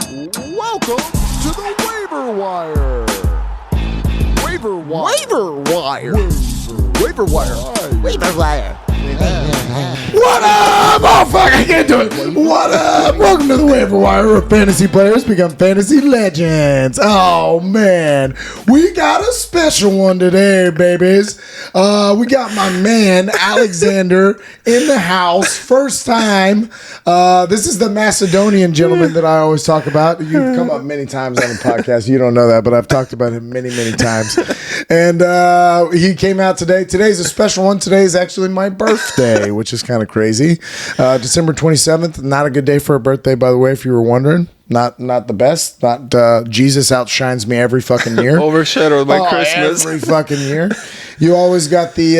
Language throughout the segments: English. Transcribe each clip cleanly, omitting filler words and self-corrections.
Welcome to the Waiver Wire. Waiver Wire. Waiver Wire. Waiver Wire. Waiver Wire. What up? Oh, fuck, I can't do it. What up? Welcome to the Waiver Wire, where fantasy players become fantasy legends. Oh, man. We got a special one today, babies. We got my man, Aleksander, in the house. First time. This is the Macedonian gentleman that I always talk about. You've come up many times on the podcast. You don't know that, but I've talked about him many, many times. And he came out today. Today's a special one. Today is actually my birthday, which is kind of crazy. December 27th. Not a good day for a birthday, by the way, if you were wondering. Not the best. Not Jesus outshines me every fucking year. Overshadowed by Christmas. Every fucking year. You always got the,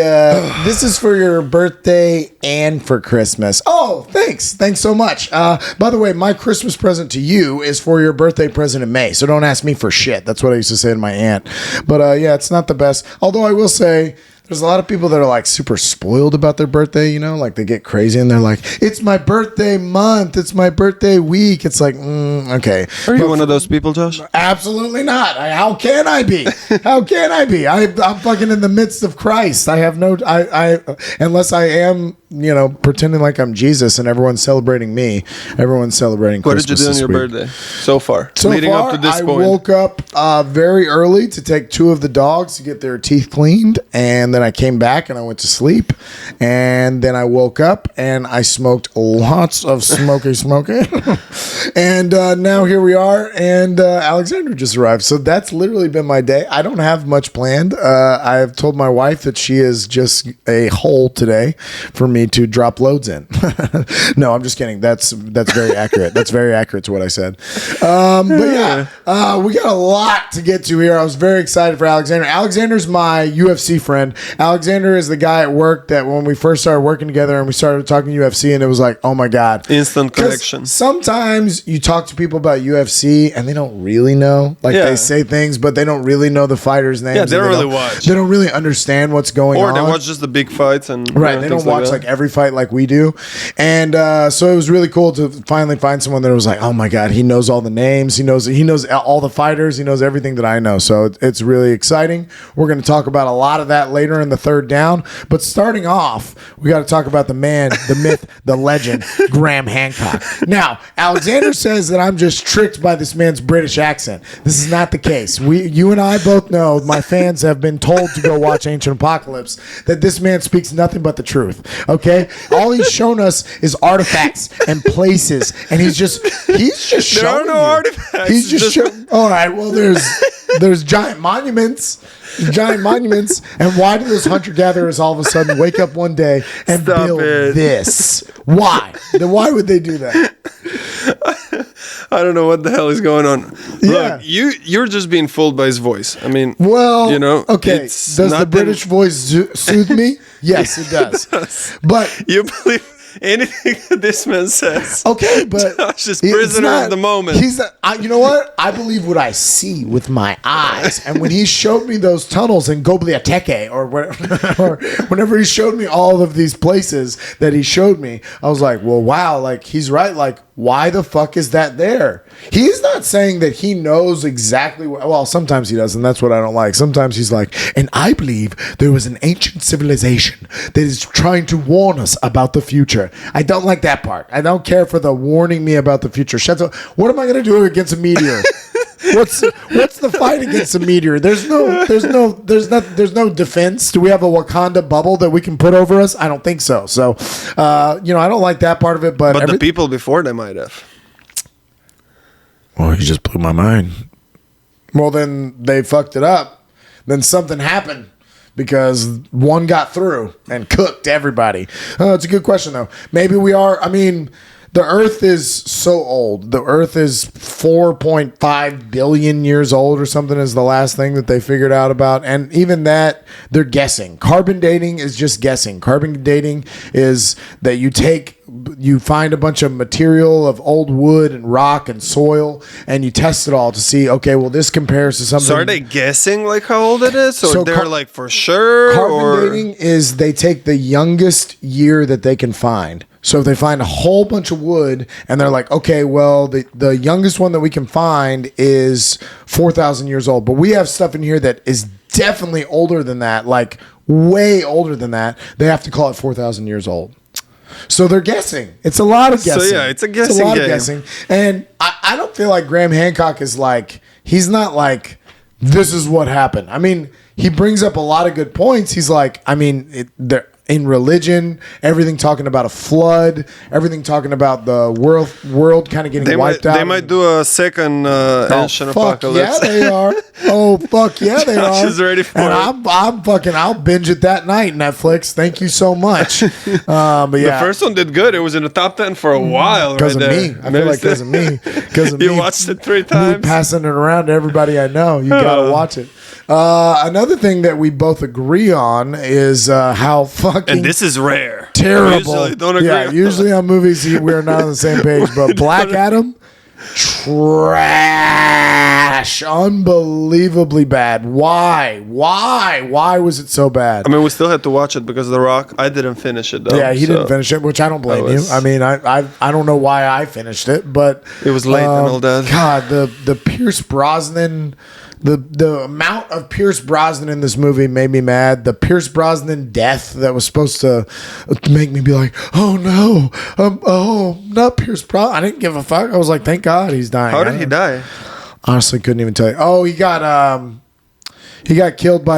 this is for your birthday and for Christmas. Oh, thanks. Thanks so much. By the way, my Christmas present to you is for your birthday present in May. So don't ask me for shit. That's what I used to say to my aunt. But yeah, it's not the best. Although I will say, there's a lot of people that are like super spoiled about their birthday, you know, like they get crazy and they're like, it's my birthday month. It's my birthday week. It's like, okay. Are you one of those people, Josh? Absolutely not. How can I be? How can I be? I'm fucking in the midst of Christ. I have no, unless I am, you know, pretending like I'm Jesus and everyone's celebrating me. Everyone's celebrating Christmas. What did you do on your birthday so far? Leading up to this point. I woke up very early to take two of the dogs to get their teeth cleaned, and then I came back and I went to sleep, and then I woke up and I smoked lots of smoky, and now here we are, and Aleksander just arrived. So that's literally been my day. I don't have much planned. I've told my wife that she is just a hole today for me to drop loads in. No, I'm just kidding. That's very accurate. That's very accurate to what I said. But yeah, we got a lot to get to here. I was very excited for Aleksander. Aleksander's my UFC friend. Aleksander is the guy at work that when we first started working together and we started talking UFC, and it was like, oh my God. Instant connection. Sometimes you talk to people about UFC and they don't really know. Like they say things, but they don't really know the fighters' names. Yeah, they don't really watch. They don't really understand what's going on. Or they watch just the big fights. And right, they don't watch like every fight like we do. And so it was really cool to finally find someone that was like, oh my God, he knows all the names. He knows all the fighters. He knows everything that I know. So it's really exciting. We're going to talk about a lot of that later in the third down. But starting off, we got to talk about the man, the myth, the legend, Graham Hancock. Now, Aleksander says that I'm just tricked by this man's British accent. This is not the case. You and I both know, my fans have been told to go watch Ancient Apocalypse, that this man speaks nothing but the truth. Okay? All he's shown us is artifacts and places, and he's just showing there are no artifacts. He's just all right, well, there's giant monuments. And why do those hunter-gatherers all of a sudden wake up one day and build this? Why? Why would they do that? I don't know what the hell is going on. Yeah. Look, you're just being fooled by his voice. I mean, well, you know, okay. Does the British voice soothe me? Yes, it does. But you believe anything that this man says. Okay, but Josh is prisoner of the moment. You know what? I believe what I see with my eyes. And when he showed me those tunnels in Gobliateke, or whenever he showed me all of these places that he showed me, I was like, well, wow, like he's right. Like, why the fuck is that there? He's not saying that he knows exactly well, sometimes he does, and that's what I don't like. Sometimes he's like, and I believe there was an ancient civilization that is trying to warn us about the future. I don't like that part. I don't care for the warning me about the future. What am I going to do against a meteor? What's the fight against a meteor? There's no defense. Do we have a Wakanda bubble that we can put over us? I don't think so. So, I don't like that part of it. But the people before they might have. Well, you just blew my mind. Well, then they fucked it up. Then something happened because one got through and cooked everybody. It's a good question, though. Maybe we are. I mean, the Earth is so old. The Earth is 4.5 billion years old or something is the last thing that they figured out about. And even that, they're guessing. Carbon dating is just guessing. Carbon dating is that you find a bunch of material of old wood and rock and soil, and you test it all to see, okay, well, this compares to something. So are they guessing like how old it is? Or they're like for sure? Carbon dating is they take the youngest year that they can find. So if they find a whole bunch of wood and they're like, okay, well, the youngest one that we can find is 4,000 years old, but we have stuff in here that is definitely older than that, like way older than that, they have to call it 4,000 years old. So they're guessing. It's a lot of guessing. So yeah, it's a guessing of game. Guessing. And I don't feel like Graham Hancock is like, he's not like, this is what happened. I mean, he brings up a lot of good points. He's like, I mean, in religion, everything talking about a flood, everything talking about the world kind of getting wiped out. They might do a second ancient apocalypse. Yeah, they are. Oh, fuck yeah, they are. Josh is ready for it. I'll binge it that night, Netflix. Thank you so much. But yeah. The first one did good. It was in the top 10 for a while. Because right of there. me. I feel like because of me. Because of You me. watched it 3 Me times. passing it around to everybody I know. You gotta watch it. Another thing that we both agree on is how fucking And this is rare. terrible. We usually don't agree. Yeah, usually on movies we're not on the same page. But Black Adam, trash, unbelievably bad. Why? Why was it so bad? I mean, we still had to watch it because of The Rock. I didn't finish it though. Yeah, he didn't finish it, which I don't blame you. I mean, I don't know why I finished it, but It was late and all that. God, the Pierce Brosnan, the amount of Pierce Brosnan in this movie made me mad. The Pierce Brosnan death that was supposed to make me be like, oh no, not Pierce Brosnan. I didn't give a fuck. I was like, thank God he's dying. How did he die? Honestly, couldn't even tell you. Oh, he got killed by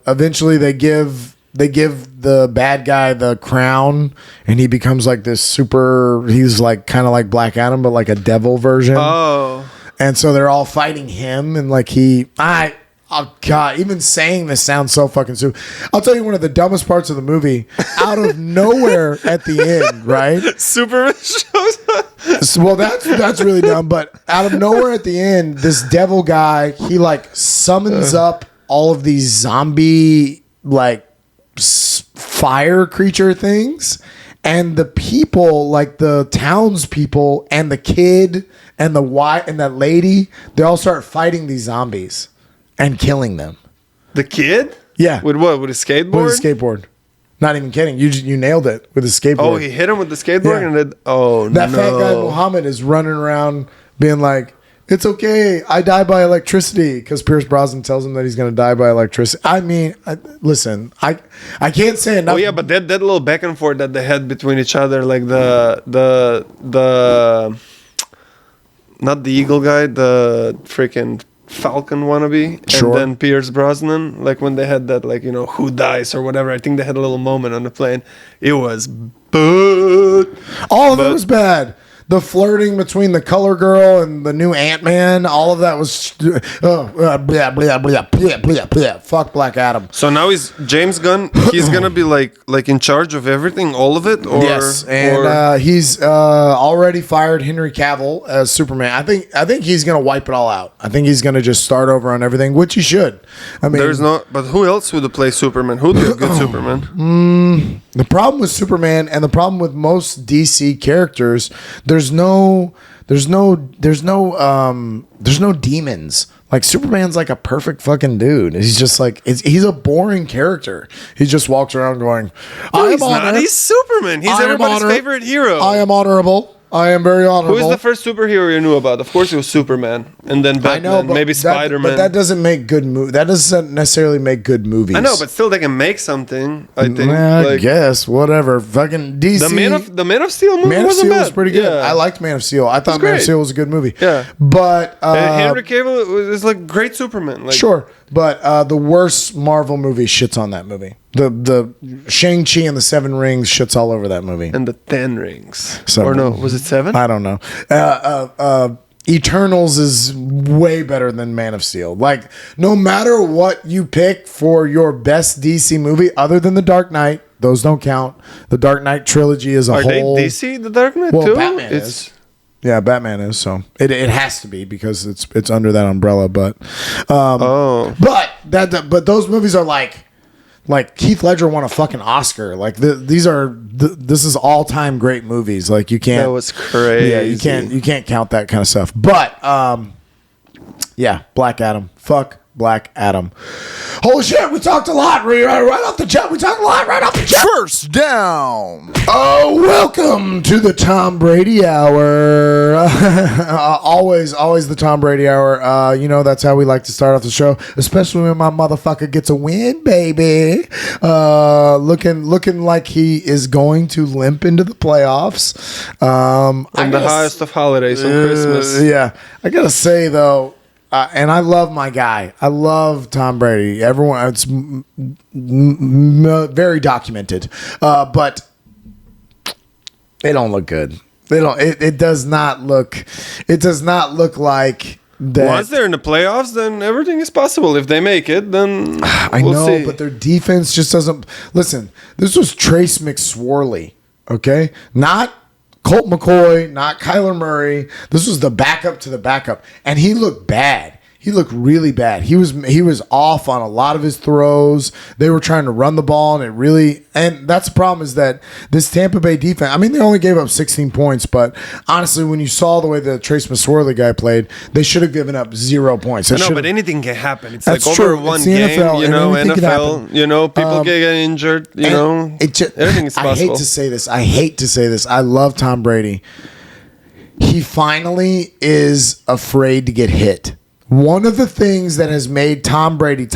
eventually they give the bad guy the crown and he becomes like this he's like kind of like Black Adam, but like a devil version. Oh. And so they're all fighting him and like oh God, even saying this sounds so fucking stupid. I'll tell you one of the dumbest parts of the movie, out of nowhere at the end, right? Superman shows up. Well, that's really dumb. But out of nowhere at the end, this devil guy, he like summons up all of these zombie like fire creature things, and the people, like the townspeople and the kid and that lady, they all start fighting these zombies and killing them. The kid? Yeah. With what? With a skateboard? With a skateboard. Not even kidding. You nailed it with a skateboard. Oh, he hit him with the skateboard Yeah. and it. Oh That no! fat guy Muhammad is running around being like, it's okay, I die by electricity, because Pierce Brosnan tells him that he's going to die by electricity. I mean, listen, I can't say enough. Oh yeah, but that little back and forth that they had between each other, like the not the eagle guy, the freaking Falcon wannabe, Sure. and then Pierce Brosnan, like when they had that, like, you know, who dies or whatever. I think they had a little moment on the plane. It was bad. All of it was bad. The flirting between the color girl and the new Ant-Man, all of that was blah, blah, blah, blah, blah, blah. Fuck Black Adam. So now is James Gunn? He's gonna be like in charge of everything, all of it, or Yes, and he's already fired Henry Cavill as Superman. I think he's gonna wipe it all out. I think he's gonna just start over on everything, which he should. I mean, there's no. But who else would play Superman? Who'd be a good Superman? the problem with Superman and the problem with most DC characters, there's no demons. Like Superman's like a perfect fucking dude. He's just like he's a boring character. He just walks around going, "I am honored. He's Superman. He's I am everybody's honored. favorite hero. I am honorable. I am very honorable." Who is the first superhero you knew about? Of course, it was Superman, and then Batman, maybe Spider-Man. But that doesn't make good That doesn't necessarily make good movies. I know, but still, they can make something. I think. I guess whatever. Fucking DC. The Man of Steel movie Man of wasn't Steel bad. was pretty good. Yeah. I liked Man of Steel. I thought Man of great. Steel was a good movie. Yeah. But Henry Cavill is like great Superman. Like, sure. But the worst Marvel movie shits on that movie. The Shang-Chi and the Seven Rings shits all over that movie. And the 10 Rings. Seven. Or no, was it 7? I don't know. Eternals is way better than Man of Steel. Like, no matter what you pick for your best DC movie, other than The Dark Knight, those don't count. The Dark Knight trilogy is a Are whole. they DC, The Dark Knight, Well, too? Batman is. Yeah, Batman is. So it has to be because it's under that umbrella. But but those movies are like Heath Ledger won a fucking Oscar. Like this is all time great movies. Like you can't. That was crazy. Yeah, you can't count that kind of stuff. But yeah, Black Adam. Fuck Black Adam. Holy shit, we talked a lot right off the jump. We talked a lot right off the jump. First down. Oh, welcome to the Tom Brady Hour. Always the Tom Brady Hour. That's how we like to start off the show, especially when my motherfucker gets a win, baby. Looking like he is going to limp into the playoffs. On the highest of holidays on Christmas. Yeah, I gotta say though. And I love my guy. I love Tom Brady. Everyone, it's very documented. But they don't look good. They don't. It does not look. It does not look like that. Once they're in the playoffs, then everything is possible. If they make it, then we'll know. see. But their defense just doesn't. Listen, this was Trace McSorley. Okay, not Colt McCoy, not Kyler Murray. This was the backup to the backup. And he looked bad. He looked really bad. He was off on a lot of his throws. They were trying to run the ball, and that's the problem is that this Tampa Bay defense, I mean, they only gave up 16 points, but honestly, when you saw the way the Trace McSorley guy played, they should have given up 0 points. I know, but anything can happen. It's That's like true. over one It's the game, NFL, and anything can NFL, happen. People get injured, everything is possible. I hate to say this. I love Tom Brady. He finally is afraid to get hit. One of the things that has made Tom Brady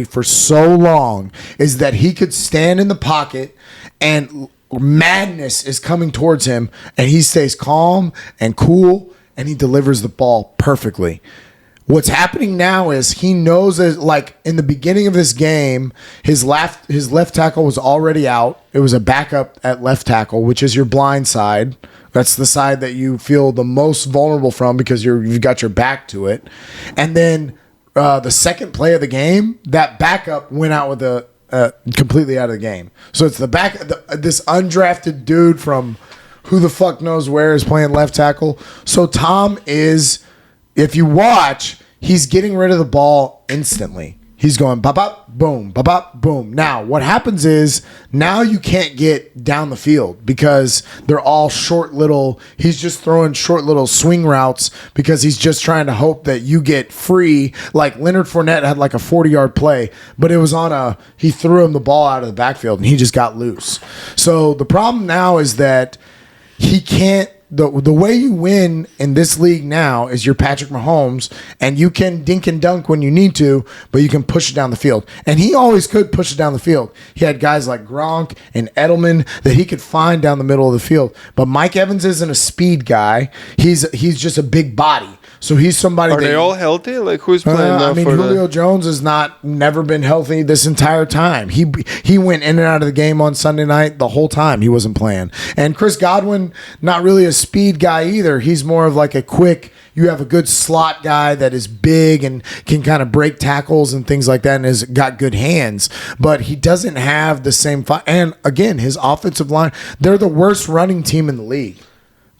for so long is that he could stand in the pocket and madness is coming towards him and he stays calm and cool and he delivers the ball perfectly. What's happening now is he knows that, like in the beginning of this game, his left tackle was already out. It was a backup at left tackle, which is your blind side. That's the side that you feel the most vulnerable from because you've got your back to it. And then the second play of the game, that backup went out with completely out of the game. So it's this undrafted dude from who the fuck knows where is playing left tackle. So Tom is, if you watch, he's getting rid of the ball instantly. He's going bop, boom, bop, boom. Now, what happens is now you can't get down the field because they're all he's just throwing short little swing routes because he's just trying to hope that you get free. Like Leonard Fournette had like a 40-yard play, but it was he threw him the ball out of the backfield and he just got loose. So the problem now is that he can't. The way you win in this league now is you're Patrick Mahomes, and you can dink and dunk when you need to, but you can push it down the field. And he always could push it down the field. He had guys like Gronk and Edelman that he could find down the middle of the field. But Mike Evans isn't a speed guy. He's just a big body. So he's somebody. Are they all healthy? Like who's playing now? I mean, Julio Jones has never been healthy this entire time. He went in and out of the game on Sunday night the whole time. He wasn't playing. And Chris Godwin, not really a speed guy either. He's more of like a quick. You have a good slot guy that is big and can kind of break tackles and things like that, and has got good hands. But he doesn't have the same. And again, his offensive line. They're the worst running team in the league.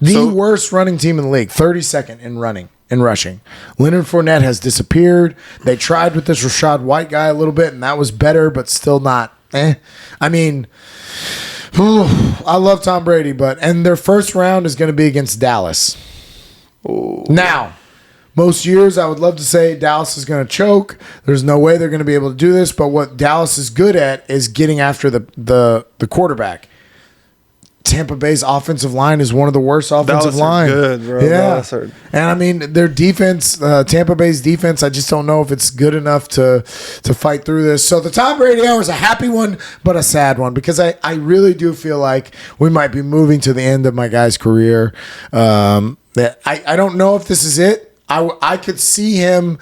Worst running team in the league. 32nd in running. In rushing. Leonard Fournette has disappeared. They tried with this Rashad White guy a little bit, and that was better, but still not. I mean, I love Tom Brady, and their first round is going to be against Dallas. Ooh. Now, most years I would love to say Dallas is going to choke. There's no way they're going to be able to do this, but what Dallas is good at is getting after the quarterback. Tampa Bay's offensive line is one of the worst offensive lines. Good, bro. Yeah, and I mean their defense, Tampa Bay's defense. I just don't know if it's good enough to fight through this. So the Tom Brady Hour is a happy one, but a sad one because I really do feel like we might be moving to the end of my guy's career. I don't know if this is it. I could see him,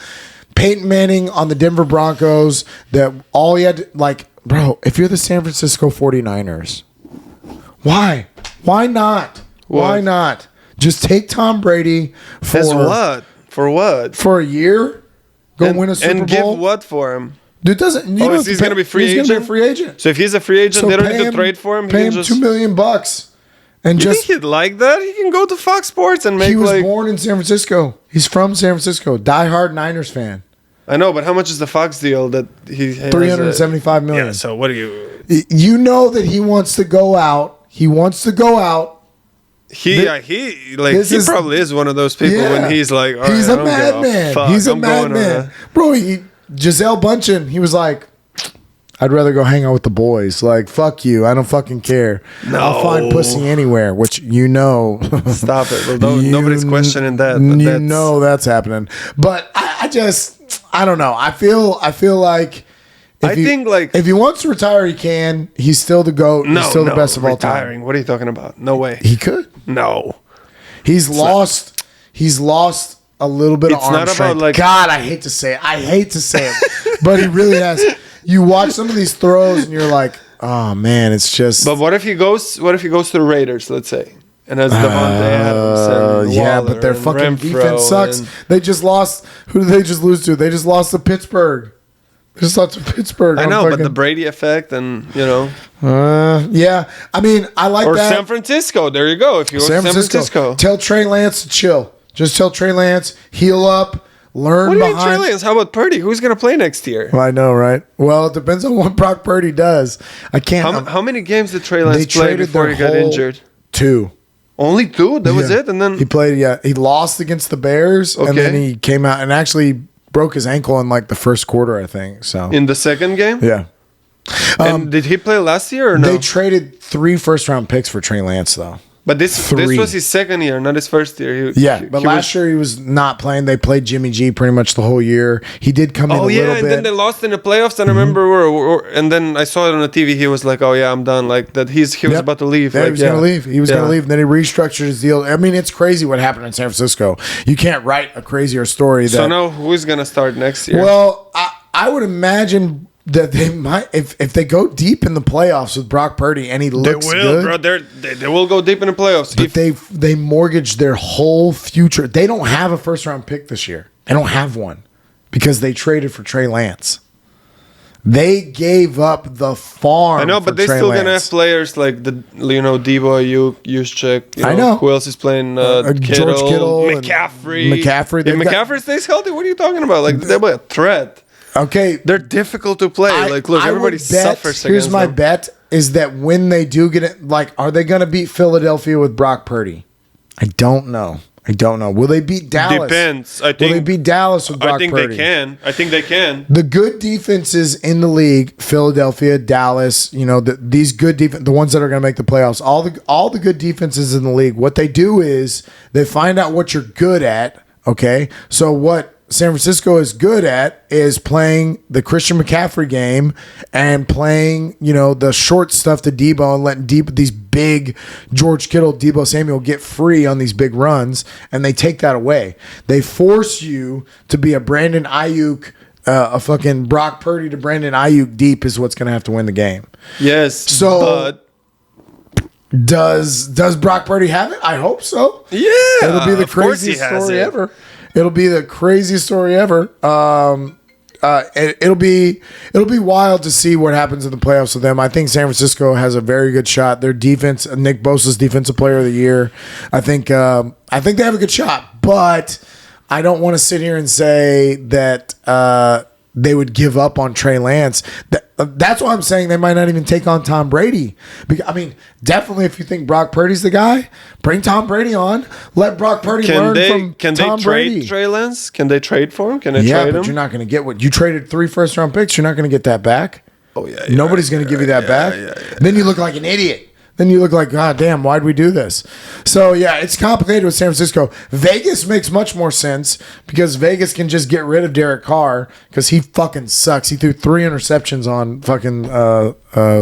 Peyton Manning on the Denver Broncos. That all he had to, bro. If you're the San Francisco 49ers. Why? Why not? What? Why not? Just take Tom Brady for what? For what? For a year? Win a Super Bowl? And give what for him? Dude, doesn't he's going to be free agent? He's going to be a free agent. So if he's a free agent, they don't need to trade for him? Pay him $2 million. And you think he'd like that? He can go to Fox Sports and make He was born in San Francisco. He's from San Francisco. Die-hard Niners fan. I know, but how much is the Fox deal that he has? $375 million. Yeah, so what do you... You know that he wants to go out. He wants to go out. He probably is one of those people when he's like, all he's right, a madman. He's a madman. Bro, Giselle Bundchen, he was like, I'd rather go hang out with the boys. Like, fuck you. I don't fucking care. No. I'll find pussy anywhere, which you know. Stop it. Well, nobody's questioning that. But You know that's happening. But I don't know. I feel like if he wants to retire, he can. He's still the GOAT. He's still the best of all time. Retiring. What are you talking about? No way. He could. No. He's lost a little bit of arm not strength. about, like- God, I hate to say it. But he really has. You watch some of these throws and you're like, oh man, it's just. But what if he goes to the Raiders, let's say, and has Devontae Adams and yeah, Waller but their and fucking Renfro defense sucks. and- They just lost. Who did they just lose to? They just lost to Pittsburgh. They just lost to Pittsburgh. I know, but the Brady effect and, yeah. I mean, I like or that. San Francisco. There you go. If you go to San Francisco. Tell Trey Lance to chill. Just tell Trey Lance, heal up, learn What do you mean behind. Trey Lance? How about Purdy? Who's going to play next year? Well, I know, right? Well, it depends on what Brock Purdy does. I can't. How many games did Trey Lance play before he got injured? 2. Only 2? That was it? And then he played, he lost against the Bears, and then he came out and actually broke his ankle in like the first quarter, I think. So in the second game? Yeah. And did he play last year or no? They traded 3 first-round picks for Trey Lance, though. But this was his second year, not his first year. But last year he was not playing. They played Jimmy G pretty much the whole year. He did come in a little bit. And then they lost in the playoffs. And I remember, and then I saw it on the TV. He was like, "Oh yeah, I'm done." Like that. He was about to leave. Yeah, he was going to leave. He was going to leave. And then he restructured his deal. I mean, it's crazy what happened in San Francisco. You can't write a crazier story. So now who's going to start next year? Well, I would imagine that they might, if they go deep in the playoffs with Brock Purdy and he looks good, bro. They will go deep in the playoffs. But they mortgaged their whole future. They don't have a first round pick this year. They don't have one because they traded for Trey Lance. They gave up the farm. I know, but they're still gonna have players like Debo Ayuk, Juszczyk. I know who else is playing. George Kittle, McCaffrey. McCaffrey. If McCaffrey stays healthy, what are you talking about? Like they're a threat. Okay, they're difficult to play. Look, everybody suffers. Here's my bet: is that when they do get it, are they going to beat Philadelphia with Brock Purdy? I don't know. Will they beat Dallas? Depends. Will they beat Dallas with Brock Purdy? I think they can. The good defenses in the league, Philadelphia, Dallas, these good defense, the ones that are going to make the playoffs, all the good defenses in the league, what they do is they find out what you're good at. Okay, so what San Francisco is good at is playing the Christian McCaffrey game and playing, the short stuff to Debo and letting these big George Kittle, Debo Samuel get free on these big runs, and they take that away. They force you to be a Brandon Ayuk, a fucking Brock Purdy to Brandon Ayuk deep is what's going to have to win the game. Yes. So does Brock Purdy have it? I hope so. Yeah. It'll be the craziest story ever. It'll be the craziest story ever. It'll be wild to see what happens in the playoffs with them. I think San Francisco has a very good shot. Their defense, Nick Bosa's defensive player of the year. I think they have a good shot, but I don't want to sit here and say that they would give up on Trey Lance. That's why I'm saying they might not even take on Tom Brady. Definitely if you think Brock Purdy's the guy, bring Tom Brady on. Let Brock Purdy learn from Tom Brady. Can they trade Trey Lance? Can they trade for him? Can they trade him? Yeah, but you're not going to get what you traded 3 first-round picks. You're not going to get that back. Oh, yeah. Nobody's going to give you that back. Yeah. Then you look like an idiot. Then you look like, God damn, why'd we do this? So, yeah, it's complicated with San Francisco. Vegas makes much more sense because Vegas can just get rid of Derek Carr because he fucking sucks. He threw 3 interceptions on fucking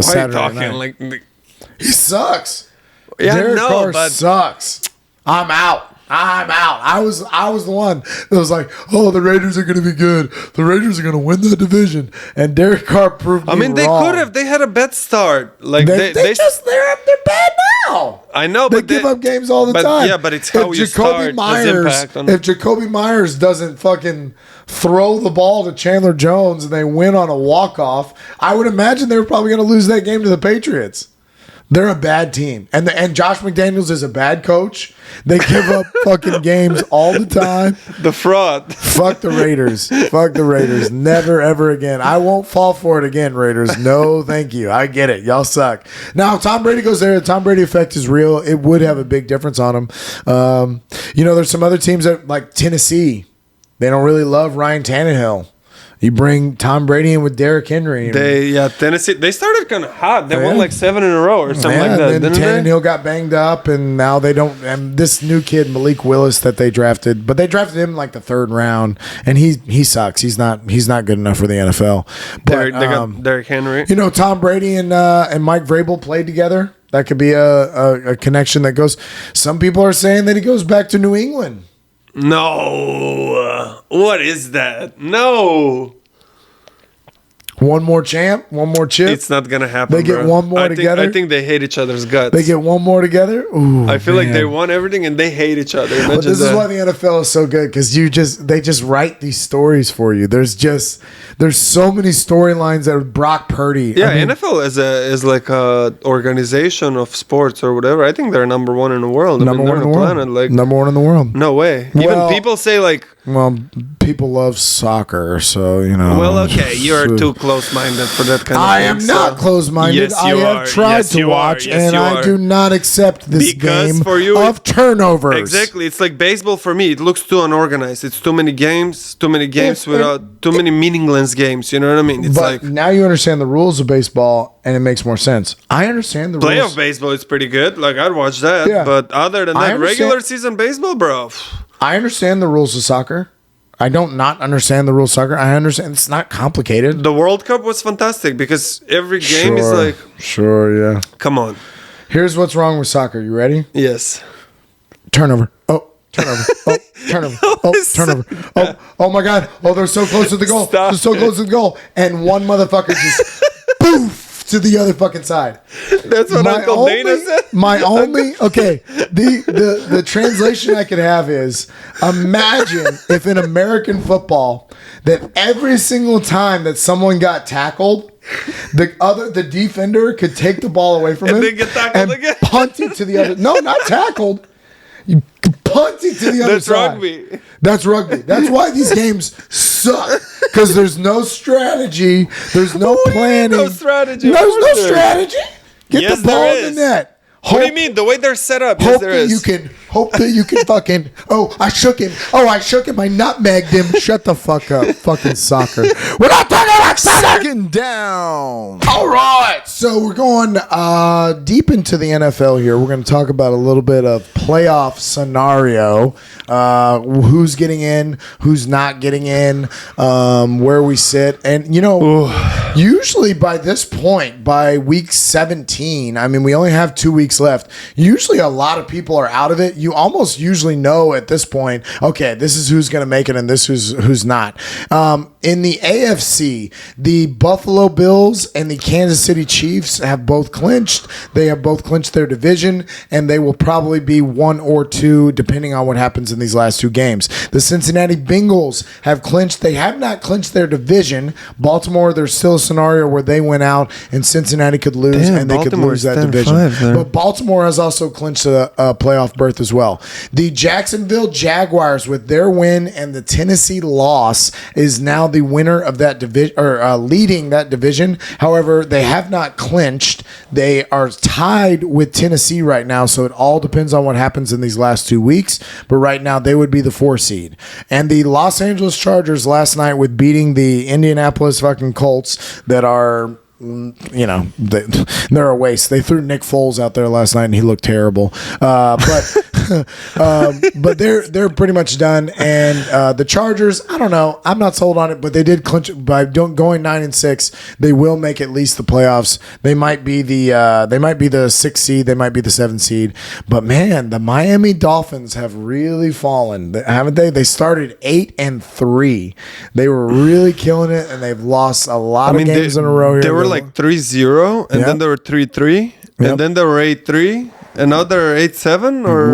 Saturday night. He sucks. Yeah, Derek Carr sucks. I'm out. I was the one that was like, oh, the Raiders are going to be good. The Raiders are going to win the division. And Derek Carr proved me wrong. They could have. They had a bad start. Like they're bad now. I know, but they give up games all the time. Yeah, but it's how you start has impact on. If Jacoby Myers doesn't fucking throw the ball to Chandler Jones and they win on a walk-off, I would imagine they were probably going to lose that game to the Patriots. They're a bad team. And Josh McDaniels is a bad coach. They give up fucking games all the time. The fraud. Fuck the Raiders. Fuck the Raiders. Never, ever again. I won't fall for it again, Raiders. No, thank you. I get it. Y'all suck. Now, if Tom Brady goes there, the Tom Brady effect is real. It would have a big difference on him. There's some other teams that, like Tennessee, they don't really love Ryan Tannehill. You bring Tom Brady in with Derrick Henry. Tennessee. They started kind of hot. They won like 7 in a row or something like that. And then Tannehill got banged up, and now they don't. And this new kid Malik Willis that they drafted, but they drafted him in like the 3rd round, and he sucks. He's not good enough for the NFL. But they got Derrick Henry. You know, Tom Brady and Mike Vrabel played together. That could be a connection that goes. Some people are saying that he goes back to New England. No. What is that? No. One more champ, one more chip. It's not gonna happen. They get one more together. I think they hate each other's guts. They get one more together. Ooh, I feel like they won everything and they hate each other. But this is why the NFL is so good, because they just write these stories for you. There's so many storylines that are Brock Purdy. Yeah, NFL is like a organization of sports or whatever. I think they're number 1 in the world. Number one in the world. Like number 1 in the world. No way. Even people say like. Well, people love soccer, so you know. Well, okay, you're too close-minded for that kind of thing. I am not close-minded. Yes, I have tried to watch, and I do not accept this game for you, of turnovers. Exactly, it's like baseball for me. It looks too unorganized. It's too many games without too many meaningless games. You know what I mean? It's but now you understand the rules of baseball, and it makes more sense. I understand the rules. Playoff baseball is pretty good. Like I'd watch that. Yeah. But other than that, regular season baseball, bro. I understand the rules of soccer. I don't not understand the rules of soccer. I understand it's not complicated. The World Cup was fantastic because every game is like... Sure, yeah. Come on. Here's what's wrong with soccer. You ready? Yes. Turnover. Oh, turnover. Oh, turnover. Oh, turnover. Oh my God. Oh, they're so close to the goal. Stop they're so close to the goal. And one motherfucker just poof to the other fucking side. That's what Uncle Dana said. The translation I could have is, imagine if in American football that every single time that someone got tackled, the defender could take the ball away from him and get tackled again, punt it to the other. No, not tackled. You punt it to the other side. That's rugby. That's why these games suck. Because there's no strategy. There's no planning. No strategy. There's no strategy. Get the ball in the net. What do you mean? The way they're set up. Hope that you can fucking. Oh, I shook him. I nutmegged him. Shut the fuck up. Fucking soccer. We're not talking about soccer. 2nd down. All right. So we're going deep into the NFL here. We're going to talk about a little bit of playoff scenario. Who's getting in, who's not getting in, where we sit. And, usually by this point, by week 17, I mean, we only have 2 weeks left. Usually a lot of people are out of it. You almost usually know at this point, okay, this is who's going to make it and this who's not. In the AFC, the Buffalo Bills and the Kansas City Chiefs have both clinched. They have both clinched their division, and they will probably be 1 or 2, depending on what happens in these last 2 games. The Cincinnati Bengals have clinched. They have not clinched their division. Baltimore, there's still a scenario where they went out and Cincinnati could lose, and they could lose that division. But Baltimore has also clinched a playoff berth as well. The Jacksonville Jaguars, with their win and the Tennessee loss, is now the winner of that division, or leading that division. However, they have not clinched. They are tied with Tennessee right now, so it all depends on what happens in these last 2 weeks. But right now, they would be the 4 seed. And the Los Angeles Chargers last night with beating the Indianapolis fucking Colts that are... they're a waste. They threw Nick Foles out there last night, and he looked terrible. But they're pretty much done. And the Chargers, I don't know. I'm not sold on it, but they did clinch it by going 9-6. They will make at least the playoffs. They might be the 6th seed. They might be the 7th seed. But man, the Miami Dolphins have really fallen, haven't they? They started 8-3. They were really killing it, and they've lost a lot of games in a row here. They were like 3-0, and then they were 3-3, and then they were 8-3, and now they're 8-7 or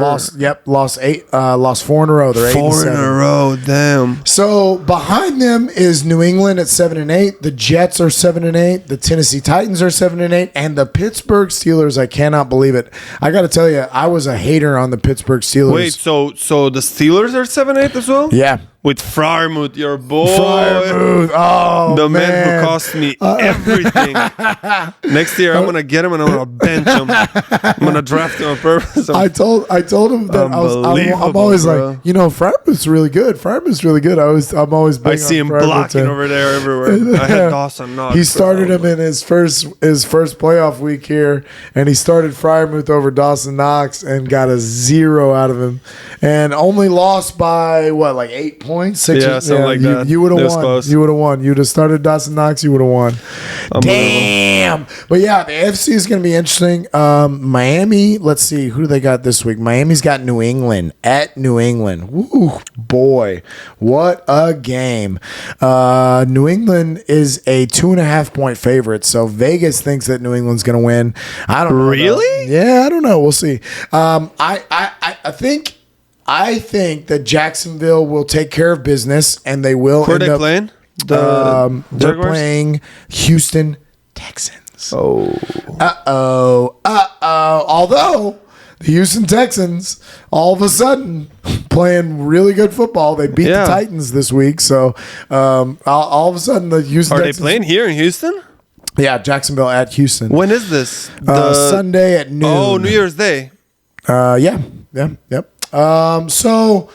lost 4 in a row. They're 4 in a row, damn. So behind them is New England at 7-8. The Jets are 7-8. The Tennessee Titans are 7-8, and the Pittsburgh Steelers. I cannot believe it. I got to tell you, I was a hater on the Pittsburgh Steelers. Wait, so the Steelers are 7-8 as well? Yeah. with Frymouth, your boy. Frymouth. Oh, the man. man who cost me everything. Next year, I'm going to get him and I'm going to bench him. I'm going to draft him on purpose. I told him that I'm always bro. like, Frymouth's really good. Frymouth's really good. I'm always big I see on him Frymouth, blocking and over there everywhere. I had Dawson Knox. He started him in his first playoff week here, and he started Frymouth over Dawson Knox and got a 0 out of him, and only lost by what, like 8 points, 6. Yeah, something like that. You would have won. Close. You would have won. You'd have started Dawson Knox. You would have won. Damn. But yeah, the AFC is going to be interesting. Miami. Let's see, who do they got this week? Miami's got New England at New England. Woo, boy, what a game! New England is a 2.5-point favorite, so Vegas thinks that New England's going to win. I don't know. Really? Yeah, I don't know. We'll see. I think that Jacksonville will take care of business, and they will. Who are they playing? They're Jaguars? playing Houston Texans. Oh. Although the Houston Texans, all of a sudden, playing really good football. They beat the Titans this week. So all of a sudden, the Houston Texans. Are they playing here in Houston? Yeah, Jacksonville at Houston. When is this? Sunday at noon. Oh, New Year's Day. Yep. So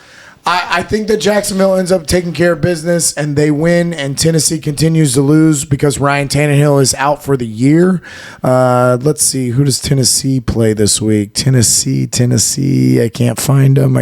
I think that Jacksonville ends up taking care of business and they win, and Tennessee continues to lose because Ryan Tannehill is out for the year. Let's see, who does Tennessee play this week? Tennessee. I can't find them.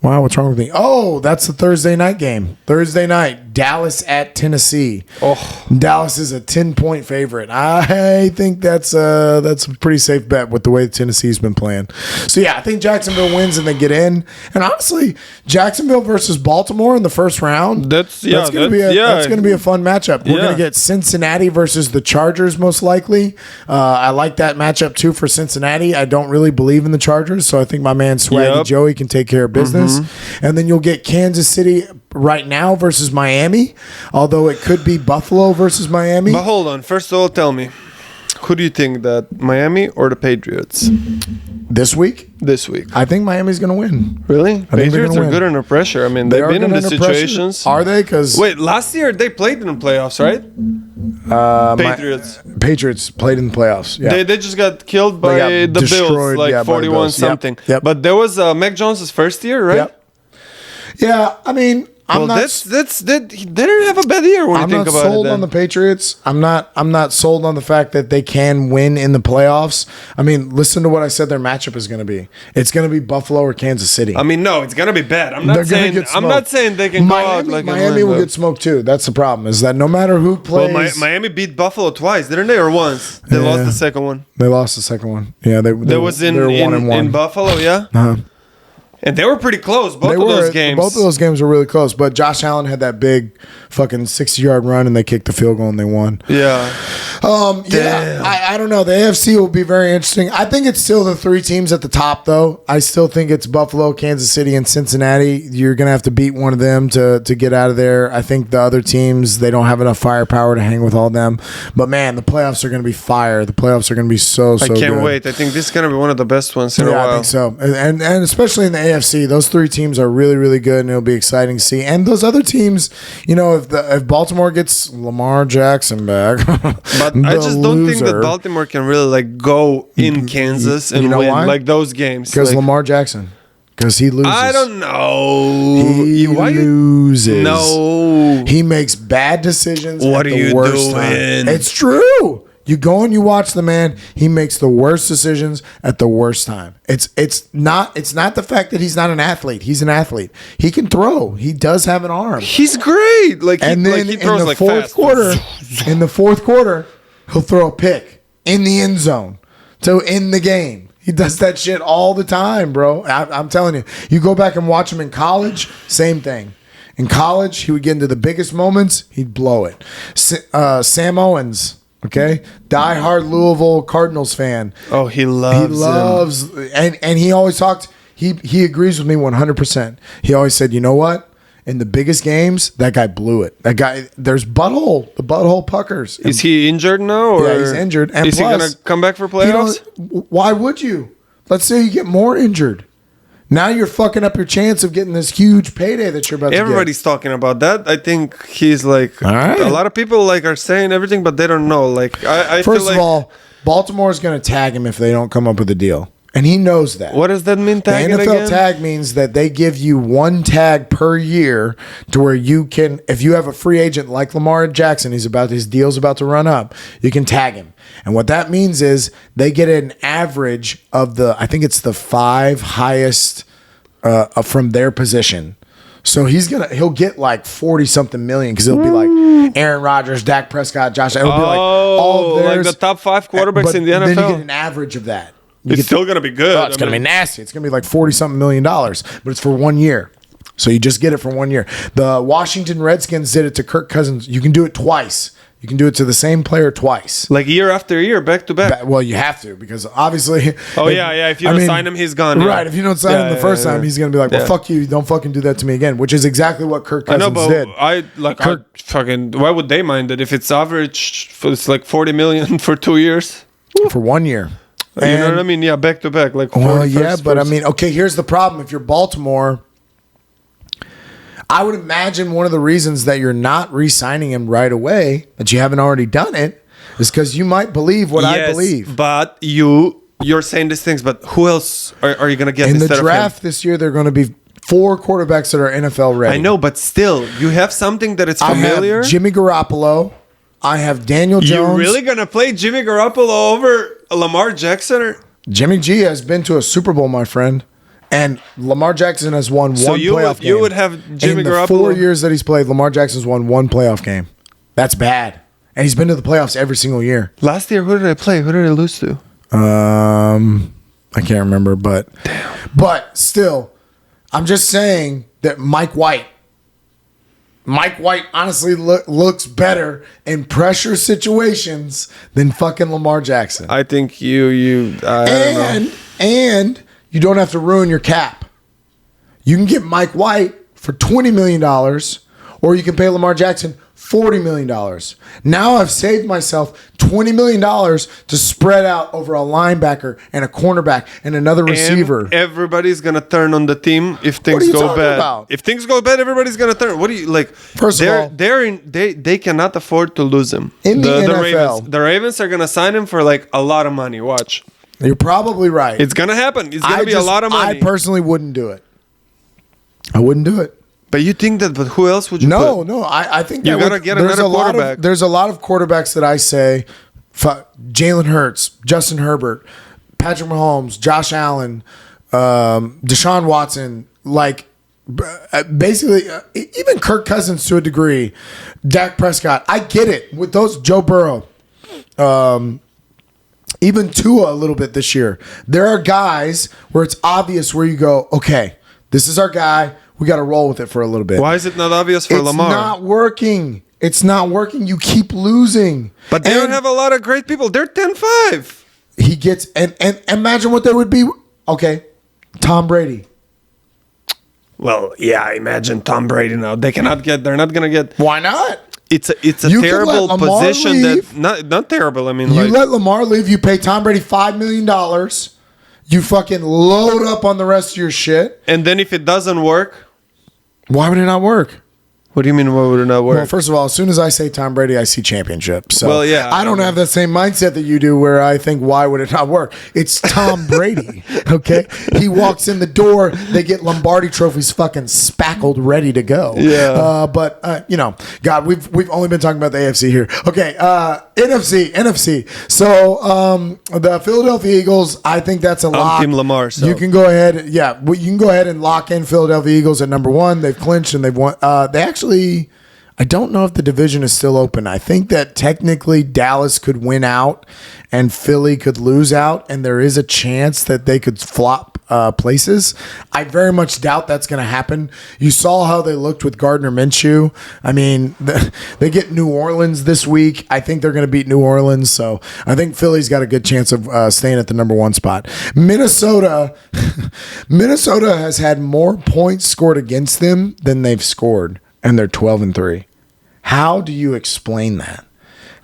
Wow, what's wrong with me? Oh, that's the Thursday night game. Thursday night, Dallas at Tennessee. Oh, Dallas is a 10-point favorite. I think that's a pretty safe bet with the way Tennessee's been playing. So yeah, I think Jacksonville wins and they get in. And honestly, Jacksonville versus Baltimore in the first round. That's gonna be a fun matchup. We're gonna get Cincinnati versus the Chargers most likely. I like that matchup too for Cincinnati. I don't really believe in the Chargers, so I think my man Swaggy Joey can take care of business. And then you'll get Kansas City right now versus Miami, although it could be Buffalo versus Miami. But hold on. First of all, tell me, who do you think, that Miami or the Patriots? This week? This week. I think Miami's going to win. Really? Patriots are good under pressure. I mean, they've been in these situations. Are they? Wait, last year they played in the playoffs, right? Patriots played in the playoffs. Yeah. They just got killed by the Bills, like 41 something. Yep. But there was Mac Jones' first year, right? Yep. Yeah, I mean, they didn't have a bad year when you think about it. I'm not sold on the Patriots. I'm not sold on the fact that they can win in the playoffs. I mean, listen to what I said their matchup is going to be. It's going to be Buffalo or Kansas City. I mean, no, it's going to be bad. I'm not saying they can go out like Miami will get smoked too. That's the problem, is that no matter who plays. Well, Miami beat Buffalo twice, didn't they, or once? They lost the second one. They lost the second one. Yeah, they was in Buffalo, yeah. Uh-huh. And they were pretty close, both of those games. Both of those games were really close. But Josh Allen had that big fucking 60-yard run, and they kicked the field goal, and they won. Yeah. I don't know. The AFC will be very interesting. I think it's still the three teams at the top, though. I still think it's Buffalo, Kansas City, and Cincinnati. You're going to have to beat one of them to get out of there. I think the other teams, they don't have enough firepower to hang with all them. But, man, the playoffs are going to be fire. The playoffs are going to be so good. I can't wait. I think this is going to be one of the best ones in a while. I think so. And especially in the AFC, those three teams are really, really good, and it'll be exciting to see. And those other teams, if Baltimore gets Lamar Jackson back, but I just don't think that Baltimore can really go in Kansas and win why? Those games. Because Lamar Jackson. Because he loses. I don't know. He loses. No. He makes bad decisions at the worst time. It's true. You go and you watch the man. He makes the worst decisions at the worst time. It's not the fact that he's not an athlete. He's an athlete. He can throw. He does have an arm. He's great. He throws in the fourth quarter. In the fourth quarter, he'll throw a pick in the end zone to end the game. He does that shit all the time, bro. I'm telling you. You go back and watch him in college. Same thing. In college, he would get into the biggest moments. He'd blow it. Sam Owens. Okay, diehard Louisville Cardinals fan. Oh, he loves him. And he always talked. He agrees with me 100%. He always said, you know what? In the biggest games, that guy blew it. That guy, there's the butthole puckers. Is he injured now? Or yeah, he's injured. And is he going to come back for playoffs? Why would you? Let's say you get more injured. Now you're fucking up your chance of getting this huge payday that you're about to get. Everybody's talking about that. I think he's like All right. a lot of people like are saying everything, but they don't know. Like I First feel of like, all, Baltimore is going to tag him if they don't come up with a deal, and he knows that. what does that mean? The Tagging NFL again? tag means that they give you one tag per year to where you can, if you have a free agent like Lamar Jackson, his deal's about to run up, you can tag him. And what that means is they get an average of I think it's the 5 highest from their position. So he'll get like 40 something million because it'll be like Aaron Rodgers, Dak Prescott, Josh. It'll be like all of theirs, like the top 5 quarterbacks but in the NFL. Then you get an average of that. It's still gonna be good. Oh, it's going to be nasty. It's going to be like 40 something million dollars, but it's for 1 year. So you just get it for 1 year. The Washington Redskins did it to Kirk Cousins. You can do it twice. You can do it to the same player twice. Like year after year, back to back. Well, you have to because obviously. Oh, yeah. If you don't sign him, he's gone. Yeah. Right. If you don't sign him the first time, he's going to be like, well, fuck you. Don't fucking do that to me again, which is exactly what Kirk Cousins did. Why would they mind it? If it's average, it's like 40 million for 2 years. For 1 year. You know what I mean? Yeah, back to back. Like, well, yeah, but I mean, okay, here's the problem. If you're Baltimore, I would imagine one of the reasons that you're not re-signing him right away, that you haven't already done it, is because you might believe what I believe. But you're saying these things, but who else are you going to get in the instead draft of him? this year? They're going to be 4 quarterbacks that are NFL ready. I know, but still, you have something that is familiar. I have Jimmy Garoppolo. I have Daniel Jones. You really going to play Jimmy Garoppolo over Lamar Jackson? Jimmy G has been to a Super Bowl, my friend. And Lamar Jackson has won one playoff game. You would have Jimmy Garoppolo. In the 4 years that he's played, Lamar Jackson's won one playoff game. That's bad. And he's been to the playoffs every single year. Last year, who did I play? Who did I lose to? I can't remember, but still, I'm just saying that Mike White honestly looks better in pressure situations than fucking Lamar Jackson. I think I don't know. And you don't have to ruin your cap. You can get Mike White for $20 million, or you can pay Lamar Jackson $40 million. Now I've saved myself $20 million to spread out over a linebacker and a cornerback and another receiver. And everybody's going to turn on the team if things What are you go talking bad. about? If things go bad, everybody's going to turn. What do you like? First of all, they cannot afford to lose him. In the NFL. Ravens, the Ravens are going to sign him for like a lot of money. Watch. You're probably right. It's going to happen. It's going to be a lot of money. I personally wouldn't do it. I wouldn't do it. But you think that, but who else would you put? No. I think you got to get another quarterback. There's a lot of quarterbacks that I say, Jalen Hurts, Justin Herbert, Patrick Mahomes, Josh Allen, Deshaun Watson, like basically even Kirk Cousins to a degree, Dak Prescott. I get it with those, Joe Burrow, even Tua a little bit this year. There are guys where it's obvious where you go, okay, this is our guy. We got to roll with it for a little bit. Why is it not obvious for Lamar? It's not working. It's not working. You keep losing. But they don't have a lot of great people. They're 10-5. He gets and imagine what they would be. Okay, Tom Brady. Well, yeah, imagine Tom Brady now. They're not going to get. Why not? It's a terrible position that not terrible. I mean, you let Lamar leave. You pay Tom Brady $5 million. You fucking load up on the rest of your shit. And then if it doesn't work, why would it not work? What do you mean, why would it not work? Well, first of all, as soon as I say Tom Brady, I see championship. So well, yeah, I don't have that same mindset that you do where I think, why would it not work? It's Tom Brady, okay? He walks in the door, they get Lombardi trophies fucking spackled, ready to go. Yeah. But God, we've only been talking about the AFC here. Okay, NFC. So the Philadelphia Eagles, I think that's a lock. Team Lamar. So. You can go ahead, you can go ahead and lock in Philadelphia Eagles at number 1. They've clinched and they've won. They actually, I don't know if the division is still open. I think that technically Dallas could win out and Philly could lose out, and there is a chance that they could flop places. I very much doubt that's going to happen. You saw how they looked with Gardner Minshew. I mean, they get New Orleans this week. I think they're going to beat New Orleans, so I think Philly's got a good chance of staying at the number 1 spot. Minnesota has had more points scored against them than they've scored. And they're 12-3. How do you explain that?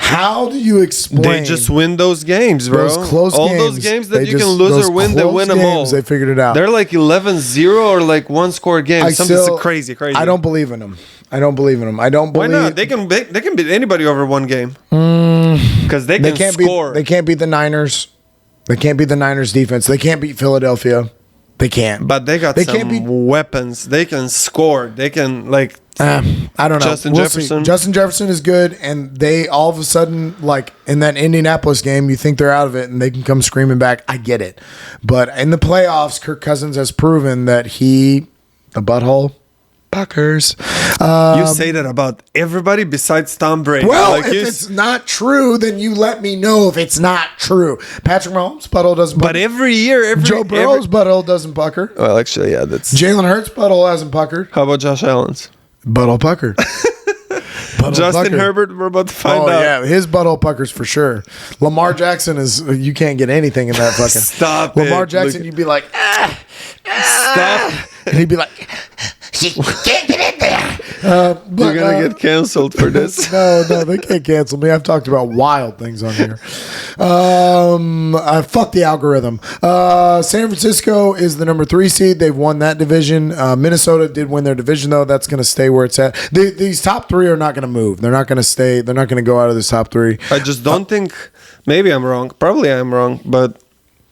How do you explain? They just win those games, bro. Those close all games, those games that they you can just- lose those or win, they close win them all. games, they figured it out. They're like 11-0 or like one score games. Something crazy. I don't believe in them. I don't believe in them. I don't Why believe. not? They can beat anybody over one game. Because they can can't score. They can't beat the Niners. They can't beat the Niners defense. They can't beat Philadelphia. They can't. But they got some can't beat weapons. They can score. They can like. I don't know. Justin We'll Jefferson. see. Justin Jefferson is good, and they all of a sudden, like in that Indianapolis game, you think they're out of it, and they can come screaming back. I get it, but in the playoffs, Kirk Cousins has proven that the butthole. Packers. You say that about everybody besides Tom Brady. Well, like if it's not true, then you let me know if it's not true. Patrick Mahomes' butthole doesn't pucker. But every year, Joe Burrow's butthole doesn't pucker. Well, actually, yeah, that's. Jalen Hurts' butthole hasn't puckered. How about Josh Allen's? Butthole puckered. Justin Herbert, we're about to find out. Yeah, his butthole puckers for sure. Lamar Jackson is, you can't get anything in that fucking. Stop Lamar it. Jackson, Look. you'd be like, Stop. and he'd be like, she can't get in there. You're going to get canceled for this. No, they can't cancel me. I've talked about wild things on here. Fuck the algorithm. San Francisco is the number 3 seed. They've won that division. Minnesota did win their division, though. That's going to stay where it's at. These top 3 are not going to move. They're not going to stay. They're not going to go out of this top 3. I just don't think. Maybe I'm wrong. Probably I'm wrong, but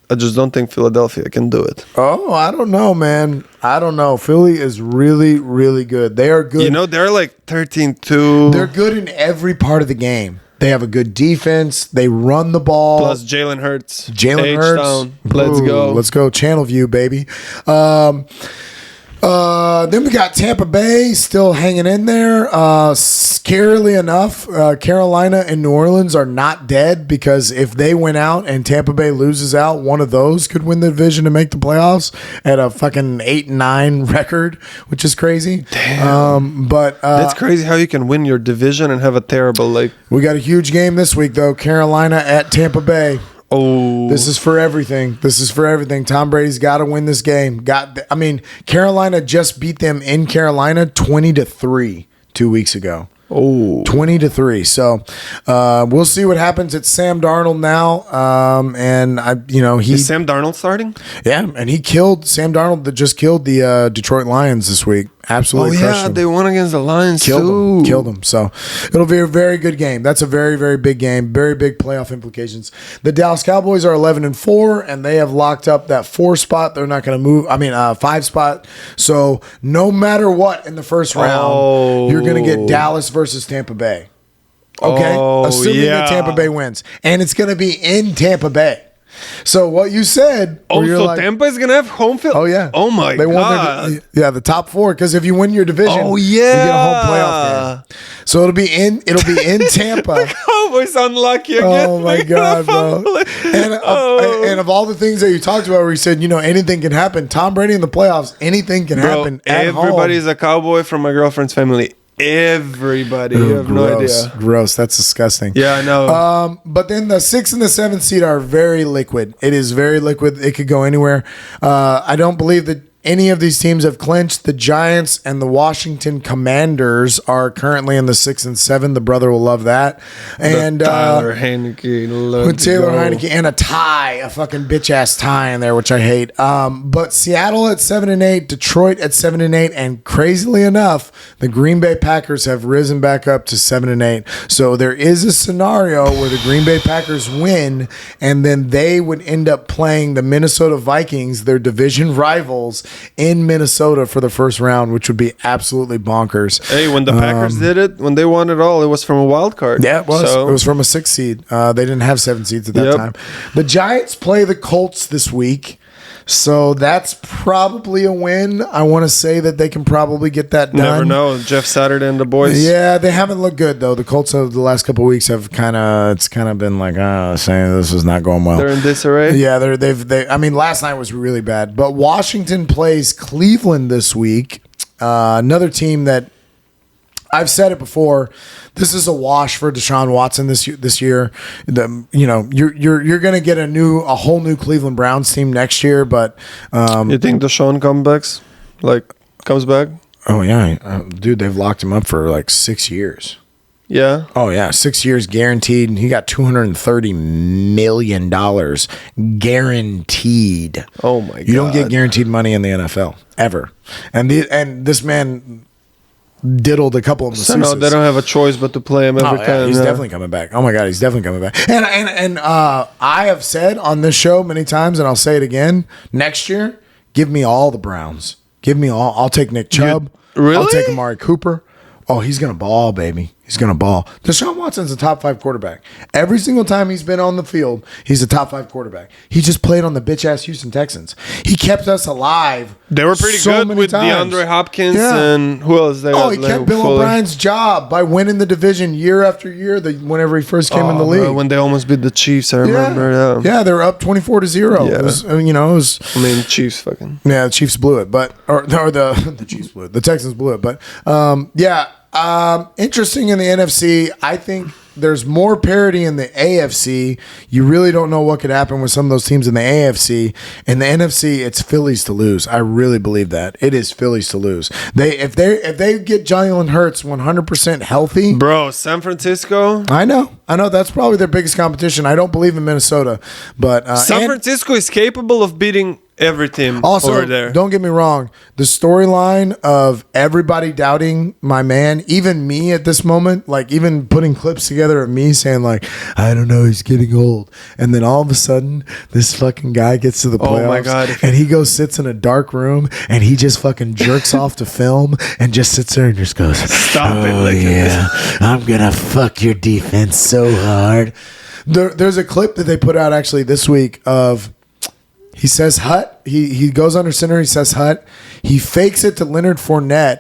I just don't think Philadelphia can do it. Oh, I don't know, man. I don't know. Philly is really, really good. They are good. You know, they're like 13-2. They're good in every part of the game. They have a good defense. They run the ball. Plus Jalen Hurts. Jalen Hurts. Down. Let's Ooh, go. Let's go. Channel View, baby. Then we got Tampa Bay still hanging in there. Scarily enough, Carolina and New Orleans are not dead, because if they win out and Tampa Bay loses out, one of those could win the division to make the playoffs at a fucking 8-9 record, which is crazy. Damn. But that's crazy how you can win your division and have a terrible like. we got a huge game this week though. Carolina at Tampa Bay. Oh, This is for everything. Tom Brady's got to win this game. Carolina just beat them in Carolina 20-3 2 weeks ago. Oh, 20-3. So we'll see what happens. It's Sam Darnold now, and is Sam Darnold starting? Yeah, and Sam Darnold that just killed the Detroit Lions this week. Absolutely crushed them. They won against the Lions too. Killed them. So it'll be a very good game. That's a very, very big game. Very big playoff implications. The Dallas Cowboys are 11-4, and they have locked up that 4 spot. They're not going to move. 5 spot. So no matter what in the first round, you're going to get Dallas versus Tampa Bay. Okay, assuming that Tampa Bay wins, and it's going to be in Tampa Bay. So what you said? Oh, so Tampa is gonna have home field. Oh yeah. Oh my they god. Won the top 4, because if you win your division, you get a home playoff game. So it'll be in Tampa. Cowboys unlucky again. Oh my god, bro! And of all the things that you talked about, where you said anything can happen, Tom Brady in the playoffs, anything can happen. Everybody's a cowboy from my girlfriend's family. Everybody. You have no idea. Gross. That's disgusting. Yeah, I know. But then the 6th and the 7th seed are very liquid. It is very liquid. It could go anywhere. I don't believe that any of these teams have clinched. The Giants and the Washington Commanders are currently in the 6 and 7. The brother will love that. And Tyler Heineke. with Taylor Heineke and a tie, a fucking bitch ass tie in there, which I hate. But Seattle at 7-8, Detroit at 7-8, and crazily enough, the Green Bay Packers have risen back up to 7-8. So there is a scenario where the Green Bay Packers win, and then they would end up playing the Minnesota Vikings, their division rivals, in Minnesota for the first round, which would be absolutely bonkers. Hey, when the Packers did it, when they won it all, it was from a wild card. Yeah, it was. So. It was from a 6 seed. They didn't have 7 seeds at that time. The Giants play the Colts this week, so that's probably a win. I want to say that they can probably get that done. Never know. Jeff Saturday and the boys. Yeah, they haven't looked good though. The Colts of the last couple of weeks have kind of been like, saying this is not going well. They're in disarray. Yeah, last night was really bad. But Washington plays Cleveland this week. Another team that I've said it before. This is a wash for Deshaun Watson this year. You're going to get a whole new Cleveland Browns team next year. But you think Deshaun comes back? Oh yeah, dude, they've locked him up for like 6 years. Yeah. Oh yeah, 6 years guaranteed. And he got $230 million guaranteed. Oh my god. You don't get guaranteed money in the NFL ever. And this man diddled a couple of masseuses. So no, they don't have a choice but to play him every time. He's definitely coming back. Oh my god, he's definitely coming back. And I have said on this show many times, and I'll say it again. Next year, give me all the Browns. Give me all. I'll take Nick Chubb. Really? I'll take Amari Cooper. Oh, he's gonna ball, baby. He's gonna ball. Deshaun Watson's a top 5 quarterback. Every single time he's been on the field, he's a top 5 quarterback. He just played on the bitch ass Houston Texans. He kept us alive. They were pretty so good many with times. DeAndre Hopkins Yeah. and who else? They He kept Bill O'Brien's job by winning the division year after year. Whenever he first came in the league, when they almost beat the Chiefs, I remember. Yeah, they were up 24-0. Yeah. It was, I mean, Chiefs fucking. Yeah, the Chiefs blew it, the Chiefs blew it. The Texans blew it, but interesting in the NFC. I think there's more parity in the AFC. You really don't know what could happen with some of those teams in the AFC. In the NFC, it's Phillies to lose. I really believe that. It is Phillies to lose. If they get Jalen Hurts 100% healthy. Bro, San Francisco? I know. That's probably their biggest competition. I don't believe in Minnesota, but San Francisco is capable of beating every team also, over there. Don't get me wrong. The storyline of everybody doubting my man, even me at this moment, like even putting clips together of me saying like, I don't know, he's getting old. And then all of a sudden, this fucking guy gets to the playoffs. Oh my God. And he sits in a dark room and he just fucking jerks off to film and just sits there and just goes, Stop it. Oh yeah, I'm going to fuck your defense so hard. There's a clip that they put out actually this week of, he says hut. He goes under center. He says hut. He fakes it to Leonard Fournette,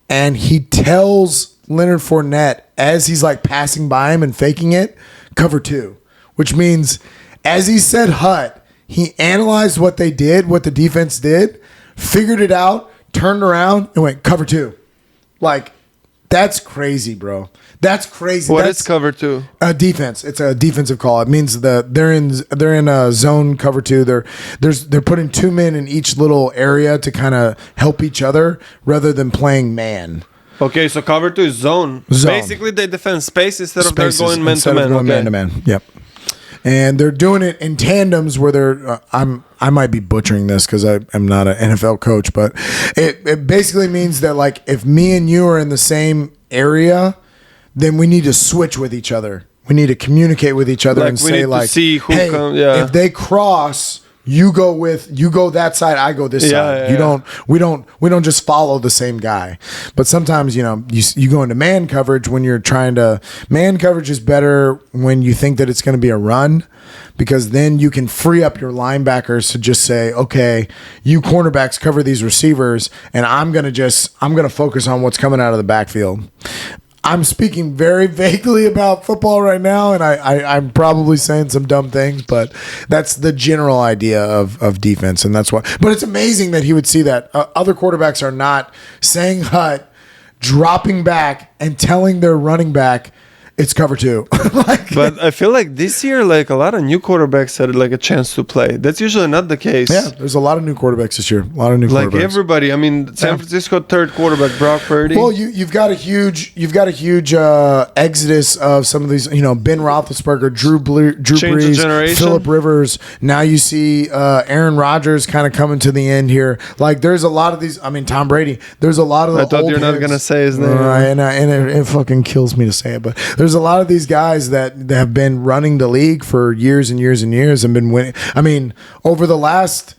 and he tells Leonard Fournette as he's like passing by him and faking it, cover 2, which means as he said hut, he analyzed what they did, what the defense did, figured it out, turned around, and went cover 2. Like, that's crazy, bro. That's crazy. What is cover 2? Defense. It's a defensive call. It means that they're in a zone cover 2. They're putting 2 men in each little area to kind of help each other rather than playing man. Okay, so cover 2 is zone. Basically, they defend space instead of they're going man to man. Man to man. Yep. And they're doing it in tandems where they're. I might be butchering this because I'm not an NFL coach, but it basically means that like if me and you are in the same area, then we need to switch with each other. We need to communicate with each other Like, and we say need to like, see who hey, if they cross, you go that side, I go this side. We don't just follow the same guy. But sometimes, you go into man coverage when you're trying to. Man coverage is better when you think that it's going to be a run, because then you can free up your linebackers to just say, okay, you cornerbacks cover these receivers, and I'm going to focus on what's coming out of the backfield. I'm speaking very vaguely about football right now, and I'm probably saying some dumb things, but that's the general idea of defense, and that's why. But it's amazing that he would see that. Other quarterbacks are not saying hut, dropping back, and telling their running back, it's cover 2. But I feel like this year, like a lot of new quarterbacks had like a chance to play. That's usually not the case. Yeah, there's a lot of new quarterbacks this year. A lot of new like quarterbacks. Everybody. I mean, San Francisco third quarterback Brock Purdy. Well, you've got a huge exodus of some of these. Ben Roethlisberger, Drew Brees, Phillip Rivers. Now you see Aaron Rodgers kind of coming to the end here. Like there's a lot of these. I mean, Tom Brady. There's a lot of the. I thought old you're not gonna say his name, and it fucking kills me to say it, but there's a lot of these guys that have been running the league for years and years and years and been winning. I mean, over the last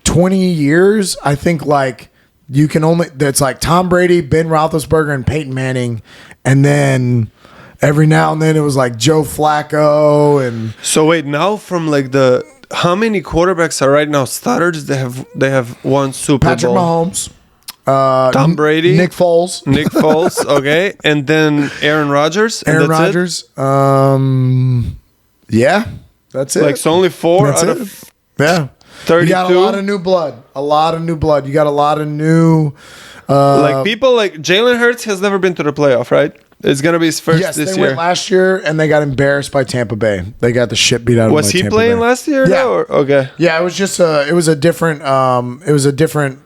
20 years, I think like you can only, that's like Tom Brady, Ben Roethlisberger, and Peyton Manning. And then every now and then it was like Joe Flacco. And so wait, now from like how many quarterbacks are right now starters? They have won Super Patrick Bowl. Mahomes. Tom Brady, Nick Foles, okay, and then Aaron Rodgers. Yeah, that's it. Like so, only 4 out of 32. You got a lot of new blood. A lot of new blood. You got a lot of new. Like people like Jalen Hurts has never been to the playoff, right? It's gonna be his first Yes, this they year. went last year and they got embarrassed by Tampa Bay. They got the shit beat out of them. Was by he Tampa playing Bay. last year? Yeah. Though, or? Okay. Yeah, it was just it was a different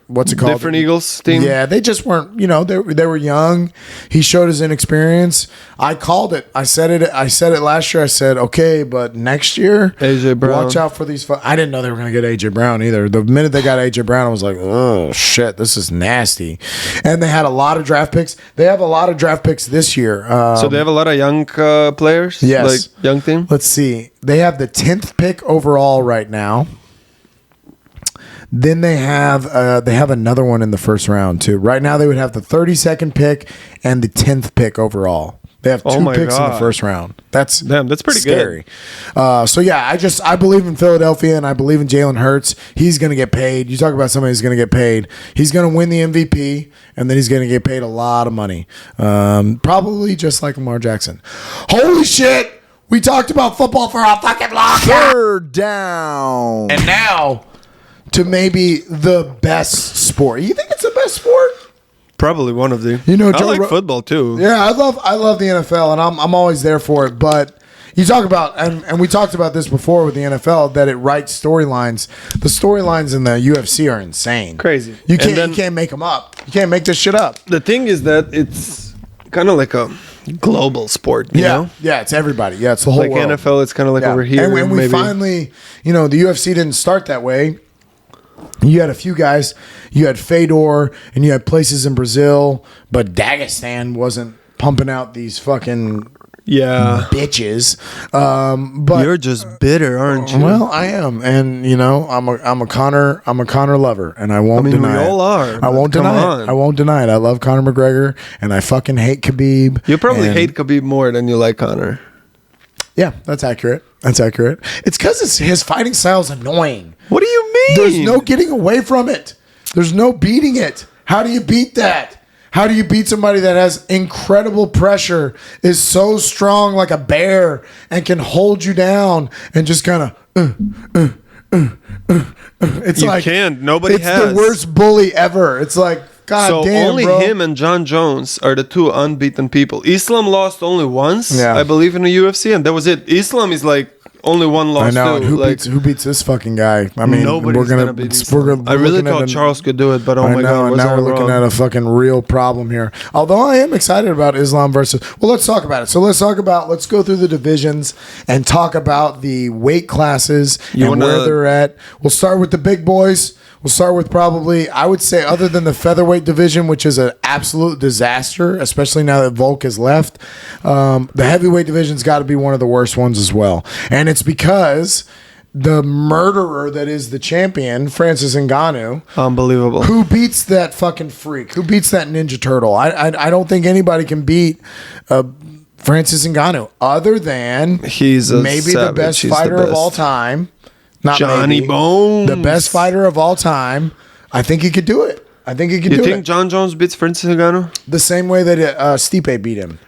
what's it called? Different Eagles team. Yeah, they just weren't, they were young. He showed his inexperience. I called it. I said it last year. I said, "Okay, but next year, AJ Brown. watch out for these I didn't know they were going to get AJ Brown either. The minute they got AJ Brown, I was like, "Oh, shit, this is nasty." And they had a lot of draft picks. They have a lot of draft picks this year. So they have a lot of young players. Yes. Like young team. Let's see. They have the 10th pick overall right now. Then they have another one in the first round too. Right now they would have the 32nd pick and the 10th pick overall. They have two picks in the first round. That's pretty scary. So yeah, I believe in Philadelphia and I believe in Jalen Hurts. He's going to get paid. You talk about somebody who's going to get paid. He's going to win the MVP and then he's going to get paid a lot of money. Probably just like Lamar Jackson. Holy shit! We talked about football for a fucking long time. Third down. And now to maybe the best sport. You think it's the best sport? Probably one of the. I I like football too. Yeah, I love the NFL, and I'm always there for it. But you talk about, and we talked about this before with the NFL, that it writes storylines. The storylines in the UFC are insane, Crazy. You can't make them up. You can't make this shit up. The thing is that it's kind of like a global sport. You know? Yeah, it's everybody. Yeah, it's the whole Like world. NFL, it's kind of like over here. And when we maybe. finally, the UFC didn't start that way. You had a few guys. You had Fedor, and you had places in Brazil, but Dagestan wasn't pumping out these fucking bitches. But You're just bitter, aren't you? well, I am, and I'm a Conor lover, and I won't deny we it. all are. I won't deny it. I won't deny it. I love Conor McGregor, and I fucking hate Khabib. You probably hate Khabib more than you like Conor. Yeah, that's accurate. It's because his fighting style is annoying. What do you mean? There's no getting away from it. There's no beating it. How do you beat that? How do you beat somebody that has incredible pressure, is so strong like a bear, and can hold you down and just kind of It's You like can't. Nobody it's has. the worst bully ever. It's like, God So damn, only bro. him and John Jones are the two unbeaten people. Islam lost only once, Yeah. I believe, in the UFC, and that was it. Islam is like only one loss. I know. Too. And who beats this fucking guy? I mean, Nobody's gonna beat Islam. I really thought Charles could do it, but oh I my know, god, and was now I we're looking wrong? at a fucking real problem here. Although I am excited about Islam versus. Well, let's talk about it. So let's go through the divisions and talk about the weight classes and where they're at. We'll start with the big boys. We'll start with probably, I would say, other than the featherweight division, which is an absolute disaster, especially now that Volk has left, the heavyweight division's got to be one of the worst ones as well. And it's because the murderer that is the champion, Francis Ngannou, Unbelievable. who beats that fucking freak? Who beats that Ninja Turtle? I don't think anybody can beat Francis Ngannou other than He's a maybe savage. the best He's the fighter of best. all time. Not Johnny maybe. Bones. The best fighter of all time. I think he could do it. You do think it. John Jones beats Francis Ngannou? The same way that Stipe beat him.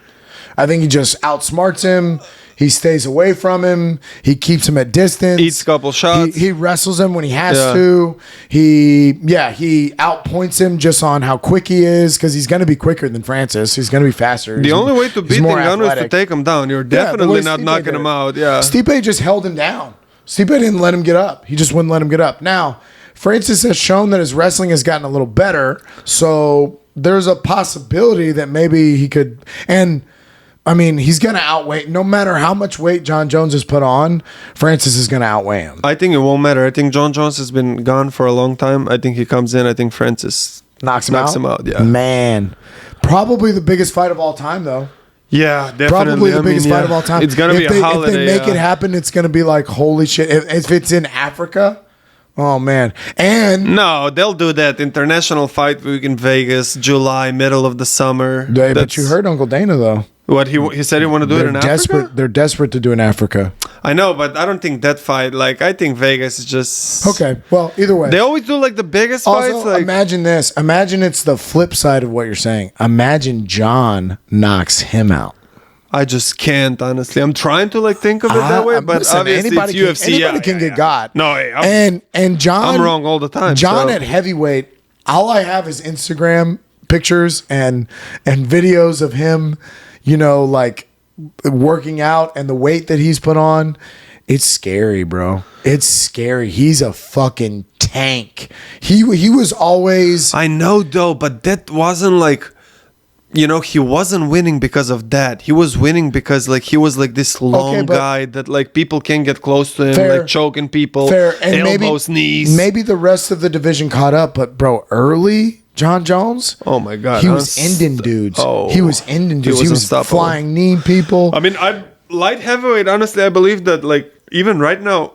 I think he just outsmarts him. He stays away from him. He keeps him at distance. Eats a couple shots. He wrestles him when he has Yeah. to. He outpoints him just on how quick he is, because he's going to be quicker than Francis. He's going to be faster. The only way to he's beat more Ngannou is to athletic. take him down. You're Yeah, the way definitely not Stipe knocking did him it. out. Yeah. Stipe just held him down. Stipe didn't let him get up. He just wouldn't let him get up. Now, Francis has shown that his wrestling has gotten a little better, so there's a possibility that maybe he could. And I mean, he's going to outweigh. No matter how much weight John Jones has put on, Francis is going to outweigh him. I think it won't matter. I think John Jones has been gone for a long time. I think he comes in. I think Francis Knocks him out. Yeah. Man, probably the biggest fight of all time, though. Yeah, definitely. Probably the biggest fight of all time. It's gonna be a holiday. If they make it happen, it's gonna be like, holy shit. If it's in Africa, oh man. And No, they'll do that. International fight week in Vegas, July, middle of the summer. but you heard Uncle Dana though. What he said he wanted to do it in desperate. Africa. They're desperate to do in Africa. I know, but I don't think that fight. Like, I think Vegas is just Okay. Well, either way. They always do like the biggest fights. Also, Like, imagine this. Imagine it's the flip side of what you're saying. Imagine John knocks him out. I just can't, honestly. I'm trying to like think of it that way, but listen, obviously it's UFC. Anybody can get got. No, hey, and John, I'm wrong all the time. John so. at heavyweight, all I have is Instagram pictures and videos of him, you know, like working out and the weight that he's put on. It's scary, bro. It's scary. He's a fucking tank. He was always. I know though, but that wasn't like. You know, he wasn't winning because of that. He was winning because like he was like this long guy that like people can't get close to him, like choking people, and elbows, knees. Maybe the rest of the division caught up, but bro, early John Jones. Oh my god, he was ending dudes. Oh, he was ending dudes. He was flying knee people. I mean, light heavyweight. Honestly, I believe that like even right now,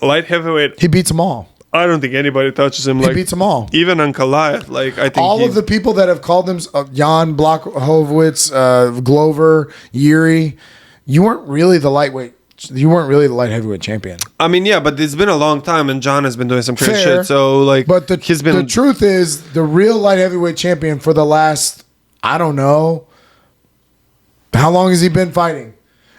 light heavyweight, he beats them all. I don't think anybody touches him. Like, he beats them all. Even on Goliath. Like I think all of the people that have called them Jan Blachowicz, Glover, Yuri, you weren't really the lightweight. You weren't really the light heavyweight champion. I mean, yeah, but it's been a long time, and John has been doing some crazy shit. So like, but the truth is, the real light heavyweight champion for the last, I don't know, how long has he been fighting?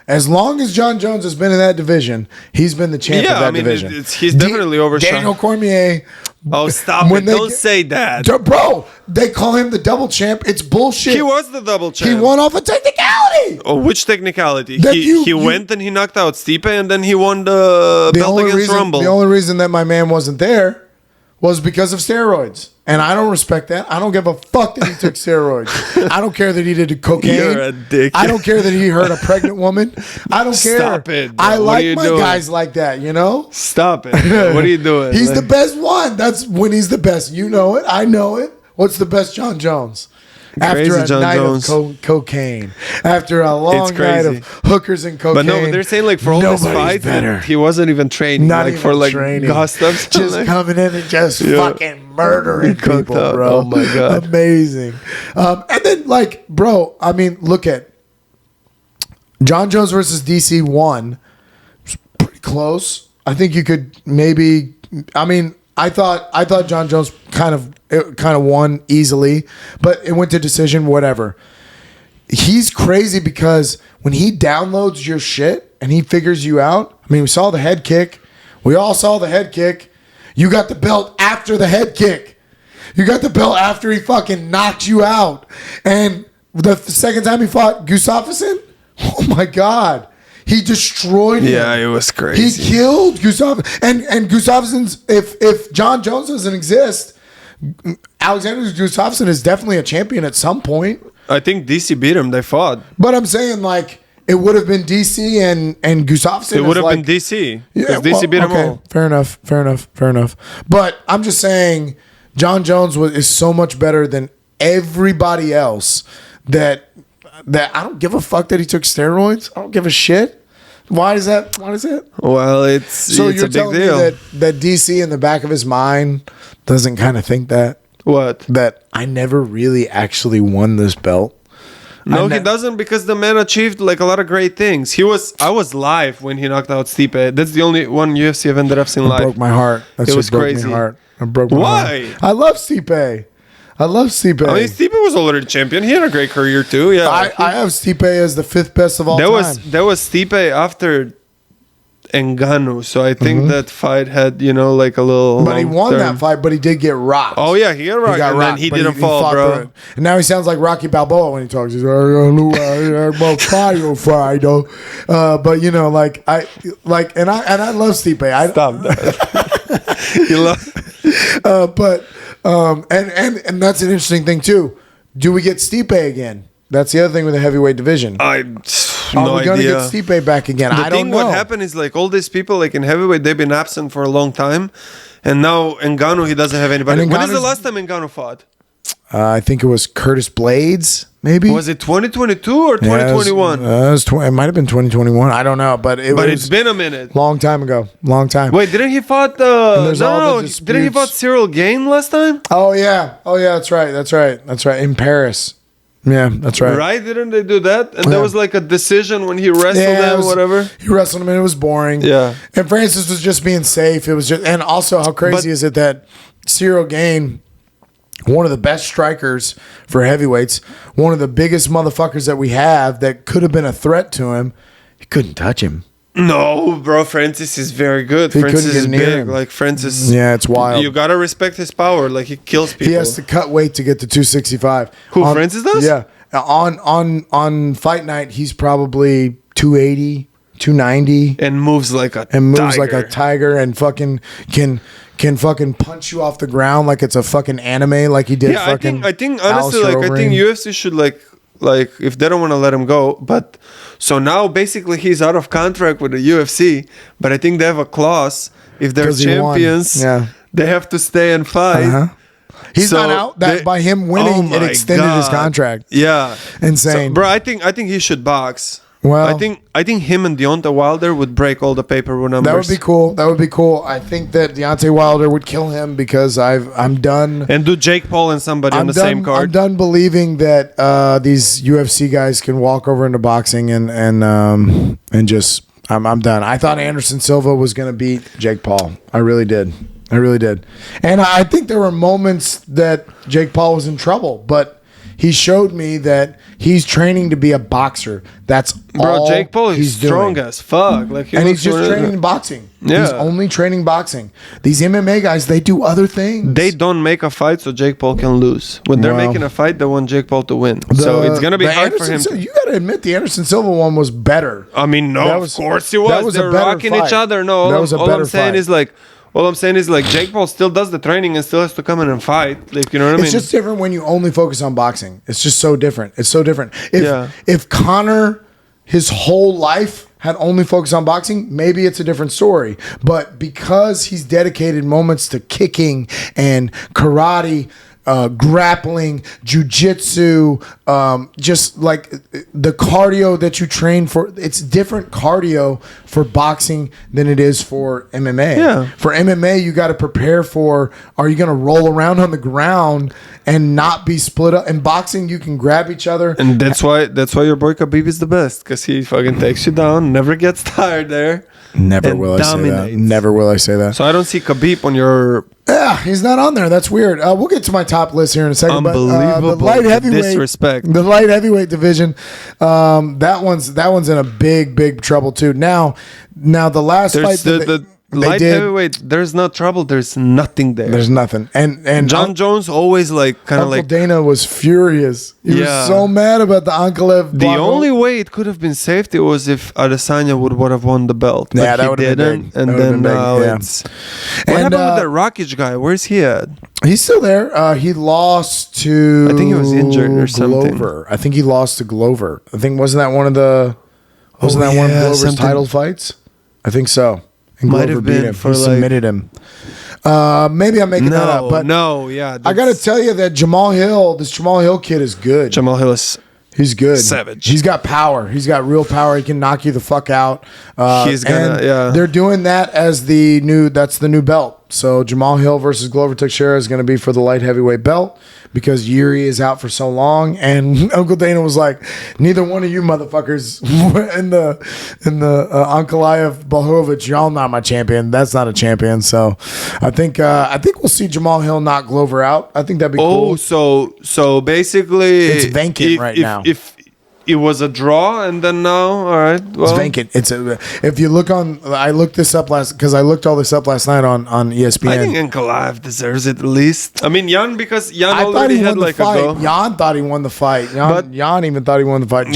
As long as John Jones has been in that division, he's been the champ of that division. He's definitely overshot. Daniel Cormier. Oh, stop it. Don't say that. Bro, they call him the double champ. It's bullshit. He was the double champ. He won off a technicality. Oh, which technicality? He went and he knocked out Stipe and then he won the belt against Rumble. The only reason that my man wasn't there was because of steroids. And I don't respect that. I don't give a fuck that he took steroids. I don't care that he did cocaine. You're a dick. I don't care that he hurt a pregnant woman. I don't care. Stop it, bro. I like my guys like that, you know? Stop it, bro. What are you doing? He's the best one. That's when he's the best. You know it. I know it. What's the best John Jones? After a night of cocaine, after a long night of hookers and cocaine. But no, but they're saying like for all this fights, he wasn't even training. Not like even for like training. Gustavs, just like, coming in and just fucking murdering people, bro. Oh my god, amazing. And then like, bro, I mean, look at John Jones versus DC 1. It's pretty close. I think you could maybe. I mean, I thought John Jones kind of won easily, but it went to decision. Whatever. He's crazy because when he downloads your shit and he figures you out. I mean, we saw the head kick. We all saw the head kick. You got the belt after the head kick. You got the belt after he fucking knocked you out. And the second time he fought Gustafsson, oh my god. He destroyed him. Yeah, it was crazy. He killed Gustafsson. And Gustafsson's, if John Jones doesn't exist, Alexander Gustafsson is definitely a champion at some point. I think DC beat him. They fought. But I'm saying, like, it would have been DC and Gustafsson. It would have been DC. Because DC beat them all. Fair enough. But I'm just saying, John Jones is so much better than everybody else that I don't give a fuck that he took steroids. I don't give a shit. Why is that? Well, it's a big deal. Me that DC in the back of his mind doesn't kind of think that. What? That I never really actually won this belt. No, he doesn't, because the man achieved like a lot of great things. I was live when he knocked out Stipe. That's the only one UFC event that I've seen live. It broke my heart. It was crazy. It broke my heart. Why? I love Stipe. I mean, Stipe was already champion. He had a great career too. Yeah, I have Stipe as the 5th best of all time. There was Stipe after Ngannou, so I think that fight had like a little. But he won that fight, but he did get rocked. Oh yeah, he got rocked, and then he didn't fall, bro. And now he sounds like Rocky Balboa when he talks. He's like, "Fire, fighter." But I love Stipe. Stop that. You love. But and that's an interesting thing too. Do we get Stipe again? That's the other thing with the heavyweight division. No Are we going to get Stipe back again? I don't know. What happened is like all these people like in heavyweight, they've been absent for a long time, and now Ngannou, he doesn't have anybody. When is the last time Ngannou fought? I think it was Curtis Blades. Maybe was it 2022 or 2021? It might have been 2021. I don't know, but it's been a minute. Long time ago. Wait, didn't he fought didn't he fought Cyril Gane last time? Oh yeah, that's right. In Paris. Yeah, that's right. Right? Didn't they do that? And there was like a decision when he wrestled him, whatever. He wrestled him and it was boring. Yeah. And Francis was just being safe. It was just, and also how crazy is it that Cyril Gane one of the best strikers for heavyweights, one of the biggest motherfuckers that we have that could have been a threat to him. He couldn't touch him. No, bro, Francis is very good. Francis is big. Like Francis, yeah, it's wild. You gotta respect his power. Like he kills people. He has to cut weight to get to 265. Who, Francis does? Yeah. On fight night, he's probably 280, 290, and moves like a tiger, and fucking can fucking punch you off the ground like it's a fucking anime, like he did. Yeah, I think honestly, like I think UFC should like if they don't want to let him go, but so now basically he's out of contract with the UFC, but I think they have a clause if they're champions, they have to stay and fight. Uh-huh. He's not out. That by him winning, it extended his contract. Yeah, insane, so, bro. I think he should box. Well, I think him and Deontay Wilder would break all the pay-per-view numbers. That would be cool. I think that Deontay Wilder would kill him because I'm done. And do Jake Paul and somebody on the same card. I'm done believing that these UFC guys can walk over into boxing and just I'm done. I thought Anderson Silva was going to beat Jake Paul. I really did. And I think there were moments that Jake Paul was in trouble, but he showed me that he's training to be a boxer. That's all Jake Paul is strong doing. as fuck. Like and he's just training boxing. Yeah. He's only training boxing. These MMA guys, they do other things. They don't make a fight so Jake Paul can lose. When they're making a fight, they want Jake Paul to win. So it's going to be hard for him. You got to admit, the Anderson Silva one was better. I mean, no, of course it was. They're rocking each other. No, all I'm saying is like, Jake Paul still does the training and still has to come in and fight. Like, you know what I mean? It's just different when you only focus on boxing. It's just so different. It's so different. If Conor, his whole life, had only focused on boxing, maybe it's a different story. But because he's dedicated moments to kicking and karate, grappling, jujitsu, just like the cardio that you train for, it's different cardio for boxing than it is for MMA. Yeah. For MMA, you got to prepare for, are you going to roll around on the ground and not be split up? In boxing, you can grab each other. And that's why your boy Khabib is the best, because he fucking takes you down, never gets tired there. Never will I say that. Never will I say that. So I don't see Khabib on your... Yeah, he's not on there. That's weird. We'll get to my top list here in a second. Unbelievable. But, the light heavyweight disrespect. The light heavyweight division, that one's in a big trouble too. Now the last fight the light heavyweight, there's no trouble. There's nothing there. There's nothing. And John Jones always Uncle Dana was furious. He was so mad about the Ankalaev. The only way it could have been saved was if Adesanya would have won the belt. Yeah, but that would have been big. And then now it's... What happened with that Rakic guy? Where's he at? He's still there. He lost to... I think he was injured or something. Glover. I think he lost to Glover. I think, wasn't that one of Glover's title fights? I think so. And might have been. He submitted him. Maybe I'm making that up. But I got to tell you that this Jamal Hill kid is good. Jamal Hill is... He's good. Savage. He's got power. He's got real power. He can knock you the fuck out. They're doing that as the new belt. So Jamal Hill versus Glover Teixeira is going to be for the light heavyweight belt because Yuri is out for so long. And Uncle Dana was like, neither one of you motherfuckers in the Ankalaev Blachowicz, y'all not my champion. That's not a champion. So I think we'll see Jamal Hill knock Glover out. I think that'd be cool. So basically it's vacant right now. If it was a draw, and then now, all right. Well, it's vacant. If you look I looked this up all this up last night on ESPN. I think Ankalaev deserves it at least. I mean, Jan already had a go. Jan thought he won the fight. Jan even thought he won the fight.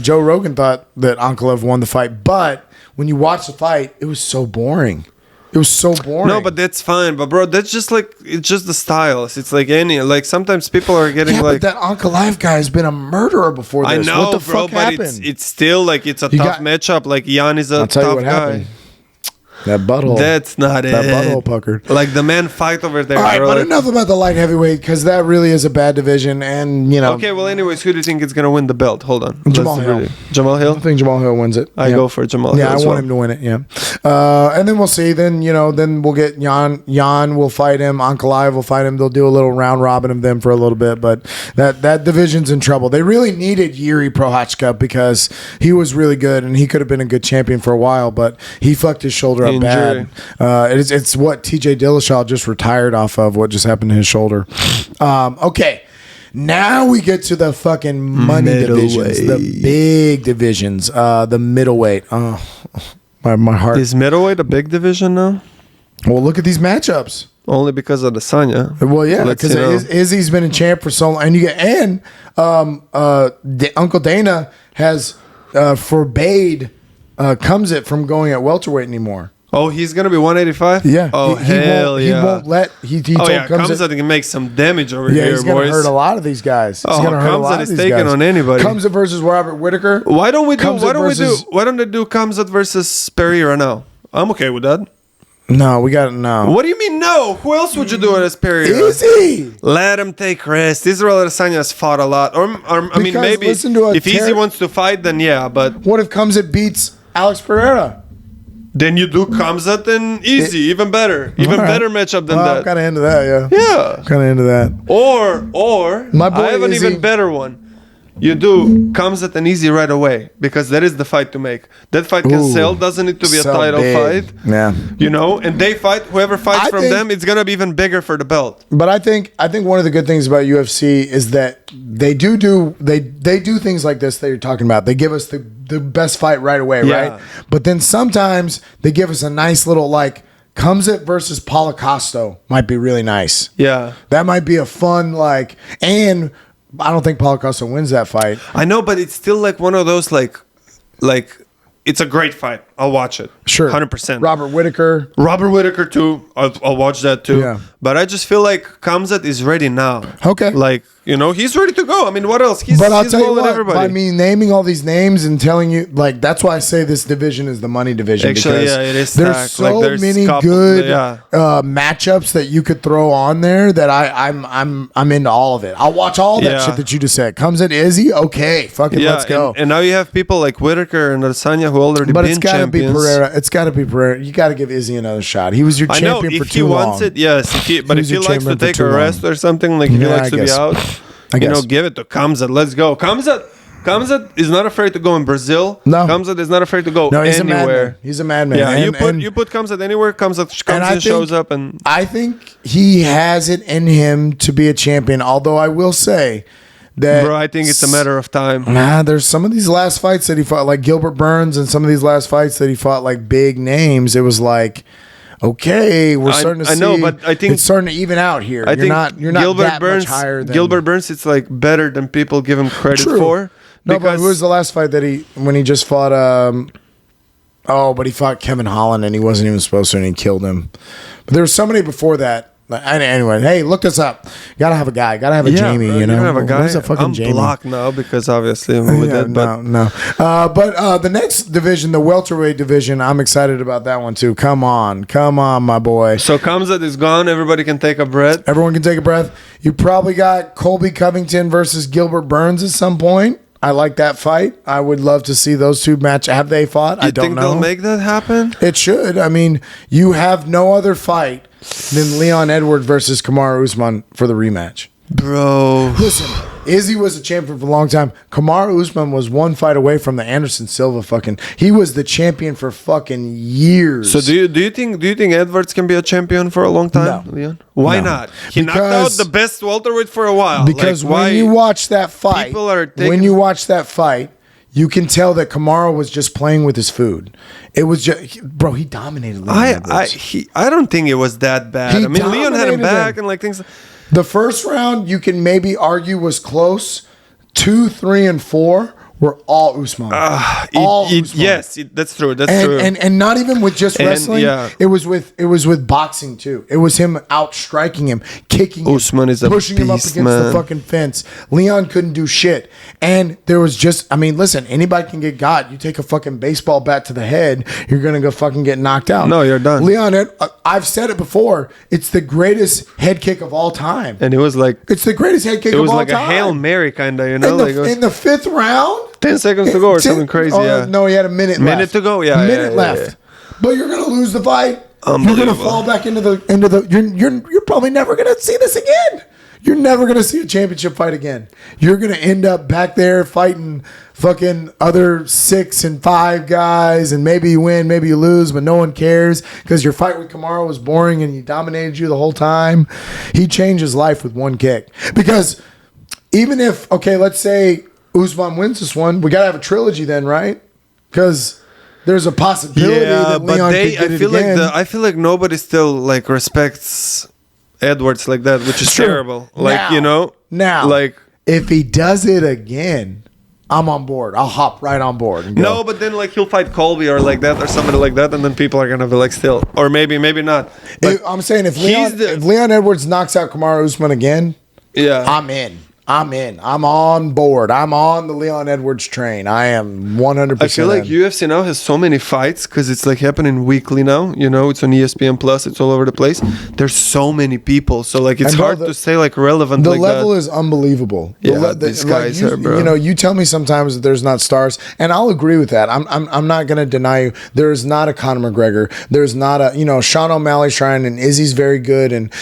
Joe Rogan thought that Ankalaev won the fight, but when you watch the fight, it was so boring. It was so boring. No, but that's fine. But bro, that's just it's just the styles. It's sometimes people are getting but that Ankalaev guy has been a murderer before this. I know, what the bro, fuck but happened? it's still it's a tough matchup. Like Jan is a tough guy. Happened. That butthole. That's not it. That butthole puckered. Like the man fight over there. All right, but enough about the light heavyweight because that really is a bad division. And Okay, well, anyways, who do you think is gonna win the belt? Hold on. Jamal Hill. Jamal Hill. I think Jamal Hill wins it. I go for Jamal Hill. Yeah, I want him to win it. Yeah. And then we'll see. Then then we'll get Jan. Jan will fight him. Ankalaev will fight him. They'll do a little round robin of them for a little bit. But that division's in trouble. They really needed Yuri Prochazka because he was really good and he could have been a good champion for a while. But he fucked his shoulder Injury. bad. It's what TJ Dillashaw just retired off of. What just happened to his shoulder? Okay. Now we get to the fucking money divisions, the big divisions, the middleweight. Oh, my heart. Is middleweight a big division now? Well, look at these matchups. Only because of the Sanya. Well, yeah, because Izzy's been a champ for so long, and Uncle Dana has forbade Kumsit from going at welterweight anymore. Oh, he's gonna be 185. Yeah. Oh, hell He won't let. He told Kumsit can make some damage over here, he's gonna hurt a lot of these guys. He's gonna hurt a lot of these taking guys. on anybody. Kumsit versus Robert Whitaker. Why don't they do Kumsit versus Pereira now? I'm okay with that. No, we got no. What do you mean no? Who else would you do it as Pereira? Easy. Let him take rest. Israel Adesanya has fought a lot. Or I mean, maybe if Easy wants to fight, then yeah. But what if Kumsit beats Alex Pereira? Then you do Kamzat and Easy, even better. Better matchup than that. I'm kind of into that, yeah. Yeah. Kind of into that. Or my boy I have an Izzy. even better one. You do Kamzat and Easy right away, because that is the fight to make. That fight can sell, doesn't need to be a title fight. Yeah. You know, and they fight, whoever fights from them, it's going to be even bigger for the belt. But I think one of the good things about UFC is that they do things like this that you're talking about. They give us the best fight right away, right? But then sometimes they give us a nice little Kumsit versus Paulo Costa might be really nice. Yeah. That might be a fun and I don't think Paulo Costa wins that fight. I know, but it's still one of those it's a great fight. I'll watch it. Sure. 100%. Robert Whitaker too. I'll watch that too. Yeah. But I just feel like Kamzat is ready now. Okay. He's ready to go. I mean, what else? He's I'll tell you what, everybody. by me naming all these names and telling you, that's why I say this division is the money division. Actually, because it is there's stacked. so many good matchups that you could throw on there that I'm into all of it. I'll watch all that shit that you just said. Comes at Izzy, okay, fucking let's go. And now you have people like Whitaker and Adesanya who already but been it's got to be champions. Pereira. It's got to be Pereira. You got to give Izzy another shot. He was your champion for too long. If he wants it, yes. But if he likes to take a rest or something, if he likes to be out, give it to Kamzat. Let's go. Kamzat is not afraid to go in Brazil. No. Kamzat is not afraid to go anywhere. He's a madman. Yeah, you put Kamzat anywhere, Kamzat shows up. And I think he has it in him to be a champion, although I will say that... Bro, I think it's a matter of time. Nah, there's some of these last fights that he fought, like Gilbert Burns, and some of these last fights that he fought like big names, it was like... Okay, we're starting to see. I know, but I think it's starting to even out here. You're not Gilbert that Burns, much higher than Gilbert Burns. It's better than people give him credit for. No, but who was the last fight that when he just fought? But he fought Kevin Holland and he wasn't even supposed to, and he killed him. But there was somebody before that. Anyway, hey, look this up. Gotta have a guy. Gotta have a Jamie. Bro, you know, have a guy. Where's a fucking I'm Jamie? blocked now because obviously I'm with it. But But the next division, the welterweight division, I'm excited about that one too. Come on, my boy. So Kamzat is gone. Everybody can take a breath. Everyone can take a breath. You probably got Colby Covington versus Gilbert Burns at some point. I like that fight. I would love to see those two match. Have they fought? I don't know. You think they'll make that happen? It should. I mean, you have no other fight than Leon Edwards versus Kamaru Usman for the rematch. Bro. Listen, Izzy was a champion for a long time. Kamaru Usman was one fight away from the Anderson Silva fucking... He was the champion for fucking years. So do you think Edwards can be a champion for a long time, No. Leon? Why not? He knocked out the best welterweight for a while. Because when you watch that fight... you can tell that Kamaru was just playing with his food. It was just... Bro, he dominated Leon Edwards. I don't think it was that bad. Leon had him back and things... The first round, you can maybe argue was close. 2, 3, and 4 were all Usman. Usman. Yes, that's true. That's true. And not even with just wrestling. It was with boxing too. It was him outstriking him, kicking Usman him, is a pushing him up against the fucking fence. Leon couldn't do shit. And there was just, listen, anybody can get got. You take a fucking baseball bat to the head, you're gonna go fucking get knocked out. No, you're done. Leon, I've said it before. It's the greatest head kick of all time. And it was it's the greatest head kick of all time. It was like a Hail Mary kind of, in the 5th round. 10 seconds to go or something crazy. No, he had a minute left. Minute to go, yeah. Minute left. But you're gonna lose the fight. You're gonna fall back into the. You're probably never gonna see this again. You're never going to see a championship fight again. You're going to end up back there fighting fucking other 6 and 5 guys, and maybe you win, maybe you lose, but no one cares because your fight with Kamaru was boring and he dominated you the whole time. He changed his life with one kick. Because even if, okay, let's say Usman wins this one, we got to have a trilogy then, right? Because there's a possibility that Leon could get it again. I feel like nobody still like respects Edwards like that, which is terrible. Like, now, you know, like if he does it again, I'm on board. I'll hop right on board. And go. No, but then like he'll fight Colby or like that or somebody like that, and then people are gonna be like still, or maybe not. But I'm saying if Leon Edwards knocks out Kamaru Usman again, I'm in. I'm on board. I'm on the Leon Edwards train. I am 100%. I feel like UFC now has so many fights because it's like happening weekly now. You know, it's on ESPN Plus. It's all over the place. There's so many people, so like it's hard to say like relevant. The like level that. is unbelievable. These guys like are, bro. You know, you tell me sometimes that there's not stars, and I'll agree with that. I'm not gonna deny you. There's not a Conor McGregor. There's not a Sean O'Malley's trying, and Izzy's very good, and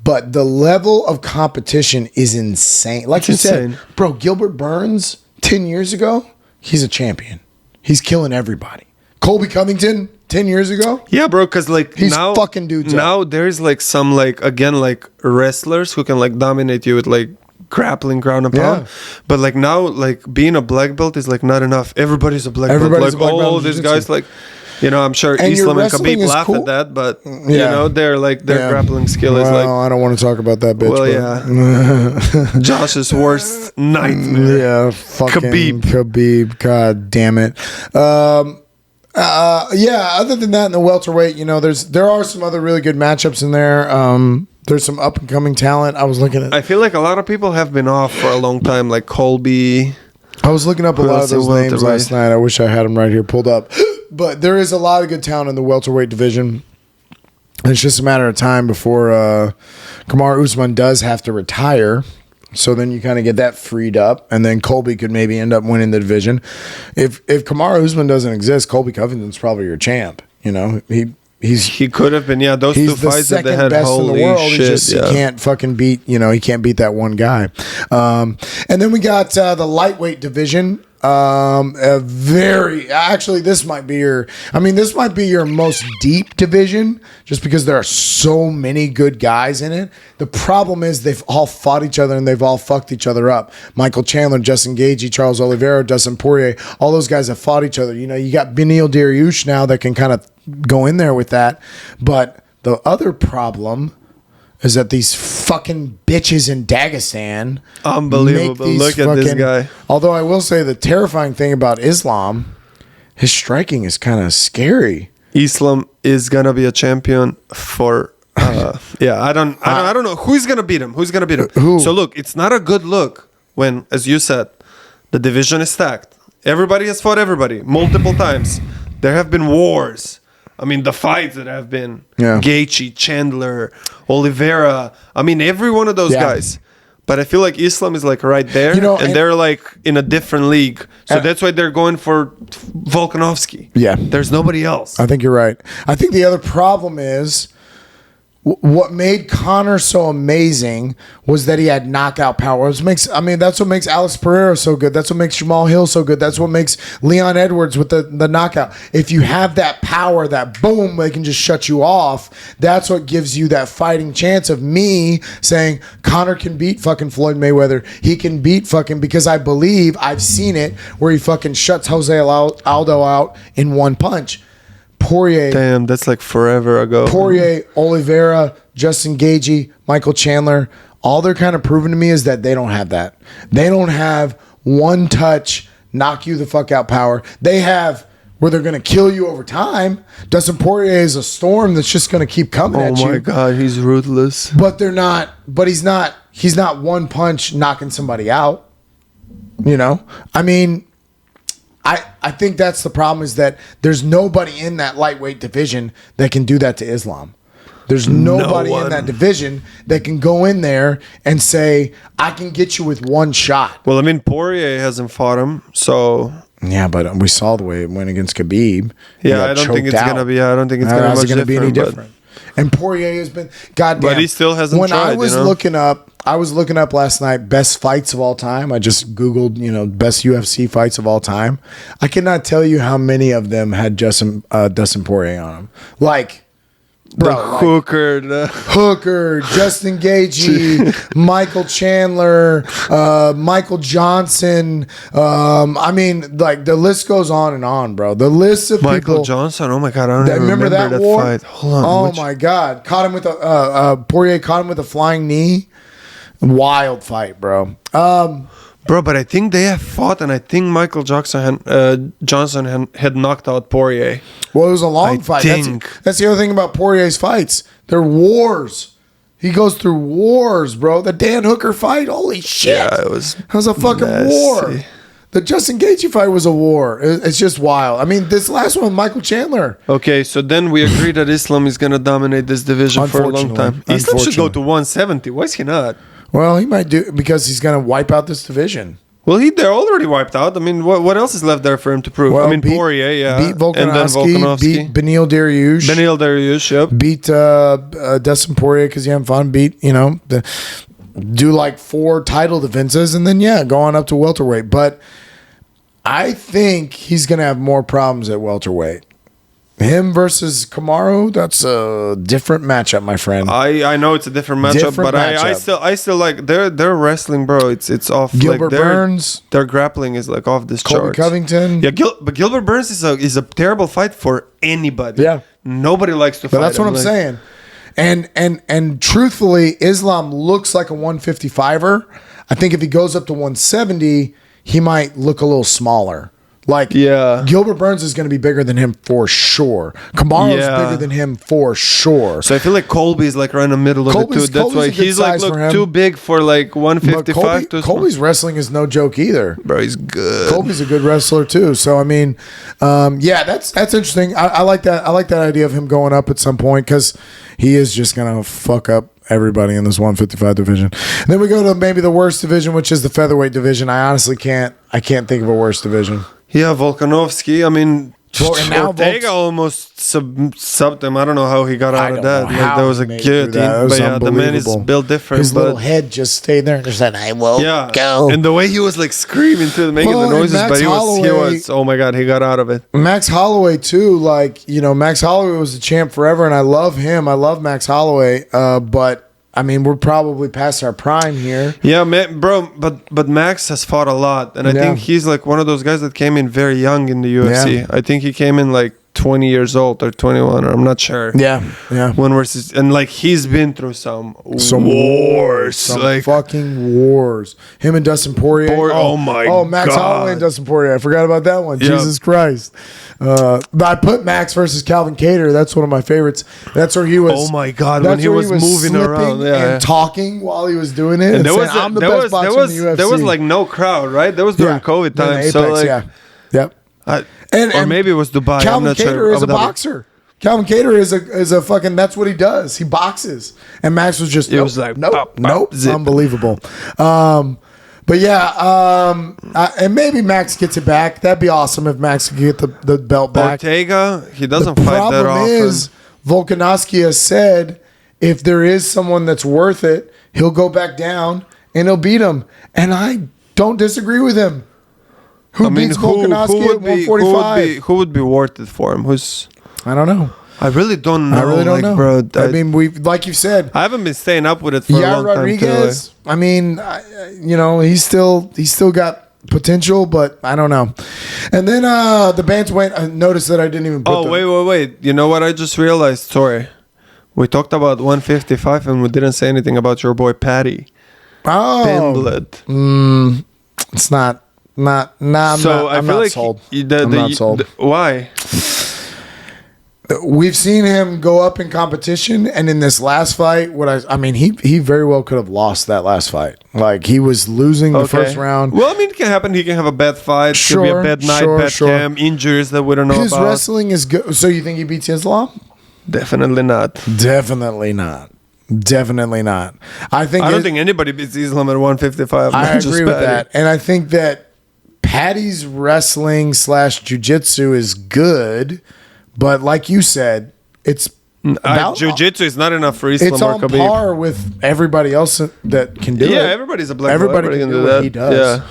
But the level of competition is insane. Like you said, bro, Gilbert Burns, 10 years ago, he's a champion. He's killing everybody. Colby Covington, 10 years ago? Yeah, bro, because like he's now, fucking dudes now up. there's like some like, again, like wrestlers who can like dominate you with like grappling ground and pound. Yeah. But like now, like being a black belt is like not enough. Everybody's a black belt. Like all these guys like... You know, I'm sure Islam and Khabib laugh at that, but you know, their grappling skill is like. I don't want to talk about that bitch. Well, yeah. Josh's worst nightmare. Yeah, fucking Khabib. God damn it. Other than that, in the welterweight, there are some other really good matchups in there. There's some up and coming talent. I was looking at. I feel like a lot of people have been off for a long time, like Colby. I was looking up a lot of those names last night. I wish I had them right here pulled up. But there is a lot of good talent in the welterweight division. It's just a matter of time before Kamaru Usman does have to retire. So then you kind of get that freed up. And then Colby could maybe end up winning the division. If Kamaru Usman doesn't exist, Colby Covington's probably your champ. You know, he could have been, those two fights that they had. Best in the world. Shit, he can't fucking beat, he can't beat that one guy. And then we got the lightweight division. This might be your most deep division just because there are so many good guys in it. The problem is they've all fought each other and they've all fucked each other up. Michael Chandler, Justin Gaethje, Charles Oliveira, Dustin Poirier, all those guys have fought each other. You got Beneil Dariush now that can kind of go in there with that. But the other problem is that these fucking bitches in Dagestan. Unbelievable. Look at this guy. Although I will say the terrifying thing about Islam, his striking is kind of scary. Islam is going to be a champion for... I don't know. Who's going to beat him? Who? So look, it's not a good look when, as you said, the division is stacked. Everybody has fought everybody multiple times. There have been wars. I mean, the fights that have been Gaethje, Chandler, Oliveira. I mean, every one of those guys. But I feel like Islam is like right there, and they're like in a different league. So that's why they're going for Volkanovski. Yeah. There's nobody else. I think you're right. I think the other problem is what made Conor so amazing was that he had knockout power. That's what makes Alex Pereira so good. That's what makes Jamal Hill so good. That's what makes Leon Edwards with the knockout. If you have that power, that boom, they can just shut you off. That's what gives you that fighting chance of me saying Conor can beat fucking Floyd Mayweather. He can beat fucking, because I believe I've seen it where he fucking shuts Jose Aldo out in one punch. Poirier. Damn, that's like forever ago. Poirier, Oliveira, Justin Gaethje, Michael Chandler, all they're kind of proving to me is that they don't have that. They don't have one touch, knock you the fuck out power. They have where they're going to kill you over time. Dustin Poirier is a storm that's just going to keep coming at you. Oh my God, he's ruthless. But he's not one punch knocking somebody out. I mean, I think that's the problem, is that there's nobody in that lightweight division that can do that to Islam. There's nobody in that division that can go in there and say, I can get you with one shot. Well, I mean, Poirier hasn't fought him, so... Yeah, but we saw the way it went against Khabib. Yeah, I don't think it's going to be much be any different. And Poirier has been goddamn. But he still hasn't when tried, I was looking up last night best fights of all time. I just googled, best UFC fights of all time. I cannot tell you how many of them had Dustin Poirier on them. Like, bro, Hooker, Justin Gaethje, Michael Chandler, Michael Johnson. I mean, like the list goes on and on, bro. The list of Michael people. Johnson. Oh my god, I don't even remember that war fight. Hold on. Oh my god, caught him with Poirier caught him with a flying knee. Wild fight, bro. Bro, but I think they have fought, and I think Michael Johnson had knocked out Poirier. Well, it was a long fight. That's the other thing about Poirier's fights. They're wars. He goes through wars, bro. The Dan Hooker fight, holy shit. Yeah, it was a fucking war. The Justin Gaethje fight was a war. It's just wild. I mean, this last one, Michael Chandler. Okay, so then we agree that Islam is going to dominate this division for a long time. Islam should go to 170. Why is he not? Well, he might do because he's going to wipe out this division. Well, they're already wiped out. I mean, what else is left there for him to prove? Well, Poirier, yeah. Beat Volkanovski, beat Beneil Dariush. Yep. Beat Dustin Poirier because he had fun. Do like 4 title defenses and then, go on up to welterweight. But I think he's going to have more problems at welterweight. Him versus Kamaru, that's a different matchup, my friend. I know it's a different matchup, I still like their wrestling, bro. It's off. Gilbert Burns, their grappling is like off this chart. Colby Covington, yeah. But Gilbert Burns is a terrible fight for anybody. Yeah, nobody likes to fight. But that's what I'm saying. And truthfully, Islam looks like a 155er. I think if he goes up to 170, he might look a little smaller. Like, Gilbert Burns is going to be bigger than him for sure. Kamaru's bigger than him for sure. So I feel like Colby's like right in the middle of it too. That's why he's like too big for like 155. Colby's wrestling is no joke either. Bro, he's good. Colby's a good wrestler too. So I mean, that's interesting. I like that. I like that idea of him going up at some point because he is just going to fuck up everybody in this 155 division. And then we go to maybe the worst division, which is the featherweight division. I honestly can't think of a worse division. Yeah, Volkanovski. I mean, Ortega almost subbed him. I don't know how he got out of that. Like, that was a guillotine. But yeah, the man is built different. His little head just stayed there and just said, I will go. And the way he was like screaming to making the noises, but he was, oh my God, he got out of it. Max Holloway too. Like, Max Holloway was the champ forever and I love him. I love Max Holloway. But I mean, we're probably past our prime here. Yeah, man, bro, but Max has fought a lot. And I think he's like one of those guys that came in very young in the UFC. Yeah. I think he came in like 20 years old or 21, or I'm not sure. Yeah. And like he's been through some wars. Some fucking wars. Him and Dustin Poirier. Max Holloway and Dustin Poirier. I forgot about that one. Yep. Jesus Christ. But I put Max versus Calvin Kattar. That's one of my favorites. That's where he was. Oh my God, when he was moving around and talking while he was doing it. And there was like no crowd, right? That was during COVID time. Apex, so like, yep. Or maybe it was Dubai. Calvin Kattar is a boxer. Calvin Kattar is a fucking. That's what he does. He boxes. And Max was just. Nope. Unbelievable. But yeah, and maybe Max gets it back. That'd be awesome if Max could get the belt back. Ortega, he doesn't fight that often. The problem is, Volkanovski has said if there is someone that's worth it, he'll go back down and he'll beat him. And I don't disagree with him. Who beats Volkanovski at 145? Who would be worth it for him? I don't know. I really don't know. I really don't know, bro. I mean, like you said, I haven't been staying up with it for a long Rodriguez, time. I mean, he's still got potential, but I don't know. And then the bantamweight. I noticed that I didn't even. Wait! You know what? I just realized. Sorry, we talked about 155, and we didn't say anything about your boy Patty. Pimblett. It's not. I'm not sold. I'm not sold. Why? We've seen him go up in competition, and in this last fight, he very well could have lost that last fight. Like he was losing the first round. Well, I mean, it can happen. He can have a bad fight. Could be a bad night, bad cam, injuries that we don't know about. His wrestling is good. So you think he beats Islam? Definitely not. Definitely not. I don't think anybody beats Islam at 155. I agree with that, and I think that Patty's wrestling / jiu-jitsu is good. But like you said, it's Jiu-jitsu is not enough for Islam It's or on Khabib. par with everybody else that can do it. Yeah, everybody's a black belt. Everybody can do what he does. Yeah.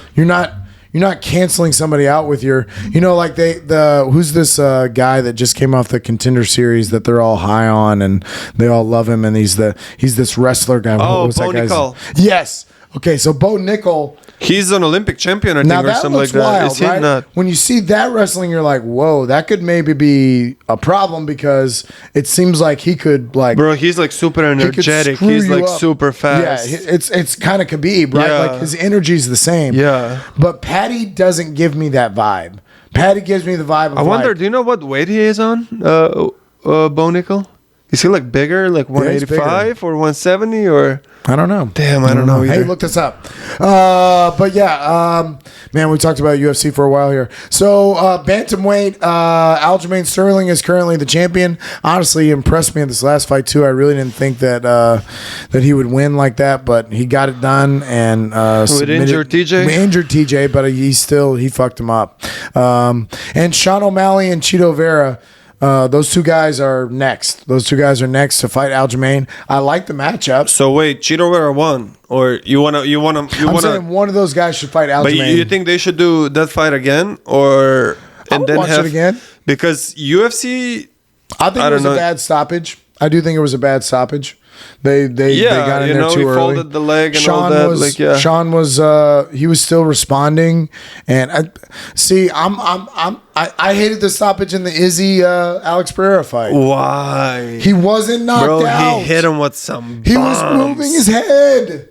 You're not canceling somebody out with your, like who's this guy that just came off the Contender Series that they're all high on and they all love him and he's this wrestler guy. Oh, Bo Nickel. Yes. Okay, so Bo Nickel. He's an Olympic champion, I think, or something like that. Wild, Is he right? not? When you see that wrestling, you're like, whoa, that could maybe be a problem because it seems like he could Bro, he's like super energetic. He's like super fast. Yeah, it's kind of Khabib, right? Yeah. Like his energy's the same. Yeah. But Patty doesn't give me that vibe. Patty gives me the vibe of I wonder, do you know what weight he is on, Bo Nickel? Is he like bigger, like 185 or 170 or? I don't know. Damn, I don't know either. Hey, look this up. But yeah, man, we talked about UFC for a while here. So bantamweight, Aljamain Sterling is currently the champion. Honestly, he impressed me in this last fight too. I really didn't think that that he would win like that, but he got it done and injured TJ. We injured TJ, but he fucked him up. And Sean O'Malley and Chito Vera. Those two guys are next. Those two guys are next to fight Aljamain. I like the matchup. So wait, Chito Vera won, or you wanna? I'm saying one of those guys should fight Aljamain. But you think they should do that fight again, or I would watch it again? Because UFC, I think it was a bad stoppage. I do think it was a bad stoppage. They got in there too he early. Folded the leg and all that. Sean was he was still responding, and I hated the stoppage in the Izzy Alex Pereira fight. Why? He wasn't knocked out. He hit him with some. He was moving his head.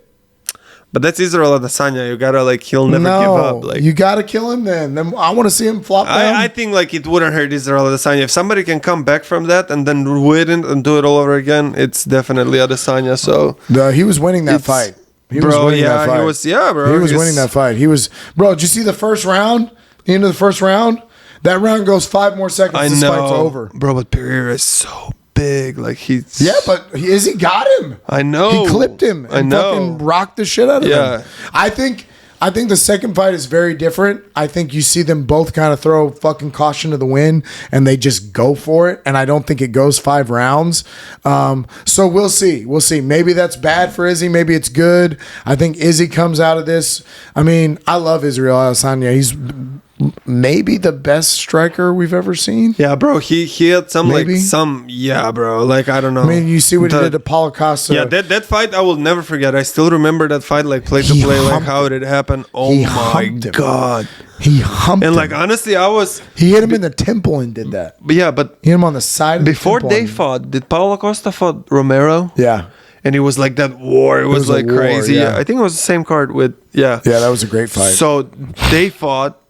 But that's Israel Adesanya. You gotta he'll never give up. You gotta kill him then. I want to see him flop down. I think it wouldn't hurt Israel Adesanya if somebody can come back from that and then win it and do it all over again. It's definitely Adesanya. So he was winning that fight. He was winning that fight. He was winning that fight. Did you see the first round? The end of the first round. That round goes 5 more seconds. This fight's over, bro. But Pereira is so big. But Izzy got him. I know. He clipped him and fucking rocked the shit out of him. I think the second fight is very different. I think you see them both kind of throw fucking caution to the wind and they just go for it. And I don't think it goes 5 rounds. So we'll see. We'll see. Maybe that's bad for Izzy. Maybe it's good. I think Izzy comes out of this. I mean, I love Israel Adesanya. He's maybe the best striker we've ever seen. Yeah, bro. He had some bro. I don't know. I mean, you see what he did to Paulo Costa. Yeah, that fight I will never forget. I still remember that fight, play to play, how did it happen. Oh my god. He humped him. And honestly, he hit him in the temple and did that. But yeah, but he hit him on the side of before the temple. they fought, did Paulo Costa fought Romero? Yeah. And it was that war. It was crazy. Yeah. I think it was the same card with Yeah, that was a great fight. So they fought.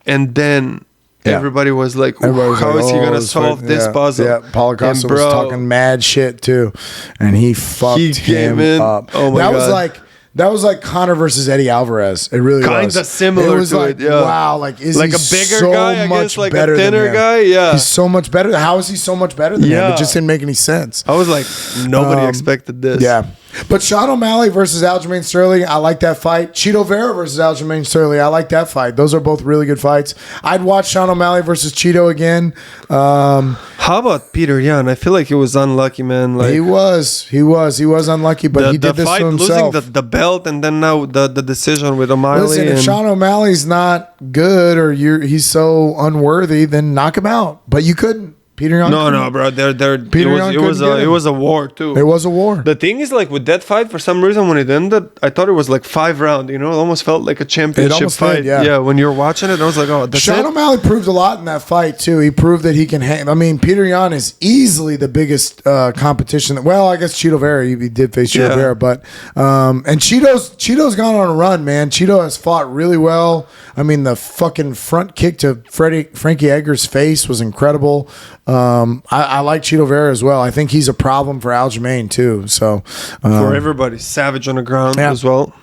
And then everybody was like, how is he going to solve this puzzle? Yeah, Paulo Costa was talking mad shit too. And he fucked him up. Oh my God. That was like Conor versus Eddie Alvarez. It really was. Kind of similar to it, yeah. Wow, is like he a bigger so guy, I much guess, better a thinner than him? guy? Yeah. He's so much better. How is he so much better than him? It just didn't make any sense. I was like, nobody expected this. Yeah. But Sean O'Malley versus Aljamain Sterling, I like that fight. Chito Vera versus Aljamain Sterling, I like that fight. Those are both really good fights. I'd watch Sean O'Malley versus Chito again. How about Peter Yan? I feel like he was unlucky, man. He was unlucky, but he did this to himself. Losing the belt and then now the decision with O'Malley. Listen, if Sean O'Malley's not good or he's so unworthy, then knock him out. But you couldn't. Peter Yan. No, bro. It was a war too. It was a war. The thing is, with that fight, for some reason, when it ended, I thought it was 5 rounds. It almost felt like a championship fight. Yeah, when you're watching it, I was like, oh, that's Sean O'Malley proved a lot in that fight too. He proved that he can hang. I mean, Peter Yan is easily the biggest competition. Well, I guess Chito Vera. He did face Chito Vera, but and Cheeto's gone on a run, man. Chito has fought really well. I mean, the fucking front kick to Frankie Edgar's face was incredible. I like Chito Vera as well. I think he's a problem for Aljamain too. So for everybody, savage on the ground as well.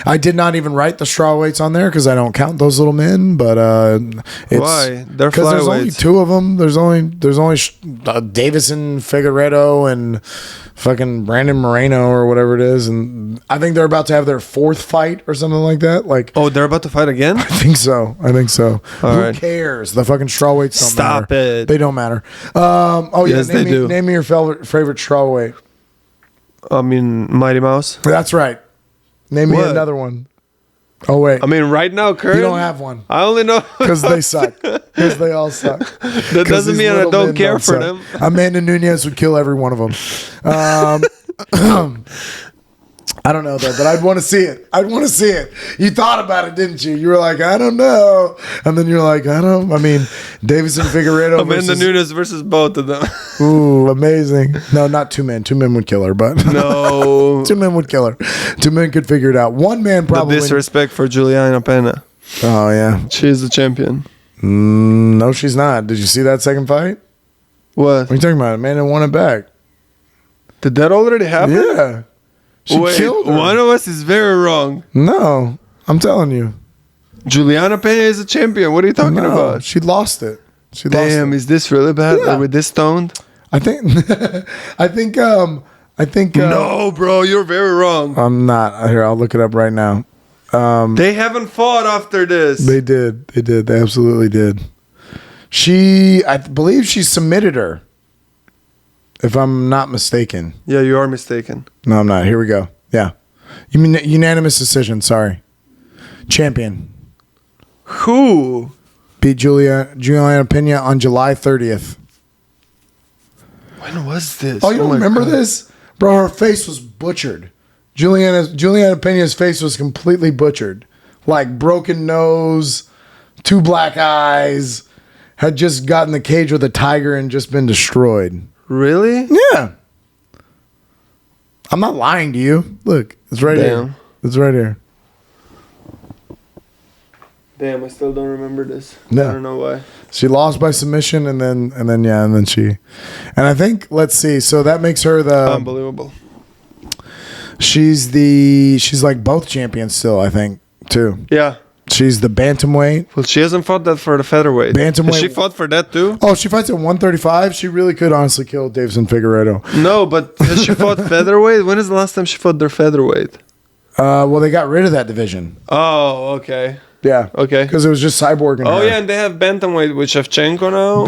I did not even write the strawweights on there because I don't count those little men. But why? They're because there's only 2 of them. There's only Davison, Figueredo, and fucking Brandon Moreno or whatever it is. And I think they're about to have their 4th fight or something like that. They're about to fight again? I think so. All Who right. cares? The fucking strawweights don't matter. Stop it. They don't matter. Yes, they do. Name me your favorite strawweight. I mean, Mighty Mouse. That's right. Name me another one. Oh, wait. I mean, right now, current. You don't have one. I only know. Because they suck. Because they all suck. That doesn't mean I don't care for them. Amanda Nunes would kill every one of them. I don't know though, but I'd want to see it. You thought about it, didn't you? You were like, I don't know, and then you're like, I mean, Davison Figueiredo. Amanda Nunes versus both of them. Ooh, amazing. No, not two men. Two men would kill her, but no, 2 men would kill her. 2 men could figure it out. 1 man probably. The disrespect for Juliana Pena. Oh yeah, she's the champion. No, she's not. Did you see that second fight? What are you talking about? Amanda won it back. Did that already happen? Yeah. She killed her. One of us is very wrong. No, I'm telling you. Juliana Pena is a champion. What are you talking about? She lost it. Damn, is this really bad? Yeah. Are we this stoned? I think. No, bro, you're very wrong. I'm not. Here, I'll look it up right now. They haven't fought after this. They did. They absolutely did. I believe she submitted her. If I'm not mistaken. Yeah, you are mistaken. No, I'm not. Here we go. Yeah. You mean unanimous decision. Sorry. Champion. Who? Beat Juliana Pena on July 30th. When was this? Oh, you don't remember this? Bro, her face was butchered. Juliana Pena's face was completely butchered. Like broken nose, 2 black eyes, had just gotten the cage with a tiger and just been destroyed. Really? Yeah. I'm not lying to you. Look, it's right here. It's right here. Damn, I still don't remember this. No. I don't know why. She lost by submission and then I think, let's see. So that makes her the unbelievable. She's like both champions still, I think, too. Yeah. She's the bantamweight. Well, she hasn't fought that for the featherweight. Bantamweight. Has she fought for that too? Oh, she fights at 135. She really could honestly kill Davison Figueiredo. No, but has she fought featherweight? When is the last time she fought their featherweight? Well, they got rid of that division. Oh, okay. Yeah. Okay. Because it was just Cyborg and her. Yeah, and they have bantamweight with Shevchenko now.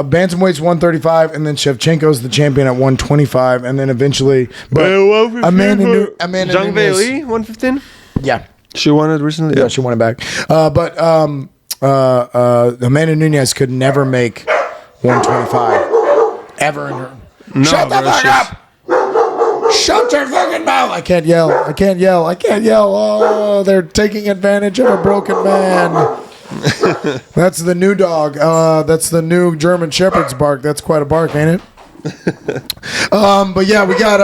Bantamweight's 135, and then Shevchenko's the champion at 125, and then eventually, but Amanda Zhang Weili, 115. Yeah. She won it recently. Yeah, she won it back. But Amanda Nunes could never make 125 ever in her. No, Shut the fuck up! Shut your fucking mouth! I can't yell. Oh, they're taking advantage of a broken man. That's the new dog. That's the new German Shepherd's bark. That's quite a bark, ain't it? But yeah, we got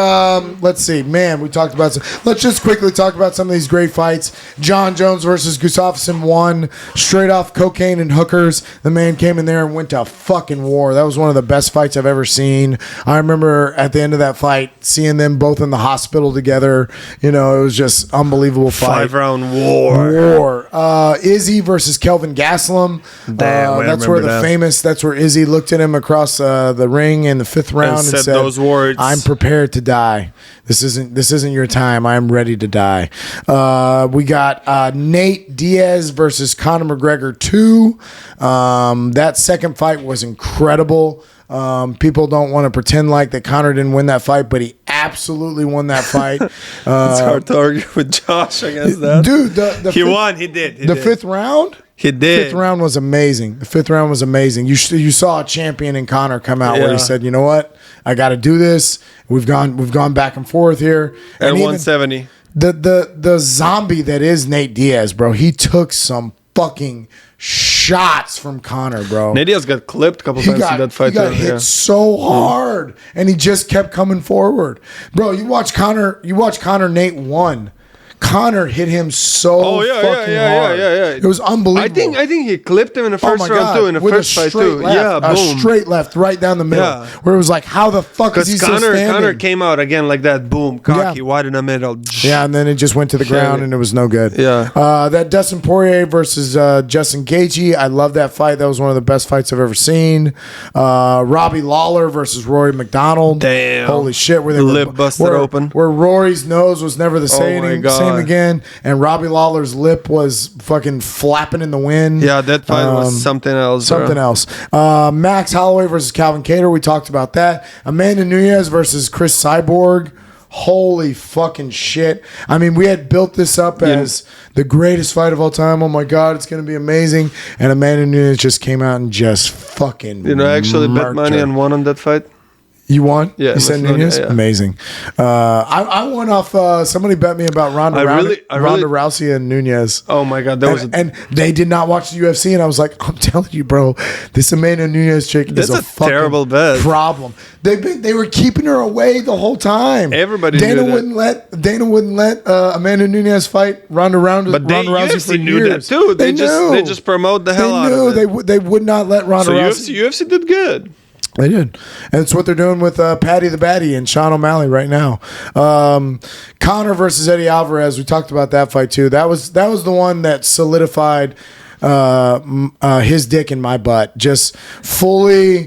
let's see, man, we talked about let's just quickly talk about some of these great fights. John Jones versus Gustafsson won straight off cocaine and hookers. The man came in there and went to fucking war. That was one of the best fights I've ever seen. I remember at the end of that fight seeing them both in the hospital together. You know, it was just unbelievable fight. 5-round war. Izzy versus Kelvin Gastelum. That's where Izzy looked at him across the ring in the 5th round and said those words. I'm prepared to die. This isn't your time. I'm ready to die. We got Nate Diaz versus Conor McGregor 2. That second fight was incredible. People don't want to pretend like that Conor didn't win that fight, but he absolutely won that fight. It's hard to argue with Josh against that. Dude, he won. He did. The 5th round? He did. 5th round was amazing. The 5th round was amazing. You saw a champion in Conor come out where he said, "You know what? I got to do this." We've gone back and forth here. At 170. The zombie that is Nate Diaz, bro. He took some fucking shots from Conor, bro. Nate Diaz got clipped a couple times in that fight. He got hit so hard, and he just kept coming forward, bro. You watch Conor. Nate won. Conor hit him so fucking hard. Yeah. It was unbelievable. I think he clipped him in the first round too. In the first fight too. Left, boom. A straight left right down the middle. Yeah. Where it was like, how the fuck is he still standing? Conor came out again like that. Boom, cocky, wide in the middle. Yeah, and then it just went to the ground and it was no good. Yeah. That Dustin Poirier versus Justin Gaethje. I love that fight. That was one of the best fights I've ever seen. Robbie Lawler versus Rory McDonald. Damn. Holy shit! Where they lip busted open. Where Rory's nose was never the same him again, and Robbie Lawler's lip was fucking flapping in the wind. Yeah, that fight was something else. Something else. Max Holloway versus Calvin Kattar. We talked about that. Amanda Nunes versus Chris Cyborg. Holy fucking shit. I mean, we had built this up as the greatest fight of all time. Oh my God, it's going to be amazing. And Amanda Nunes just came out and just fucking I actually bet money and won on that fight. You won? Yeah. You said Nunes? Yeah. Amazing. I won off, somebody bet me about Ronda Rousey and Nunes. Oh my God. And they did not watch the UFC, and I was like, I'm telling you, bro, this Amanda Nunes chick is a fucking terrible bet. Problem. They were keeping her away the whole time. Everybody Dana wouldn't let Amanda Nunes fight Ronda Rousey for years. Knew that too. They just promote the hell out of it. They would not let Ronda Rousey. UFC did good. They did. And it's what they're doing with Paddy the Baddy and Sean O'Malley right now. Conor versus Eddie Alvarez. We talked about that fight too. That was the one that solidified his dick in my butt. Just fully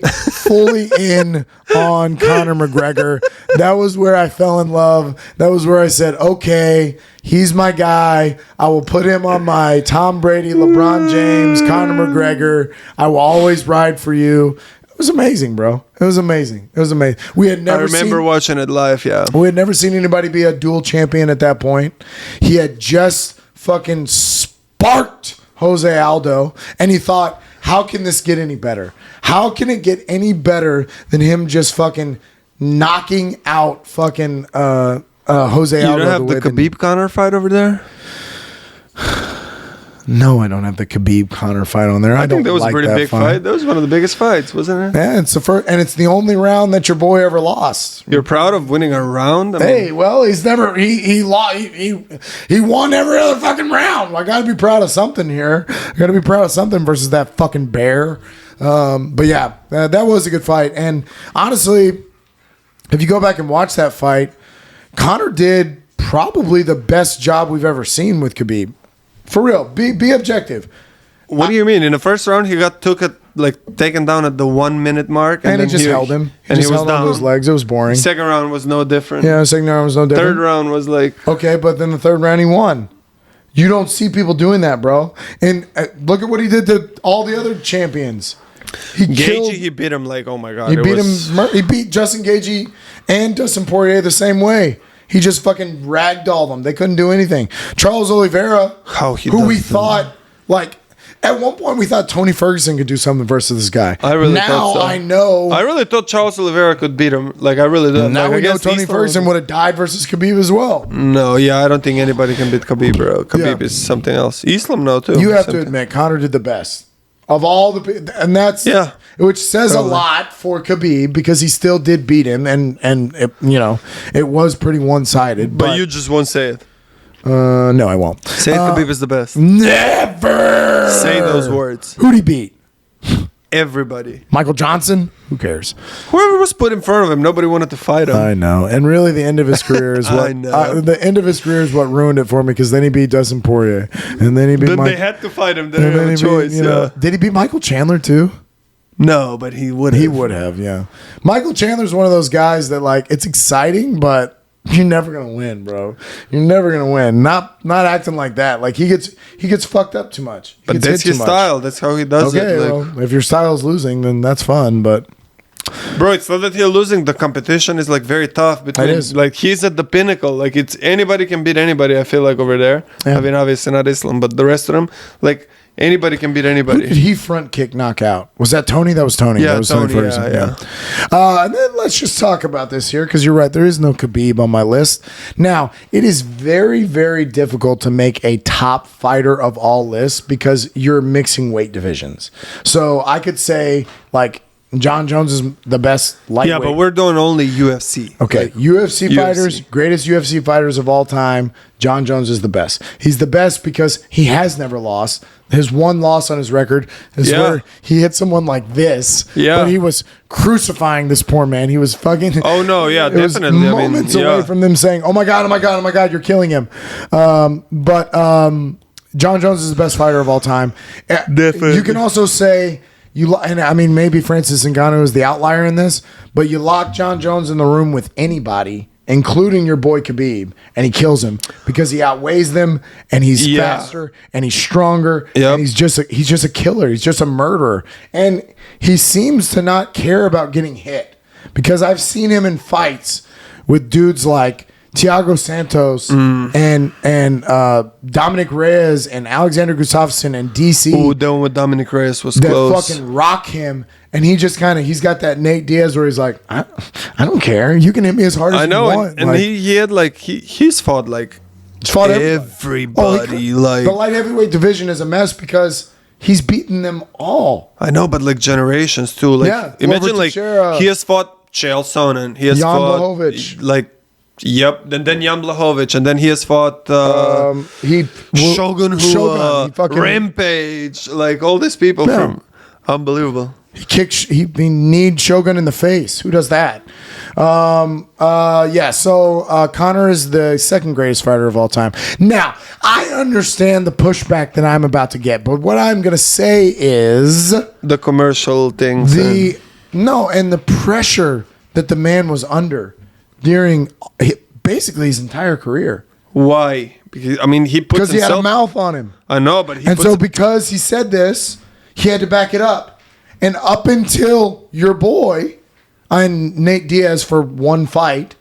in on Conor McGregor. That was where I fell in love. That was where I said, okay, he's my guy. I will put him on my Tom Brady, LeBron James, Conor McGregor. I will always ride for you. It was amazing, bro. It was amazing. We had never. I remember watching it live. Yeah, we had never seen anybody be a dual champion at that point. He had just fucking sparked Jose Aldo, and he thought, "How can this get any better? How can it get any better than him just fucking knocking out fucking Jose Aldo?" You don't have the Khabib Conor fight over there. No, I don't have the Khabib Conor fight on there. I think that was a pretty big fight. That was one of the biggest fights, wasn't it? Yeah, it's the first, and it's the only round that your boy ever lost. You're proud of winning a round? He's never he won every other fucking round. I got to be proud of something here. I got to be proud of something versus that fucking bear. But yeah, that was a good fight. And honestly, if you go back and watch that fight, Conor did probably the best job we've ever seen with Khabib. For real, be objective. What do you mean? In the first round, he got taken down at the 1 minute mark, and he just held him. And he was held down. On his legs. It was boring. Second round was no different. Yeah, second round was no different. Third round was like okay, but then the third round he won. You don't see people doing that, bro. And look at what he did to all the other champions. He beat him like, oh my God. He beat Justin Gaethje and Dustin Poirier the same way. He just fucking ragdolled them. They couldn't do anything. Charles Oliveira, who we thought, like, at one point we thought Tony Ferguson could do something versus this guy. I really thought so. I know. I really thought Charles Oliveira could beat him. Like, I really did. Now we know Tony Ferguson would have died versus Khabib as well. No, yeah, I don't think anybody can beat Khabib, bro. Khabib is something else. Islam, no, too. You have to admit, Conor did the best. Of all the, and that's which says a lot for Khabib because he still did beat him, and it, it was pretty one sided. But you just won't say it. No, I won't. Say Khabib is the best. Never say those words. Who'd he beat? Everybody. Michael Johnson? Who cares? Whoever was put in front of him, nobody wanted to fight him. I know. And really, the end of his career is what the end of his career is what ruined it for me because then he beat Dustin Poirier, and then he beat. They had to fight him. They didn't have a choice. Did he beat Michael Chandler too? No, but he would. He would have. Yeah. Michael Chandler's one of those guys that like it's exciting, but you're never gonna win, bro. You're never gonna win. Not acting like that. Like he gets fucked up too much. But that's his style. That's how he does it. Okay, well, if your style's losing, then that's fun. But bro, it's not that he's losing. The competition is like very tough. Between, like he's at the pinnacle. Like it's anybody can beat anybody. I feel like over there. Yeah. I mean, obviously not Islam, but the rest of them, like. Anybody can beat anybody. Who did he front kick knock out? Was that Tony? That was Tony. Yeah, that was Tony Ferguson. Yeah. And then let's just talk about this here because you're right. There is no Khabib on my list. Now, it is very, very difficult to make a top fighter of all lists because you're mixing weight divisions. So I could say like John Jones is the best lightweight. Yeah, but we're doing only UFC. Okay, like, UFC fighters, greatest UFC fighters of all time. John Jones is the best. He's the best because he has never lost. His one loss on his record is where he hit someone like this. Yeah. But he was crucifying this poor man. He was fucking. Oh, no. Yeah, definitely. Was moments away from them saying, oh, my God, oh, my God, oh, my God, you're killing him. But John Jones is the best fighter of all time. Definitely. You can also say. And I mean, maybe Francis Ngannou is the outlier in this, but you lock John Jones in the room with anybody, including your boy Khabib, and he kills him because he outweighs them, and he's faster, and he's stronger, and he's just a killer. He's just a murderer, and he seems to not care about getting hit because I've seen him in fights with dudes like Thiago Santos and Dominic Reyes and Alexander Gustafsson and DC. Oh, the one with Dominic Reyes was that close. Fucking rock him, and he just he's got that Nate Diaz where he's like, I don't care. You can hit me as hard as you want. And he had he's fought everybody. The light heavyweight division is a mess because he's beaten them all. I know, but generations too. Imagine he has fought Chael Sonnen. He has Jan fought Blachowicz. Yep, and then Jan Blachowicz, and then he has fought Shogun Rampage, all these people from unbelievable. He kneed Shogun in the face. Who does that? So Conor is the second greatest fighter of all time. Now, I understand the pushback that I'm about to get, but what I'm going to say is the commercial things and the pressure that the man was under during basically his entire career. Why? Because he had a mouth on him. I know, but because he said this, he had to back it up. And up until your boy and Nate Diaz for one fight,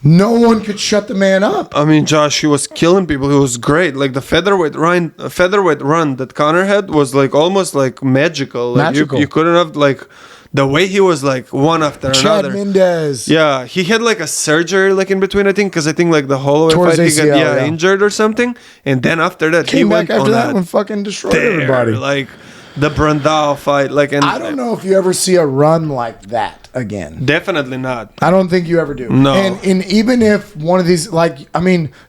no one could shut the man up. Josh, he was killing people. He was great. The featherweight run that Conor had was almost magical. You couldn't have the way he was one after another. Chad Mendez. Yeah, he had a surgery in between, I think, because I think the Holloway fight he got injured or something, and then after that he went back after on that one fucking destroyed everybody. The Brandao fight, and I don't know if you ever see a run like that again. Definitely not. I don't think you ever do. No. And even if one of these,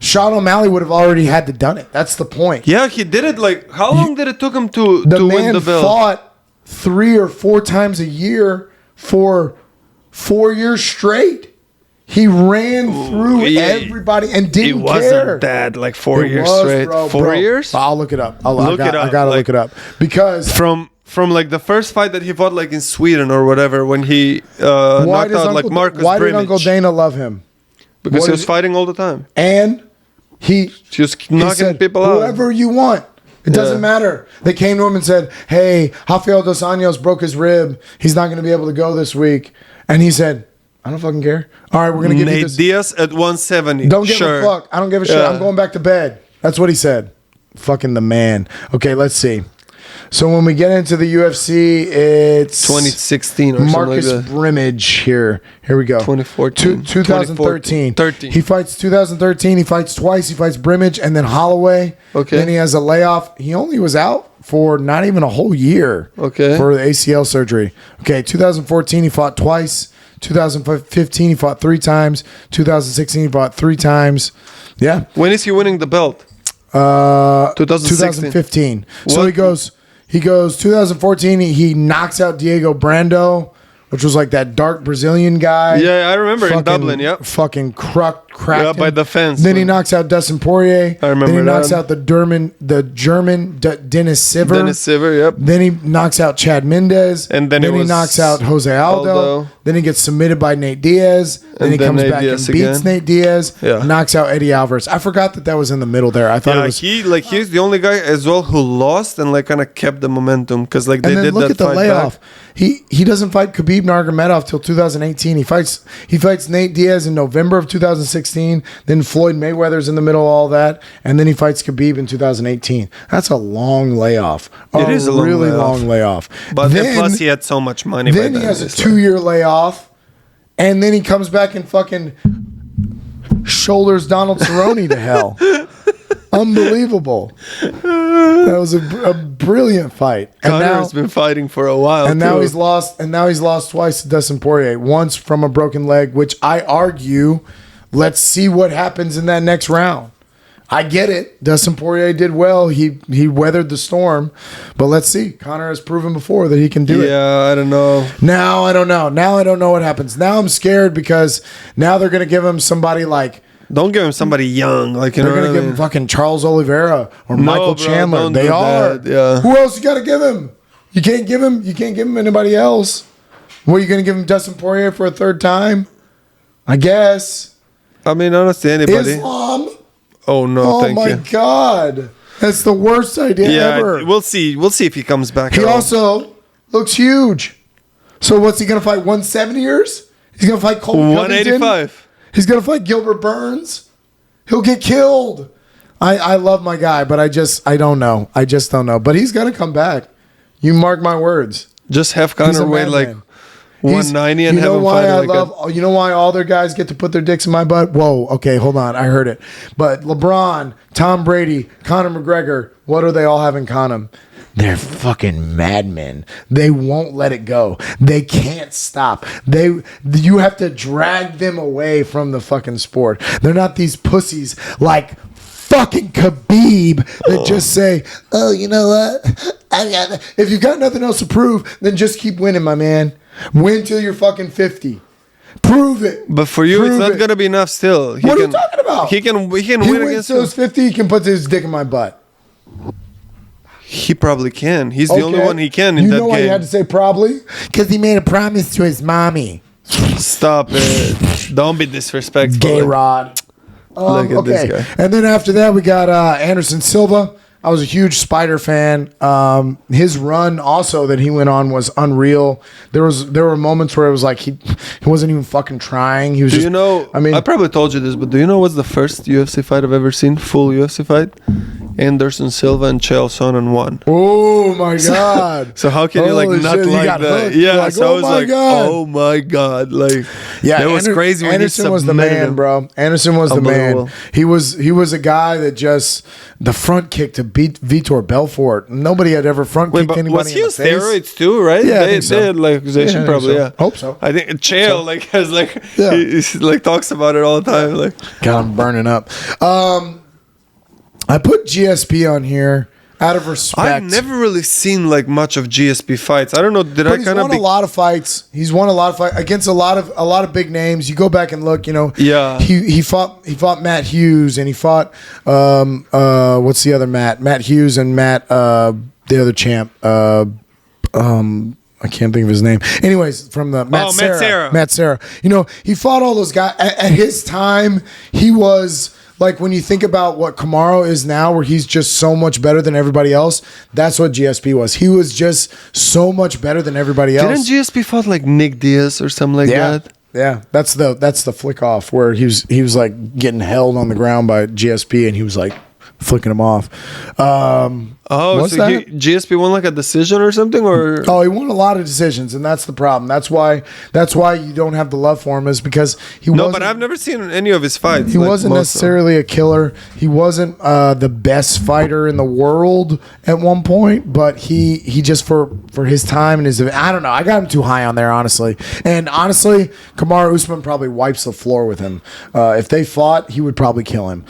Sean O'Malley would have already had to done it. That's the point. Yeah, he did it. How long did it took him to win the belt? The man fought 3 or 4 times a year for 4 years straight. He ran through everybody and didn't care. It wasn't that 4 years straight. Bro, 4 years? I'll look it up. I gotta look it up because from the first fight that he fought in Sweden or whatever when he knocked out Marcus why did Brimage. Uncle Dana love him? Because he was fighting all the time. And he was knocking people out. Whoever you want. It doesn't matter. They came to him and said, hey, Rafael Dos Anjos broke his rib. He's not going to be able to go this week. And he said, I don't fucking care. All right, we're going to give you this. Nate Diaz at 170. Don't give a fuck. I don't give a shit. I'm going back to bed. That's what he said. Fucking the man. Okay, let's see. So when we get into the UFC, it's 2016 or Marcus something like that. Brimage here. Here we go. 2014. 2013. He fights 2013. He fights twice. He fights Brimage and then Holloway. Okay. Then he has a layoff. He only was out for not even a whole year. Okay. For the ACL surgery. Okay, 2014 he fought twice. 2015 he fought 3 times. 2016 he fought 3 times. Yeah. When is he winning the belt? 2015. So he goes 2014 he knocks out Diego Brando, which was that dark Brazilian guy. Yeah, I remember in Dublin, yep. Fucking cracked him. By the fence. Then he knocks out Dustin Poirier. I remember Then he knocks that. out the German Dennis Siver. Yep. Then he knocks out Chad Mendez. And then he knocks out Jose Aldo. Then he gets submitted by Nate Diaz. Then he comes back and beats Nate Diaz. Yeah. Knocks out Eddie Alvarez. I forgot that was in the middle there. I thought it was. He's the only guy as well who lost and kind of kept the momentum because they then did look that at the fight layoff. back. He doesn't fight Khabib Nurmagomedov till 2018. He fights Nate Diaz in November of 2016. Then Floyd Mayweather's in the middle of all that, and then he fights Khabib in 2018. That's a long layoff. It is a really long layoff. But then, plus he had so much money. Then he has a 2-year layoff, and then he comes back and fucking shoulders Donald Cerrone to hell. Unbelievable. That was a brilliant fight. Conor's been fighting for a while. And now he's lost. And now he's lost twice to Dustin Poirier. Once from a broken leg, which I argue. Let's see what happens in that next round. I get it. Dustin Poirier did well. He weathered the storm. But let's see. Conor has proven before that he can do it. Yeah, I don't know. Now I don't know. Now I don't know what happens. Now I'm scared because now they're going to give him somebody Don't give him somebody young. They're going to give him fucking Charles Oliveira or Michael Chandler. They are. Yeah. Who else you got to give him? You can't give him anybody else. What, are you going to give him Dustin Poirier for a third time? I guess. I mean, honestly, anybody. Islam. Oh no, thank you. Oh my God, that's the worst idea ever. We'll see. We'll see if he comes back. He also looks huge. So what's he gonna fight? 170ers? He's gonna fight Colby 185. He's gonna fight Gilbert Burns. He'll get killed. I love my guy, but I don't know. I just don't know. But he's gonna come back. You mark my words. Just have Conor weigh like 190 and have him fight. You know why all their guys get to put their dicks in my butt? Whoa, okay, hold on. I heard it. But LeBron, Tom Brady, Conor McGregor, what do they all have in common? They're fucking madmen. They won't let it go. They can't stop. You have to drag them away from the fucking sport. They're not these pussies like fucking Khabib that just say, "Oh, you know what? If you've got nothing else to prove, then just keep winning, my man. Win till you're fucking 50. Prove it." But for you, it's not gonna be enough. Still, what are you talking about? He can win against till he's 50. He can put his dick in my butt. He probably can. He's the only one he can in that game. You know why you had to say probably? Because he made a promise to his mommy. Stop it! Don't be disrespectful. Gay Rod. Look at this guy. And then after that, we got Anderson Silva. I was a huge Spider fan. His run also that he went on was unreal. There were moments where it was like he wasn't even fucking trying. He was just. I probably told you this, but do you know what's the first UFC fight I've ever seen? Full UFC fight? Anderson Silva and Chael Sonnen won. Oh my God! So how can you not like that? Hooked. Yeah, like, so I was like, oh my God, like that was crazy. Anderson was the man, bro. Anderson was the man. He was a guy that just the front kick to beat Vitor Belfort. Nobody had ever front kicked anybody. Was he in on the face. steroids too? Right? Yeah, they had like accusation probably. So. Yeah, Hope so. I think Chael has he like talks about it all the time. Like, God, I'm burning up. I put GSP on here out of respect. I've never really seen like much of GSP fights. I don't know. He's won a lot of fights. He's won a lot of fights against a lot of big names. You go back and look. Yeah. He fought Matt Hughes and he fought what's the other Matt? Matt Hughes and Matt the other champ. I can't think of his name. Anyways, from the Matt Serra. He fought all those guys at his time. He was. Like when you think about what Kamaru is now, where he's just so much better than everybody else, that's what GSP was. He was just so much better than everybody else. Didn't GSP fought like Nick Diaz or something like that? Yeah, that's the flick off where he was like getting held on the ground by GSP and he was like flicking him off. GSP won like a decision or something, or he won a lot of decisions, and that's the problem. That's why you don't have the love for him, is because he wasn't. No, but I've never seen any of his fights. He wasn't necessarily a killer. He wasn't the best fighter in the world at one point, but he just for his time and his, I don't know. I got him too high on there, honestly. And honestly, Kamaru Usman probably wipes the floor with him. If they fought, he would probably kill him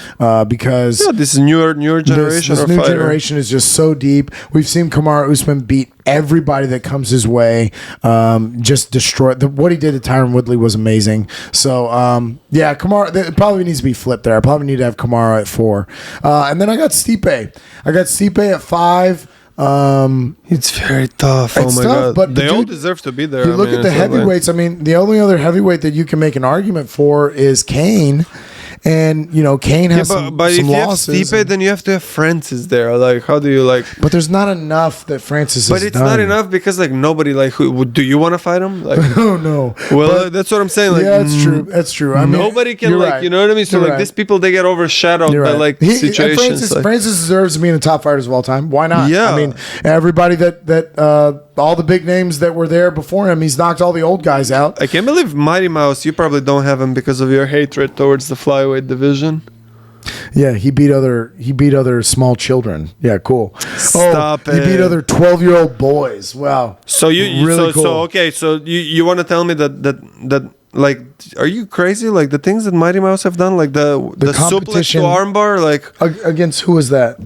because this newer generation. This new generation is just so deep. We've seen Kamaru Usman beat everybody that comes his way. Just destroy what he did to Tyron Woodley was amazing. So Kamaru, it probably needs to be flipped there. I probably need to have Kamaru at 4, and then I got Stipe. At 5. It's very tough. Oh my God! But they all deserve to be there. You look at the heavyweights. I mean, the only other heavyweight that you can make an argument for is Kane. And Kane has some but if you losses. have Stipe, then you have to have Francis there. Like, how do you like? But there's not enough that Francis has done. But it's not enough because like nobody like. Do you want to fight him? Like, no. Well, that's what I'm saying. Like, that's true. That's true. I mean, nobody can like. Right. You know what I mean? So like these people, they get overshadowed by like situations. Francis deserves to be in the top fighters of all time. Why not? Yeah. I mean, everybody that all the big names that were there before him, he's knocked all the old guys out. I can't believe Mighty Mouse. You probably don't have him because of your hatred towards the flyweight division. Yeah, he beat other small children. Yeah, cool. Stop it. He beat other 12-year-old boys. Wow. So you want to tell me that like, are you crazy? Like the things that Mighty Mouse have done, like the suplex to armbar, like against who is that?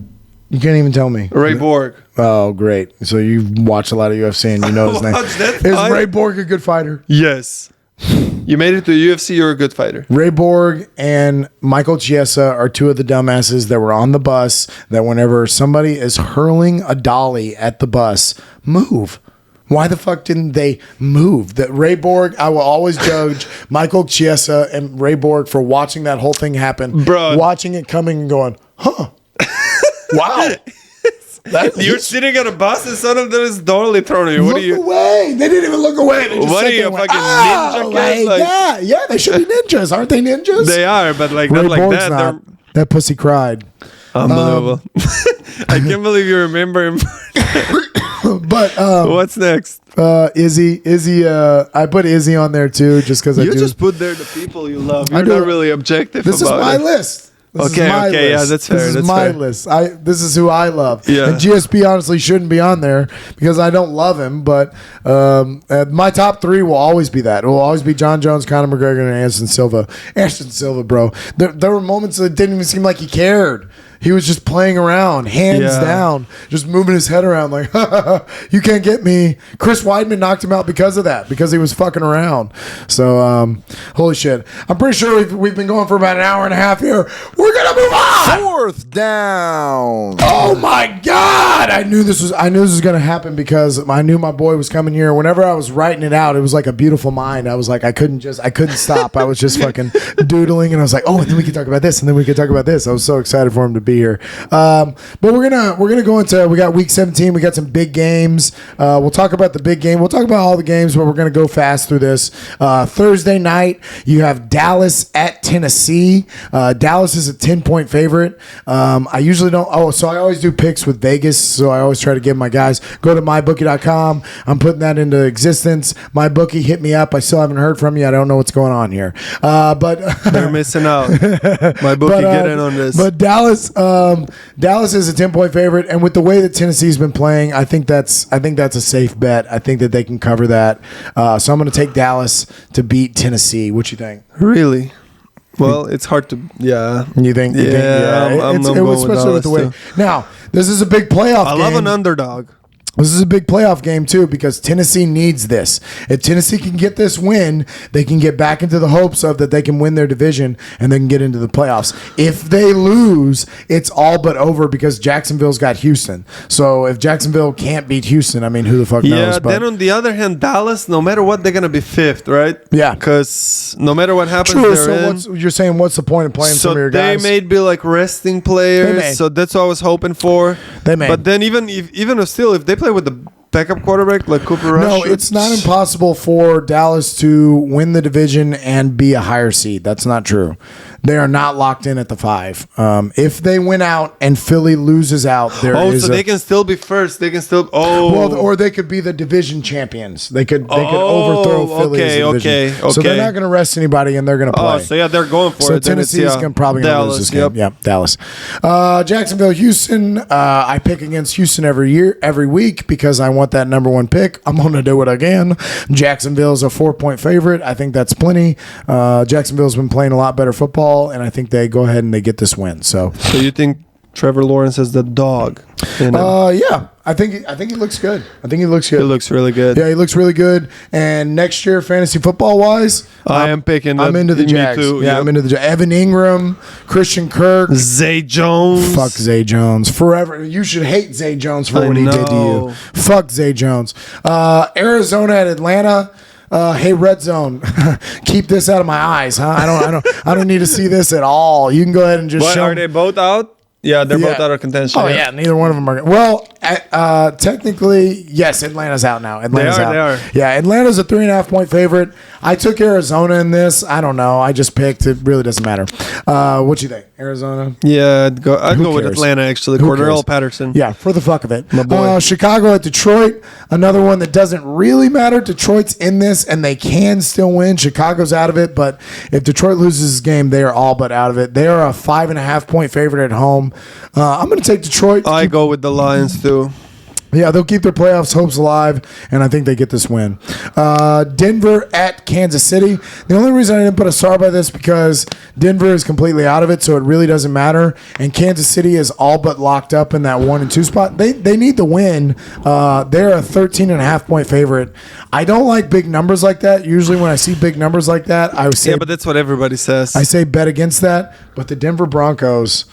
You can't even tell me. Ray Borg. Oh, great. So you watch a lot of UFC and you know his name. Is Ray Borg a good fighter? Yes. You made it to UFC, you're a good fighter. Ray Borg and Michael Chiesa are two of the dumbasses that were on the bus that whenever somebody is hurling a dolly at the bus, move. Why the fuck didn't they move? That Ray Borg, I will always judge Michael Chiesa and Ray Borg for watching that whole thing happen, bro. Watching it coming and going, huh? Wow. You're sitting on a bus and son of them is totally throwing you. What are you? Look away. They didn't even look away. They just What sat are you, there a and went, fucking ninja kid? Like, yeah, they should be ninjas. Aren't they ninjas? They are, but like Ray not like Borg's that. not. That pussy cried. Unbelievable. I can't believe you remember him. But what's next? Izzy, I put Izzy on there too, just because I do. You just put there the people you love. You're do. not really objective. This about is my it. list. This Okay, is my okay, list. yeah, that's fair. This is that's my fair. list. This is who I love. Yeah. And GSP honestly shouldn't be on there because I don't love him. But my top three will always be that. It will always be John Jones, Conor McGregor, and Anderson Silva. Anderson Silva, bro. There were moments that didn't even seem like he cared. He was just playing around, hands down, just moving his head around like, you can't get me. Chris Weidman knocked him out because of that, because he was fucking around. So, holy shit. I'm pretty sure we've been going for about an hour and a half here. We're going to move on. Fourth down. Oh my God. I knew this was going to happen because I knew my boy was coming here. Whenever I was writing it out, it was like a beautiful mind. I was like, I couldn't stop. I was just fucking doodling and I was like, oh, and then we could talk about this. And then we could talk about this. I was so excited for him to be here. But we're gonna go into, we got week 17. We got some big games. We'll talk about the big game. We'll talk about all the games, but we're gonna go fast through this. Thursday night, you have Dallas at Tennessee. Dallas is a 10-point favorite. I usually don't. So I always do picks with Vegas. So I always try to give my guys. Go to mybookie.com. I'm putting that into existence. MyBookie, hit me up. I still haven't heard from you. I don't know what's going on here. But they're missing out. MyBookie, get in on this. But Dallas is a 10-point favorite, and with the way that Tennessee's been playing, I think that's a safe bet. I think that they can cover that. So I'm going to take Dallas to beat Tennessee. What you think? Really? Well, it's hard to. Yeah. You think? I'm going with especially with the way. Dallas, Now, this is a big playoff. I game. love an underdog. This is a big playoff game, too, because Tennessee needs this. If Tennessee can get this win, they can get back into the hopes of that they can win their division and they can get into the playoffs. If they lose, it's all but over because Jacksonville's got Houston. So if Jacksonville can't beat Houston, I mean, who the fuck knows? Yeah, then on the other hand, Dallas, no matter what, they're going to be fifth, right? Yeah. Because no matter what happens, True. they're So you're saying what's the point of playing some of your guys? They may be like resting players, so that's what I was hoping for. They may. But then even if still, if they play with the backup quarterback like Cooper Rush. No, it's not impossible for Dallas to win the division and be a higher seed. That's not true. They are not locked in at the 5. If they win out and Philly loses out, they can still be first. They can still or they could be the division champions. They could overthrow Philly as a division. Okay. So they're not going to rest anybody and they're going to play. Oh, so yeah, they're going for so it. So Tennessee's probably going to lose this game. Yep. Yeah, Dallas. Jacksonville, Houston. I pick against Houston every week because I want that number 1 pick. I'm going to do it again. Jacksonville's a 4-point favorite. I think that's plenty. Jacksonville's been playing a lot better football, and I think they go ahead and they get this win. So you think Trevor Lawrence is the dog? Yeah. I think he looks good. He looks really good. Yeah, he looks really good. And next year, fantasy football wise, I'm picking. I'm into the Jags. Too, yeah, I'm into the Jags. Evan Ingram, Christian Kirk, Zay Jones. Fuck Zay Jones forever. You should hate Zay Jones for what he did to you. Fuck Zay Jones. Arizona at Atlanta. Hey, Red Zone, keep this out of my eyes, huh? I don't need to see this at all. You can go ahead and just show. Are they both out? Yeah, they're both out of contention. Oh yeah, neither one of them are. Well, technically, yes, Atlanta's out now. Atlanta's out. They are. Yeah, Atlanta's a 3.5-point favorite. I took Arizona in this. I don't know. I just picked. It really doesn't matter. What you think, Arizona? Yeah, I'd go with Atlanta actually. Cordarrelle Patterson. Yeah, for the fuck of it. My boy. Chicago at Detroit. Another one that doesn't really matter. Detroit's in this, and they can still win. Chicago's out of it, but if Detroit loses this game, they are all but out of it. They are a 5.5-point favorite at home. I'm going to take Detroit. I go with the Lions too. Yeah, they'll keep their playoffs hopes alive, and I think they get this win. Denver at Kansas City. The only reason I didn't put a star by this because Denver is completely out of it, so it really doesn't matter. And Kansas City is all but locked up in that 1 and 2 spot. They need the win. They're a 13.5-point favorite. I don't like big numbers like that. Usually when I see big numbers like that, I would say... Yeah, but that's what everybody says. I say bet against that. But the Denver Broncos...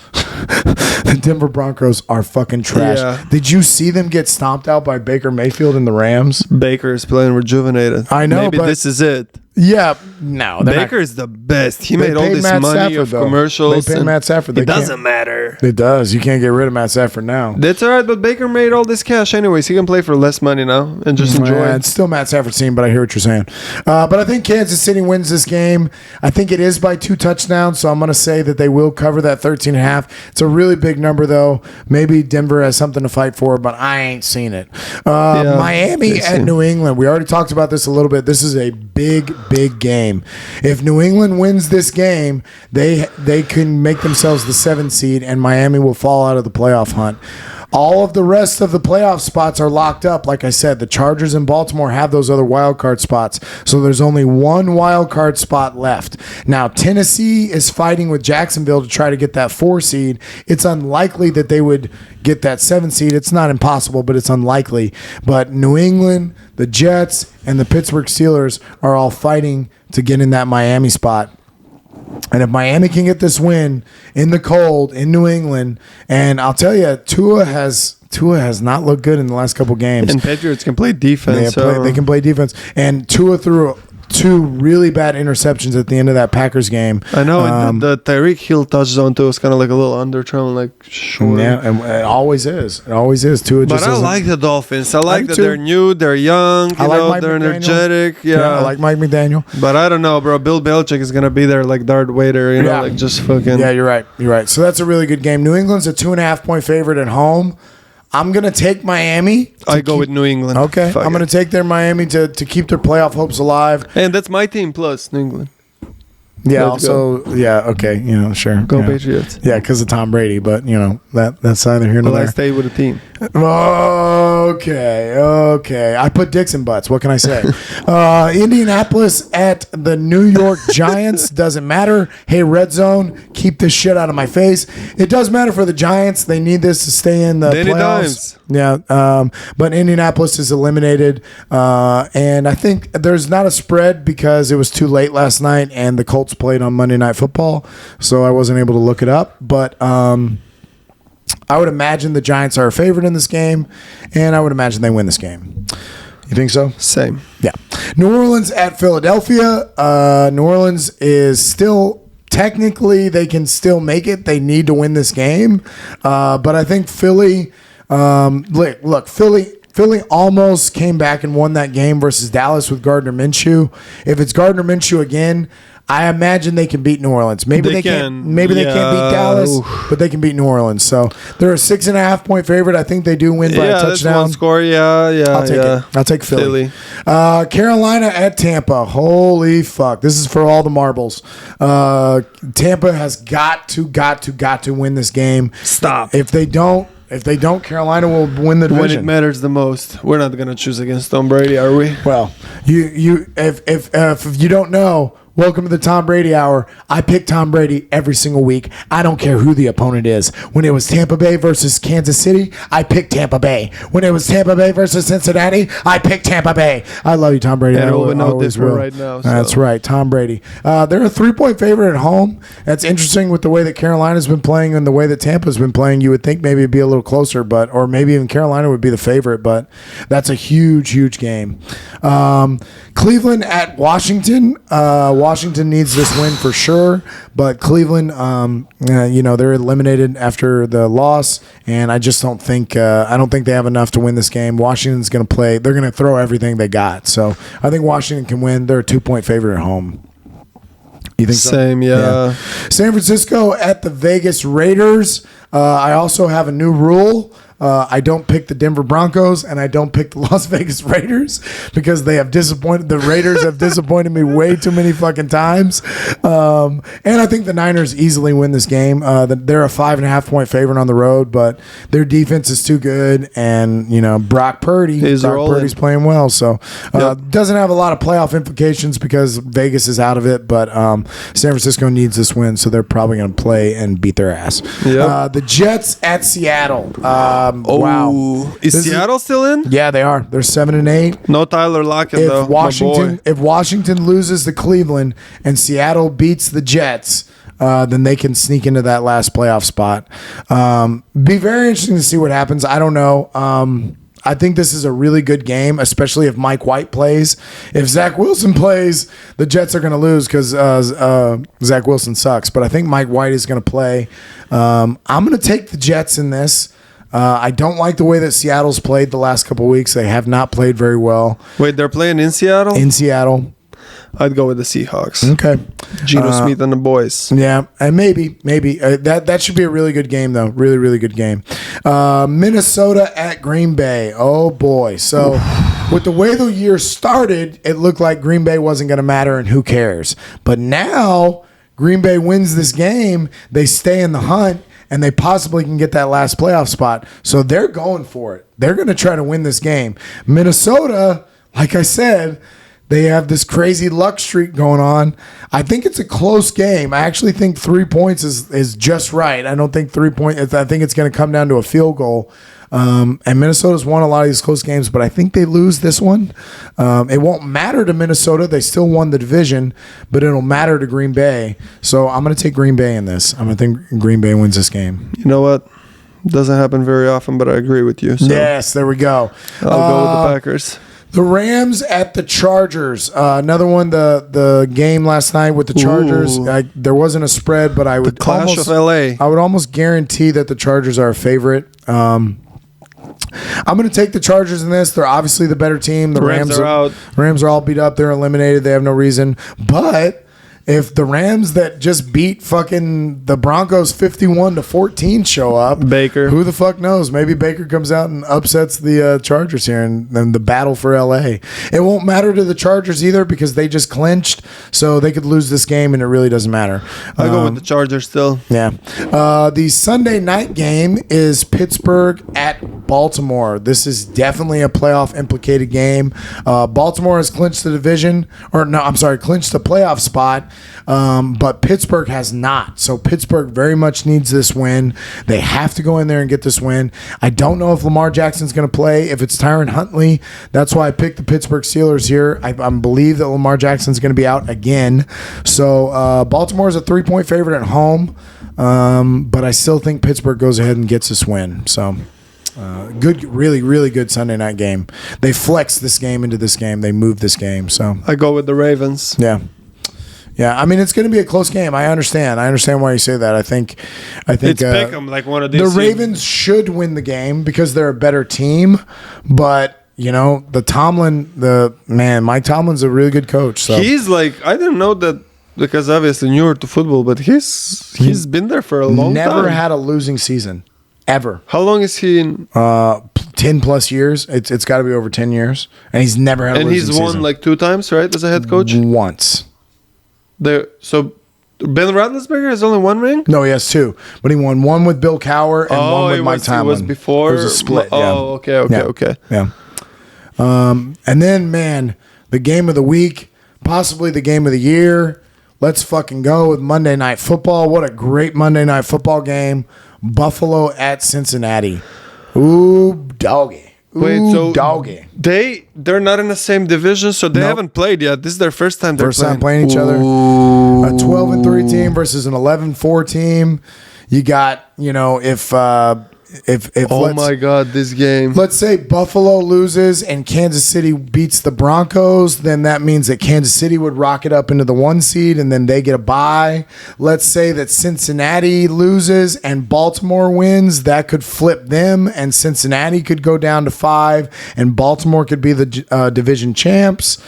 The Denver Broncos are fucking trash. Yeah. Did you see them get stomped out by Baker Mayfield and the Rams? Baker is playing rejuvenated. I know, Maybe but this is it. Yeah, no. Baker is the best. He made all paid this Matt money Stafford, of though. commercials. They paid Matt Stafford. It doesn't matter. It does. You can't get rid of Matt Stafford now. That's all right, but Baker made all this cash anyways. He can play for less money now and just enjoy Yeah, it. it's still Matt Stafford's team, but I hear what you're saying. But I think Kansas City wins this game. I think it is by 2 touchdowns, so I'm going to say that they will cover that 13.5. It's a really big number, though. Maybe Denver has something to fight for, but I ain't seen it. Miami at New England. We already talked about this a little bit. This is a big, big game. If New England wins this game, they can make themselves the 7th seed, and Miami will fall out of the playoff hunt. All of the rest of the playoff spots are locked up. Like I said, the Chargers and Baltimore have those other wild card spots. So there's only one wild card spot left. Now, Tennessee is fighting with Jacksonville to try to get that 4 seed. It's unlikely that they would get that 7 seed. It's not impossible, but it's unlikely. But New England, the Jets, and the Pittsburgh Steelers are all fighting to get in that Miami spot. And if Miami can get this win in the cold in New England, and I'll tell you, Tua has not looked good in the last couple games. And Patriots can play defense. They can play defense. And Tua threw 2 really bad interceptions at the end of that Packers game. I know the Tyreek Hill touchdown too was kind of like a little underthrown, like short. Yeah, and it always is. It always is. Tua just but I like the Dolphins. I like that they're new, they're young, they're energetic. Yeah, I like Mike McDaniel. But I don't know, bro. Bill Belichick is gonna be there like Darth Vader, like just fucking. Yeah, you're right. You're right. So that's a really good game. New England's a 2.5 point favorite at home. I'm going to take Miami. I go with New England. Okay. I'm going to take their Miami to keep their playoff hopes alive. And that's my team plus New England. Yeah, okay. Sure. Go Patriots. Yeah, because of Tom Brady, but, that's neither here nor there. I stay with the team. Okay. I put dicks in butts. What can I say? Indianapolis at the New York Giants. Doesn't matter. Hey, Red Zone, keep this shit out of my face. It does matter for the Giants. They need this to stay in the playoffs. Yeah, but Indianapolis is eliminated. And I think there's not a spread because it was too late last night and the Colts played on Monday Night Football, so I wasn't able to look it up. But I would imagine the Giants are a favorite in this game, and I would imagine they win this game. You think so? Same. Yeah. New Orleans at Philadelphia. New Orleans is still technically they can still make it. They need to win this game, but I think Philly. Look, Philly almost came back and won that game versus Dallas with Gardner Minshew. If it's Gardner Minshew again, I imagine they can beat New Orleans. Maybe they can't beat Dallas, but they can beat New Orleans. So they're a 6.5 point favorite. I think they do win by a touchdown. That's one score. I'll take it. I'll take Philly. Carolina at Tampa. Holy fuck! This is for all the marbles. Tampa has got to win this game. Stop. If they don't, Carolina will win the division. When it matters the most, we're not gonna choose against Tom Brady, are we? Well, if you don't know, welcome to the Tom Brady Hour. I pick Tom Brady every single week. I don't care who the opponent is. When it was Tampa Bay versus Kansas City, I picked Tampa Bay. When it was Tampa Bay versus Cincinnati, I picked Tampa Bay. I love you, Tom Brady. And we're no different right now. So. That's right, Tom Brady. They're a 3-point favorite at home. That's interesting with the way that Carolina's been playing and the way that Tampa's been playing. You would think maybe it'd be a little closer, or maybe even Carolina would be the favorite, but that's a huge game. Cleveland at Washington. Washington needs this win for sure, but Cleveland, they're eliminated after the loss, and I just don't think they have enough to win this game. Washington's going to play; they're going to throw everything they got. So I think Washington can win. They're a 2-point favorite at home. You think Same, so? Yeah. San Francisco at the Vegas Raiders. I also have a new rule. I don't pick the Denver Broncos and I don't pick the Las Vegas Raiders because they have disappointed. The Raiders have disappointed me way too many fucking times. And I think the Niners easily win this game. They're a 5.5 point favorite on the road, but their defense is too good. And, Brock Purdy's playing well. So doesn't have a lot of playoff implications because Vegas is out of it, but San Francisco needs this win. So they're probably going to play and beat their ass. Yep. The Jets at Seattle. Wow. Is Seattle still in? Yeah, they are. They're 7-8. No Tyler Lockett, If Washington loses to Cleveland and Seattle beats the Jets, then they can sneak into that last playoff spot. Be very interesting to see what happens. I don't know. I think this is a really good game, especially if Mike White plays. If Zach Wilson plays, the Jets are going to lose because Zach Wilson sucks. But I think Mike White is going to play. I'm going to take the Jets in this. I don't like the way that Seattle's played the last couple of weeks. They have not played very well. Wait, they're playing in Seattle? In Seattle. I'd go with the Seahawks. Okay. Geno Smith and the boys. Yeah, and maybe. That should be a really good game, though. Really, really good game. Minnesota at Green Bay. Oh, boy. So with the way the year started, it looked like Green Bay wasn't going to matter, and who cares? But now Green Bay wins this game. They stay in the hunt, and they possibly can get that last playoff spot. So they're going for it. They're going to try to win this game. Minnesota, like I said, they have this crazy luck streak going on. I think it's a close game. I actually think 3 points is just right. I don't think 3 points. I think it's going to come down to a field goal. And Minnesota's won a lot of these close games, but I think they lose this one. It won't matter to Minnesota. They still won the division, but it'll matter to Green Bay. So I'm going to take Green Bay in this. I'm going to think Green Bay wins this game. You know what? Doesn't happen very often, but I agree with you. So yes, there we go. I'll go with the Packers. The Rams at the Chargers. Another one, the game last night with the Chargers. There wasn't a spread, but I would Clash of LA. I would almost guarantee that the Chargers are a favorite. I'm going to take the Chargers in this. They're obviously the better team. The Rams are out. Rams are all beat up. They're eliminated. They have no reason. But if the Rams that just beat fucking the Broncos 51-14 show up, Baker, who the fuck knows? Maybe Baker comes out and upsets the Chargers here and then the battle for LA. It won't matter to the Chargers either because they just clinched, so they could lose this game and it really doesn't matter. I go with the Chargers still. Yeah. The Sunday night game is Pittsburgh at Baltimore. This is definitely a playoff implicated game. Baltimore has clinched the division, clinched the playoff spot. But Pittsburgh has not. So Pittsburgh very much needs this win. They have to go in there and get this win. I don't know if Lamar Jackson's going to play. If it's Tyron Huntley, that's why I picked the Pittsburgh Steelers here. I believe that Lamar Jackson's going to be out again. So Baltimore is a 3-point favorite at home. But I still think Pittsburgh goes ahead and gets this win. So good, really, really good Sunday night game. They flex this game into this game. They move this game. So I go with the Ravens. Yeah. Yeah, I mean it's going to be a close game. I understand why you say that. I think it's pick 'em like one of these. The Ravens should win the game because they're a better team, but you know Mike Tomlin's a really good coach. So he's like, I didn't know that because obviously newer to football, but he's been there for a long time. Never had a losing season ever. How long is he in? 10 plus years. It's got to be over 10 years, and he's never had a losing season. And he's won like 2 times, right, as a head coach? Once. So Ben Roethlisberger has only 1 ring? No, he has 2. But he won 1 with Bill Cowher and 1 with Mike Tomlin. It was before? It was a split. Oh, yeah. Okay. Yeah. And then, man, the game of the week, possibly the game of the year. Let's fucking go with Monday Night Football. What a great Monday Night Football game. Buffalo at Cincinnati. Ooh, doggy. Wait, so doggy. They're not in the same division, so they haven't played yet. This is their first time playing each other. A 12-3 team versus an 11-4 team. You got, if oh my God, this game. Let's say Buffalo loses and Kansas City beats the Broncos, then that means that Kansas City would rocket up into the 1 seed and then they get a bye. Let's say that Cincinnati loses and Baltimore wins. That could flip them and Cincinnati could go down to 5 and Baltimore could be the division champs.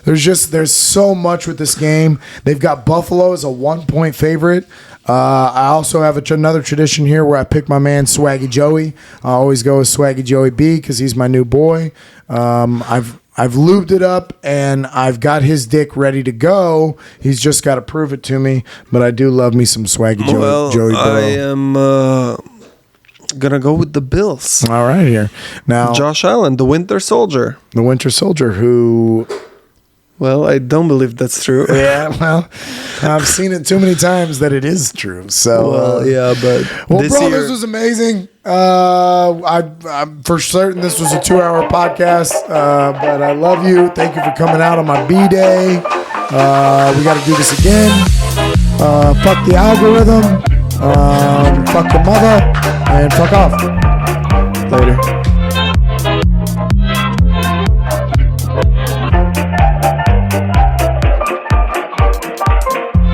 There's so much with this game. They've got Buffalo as a 1-point favorite. I also have another tradition here where I pick my man Swaggy Joey. I always go with Swaggy Joey B because he's my new boy. I've lubed it up and I've got his dick ready to go. He's just got to prove it to me. But I do love me some Swaggy Joey. I am gonna go with the Bills. All right, here now. Josh Allen, the Winter Soldier. The Winter Soldier, who. Well, I don't believe that's true. Yeah, well, I've seen it too many times that it is true. So, this was amazing. I'm for certain this was a 2-hour podcast, but I love you. Thank you for coming out on my B-Day. We got to do this again. Fuck the algorithm. Fuck your mother. And fuck off. Later.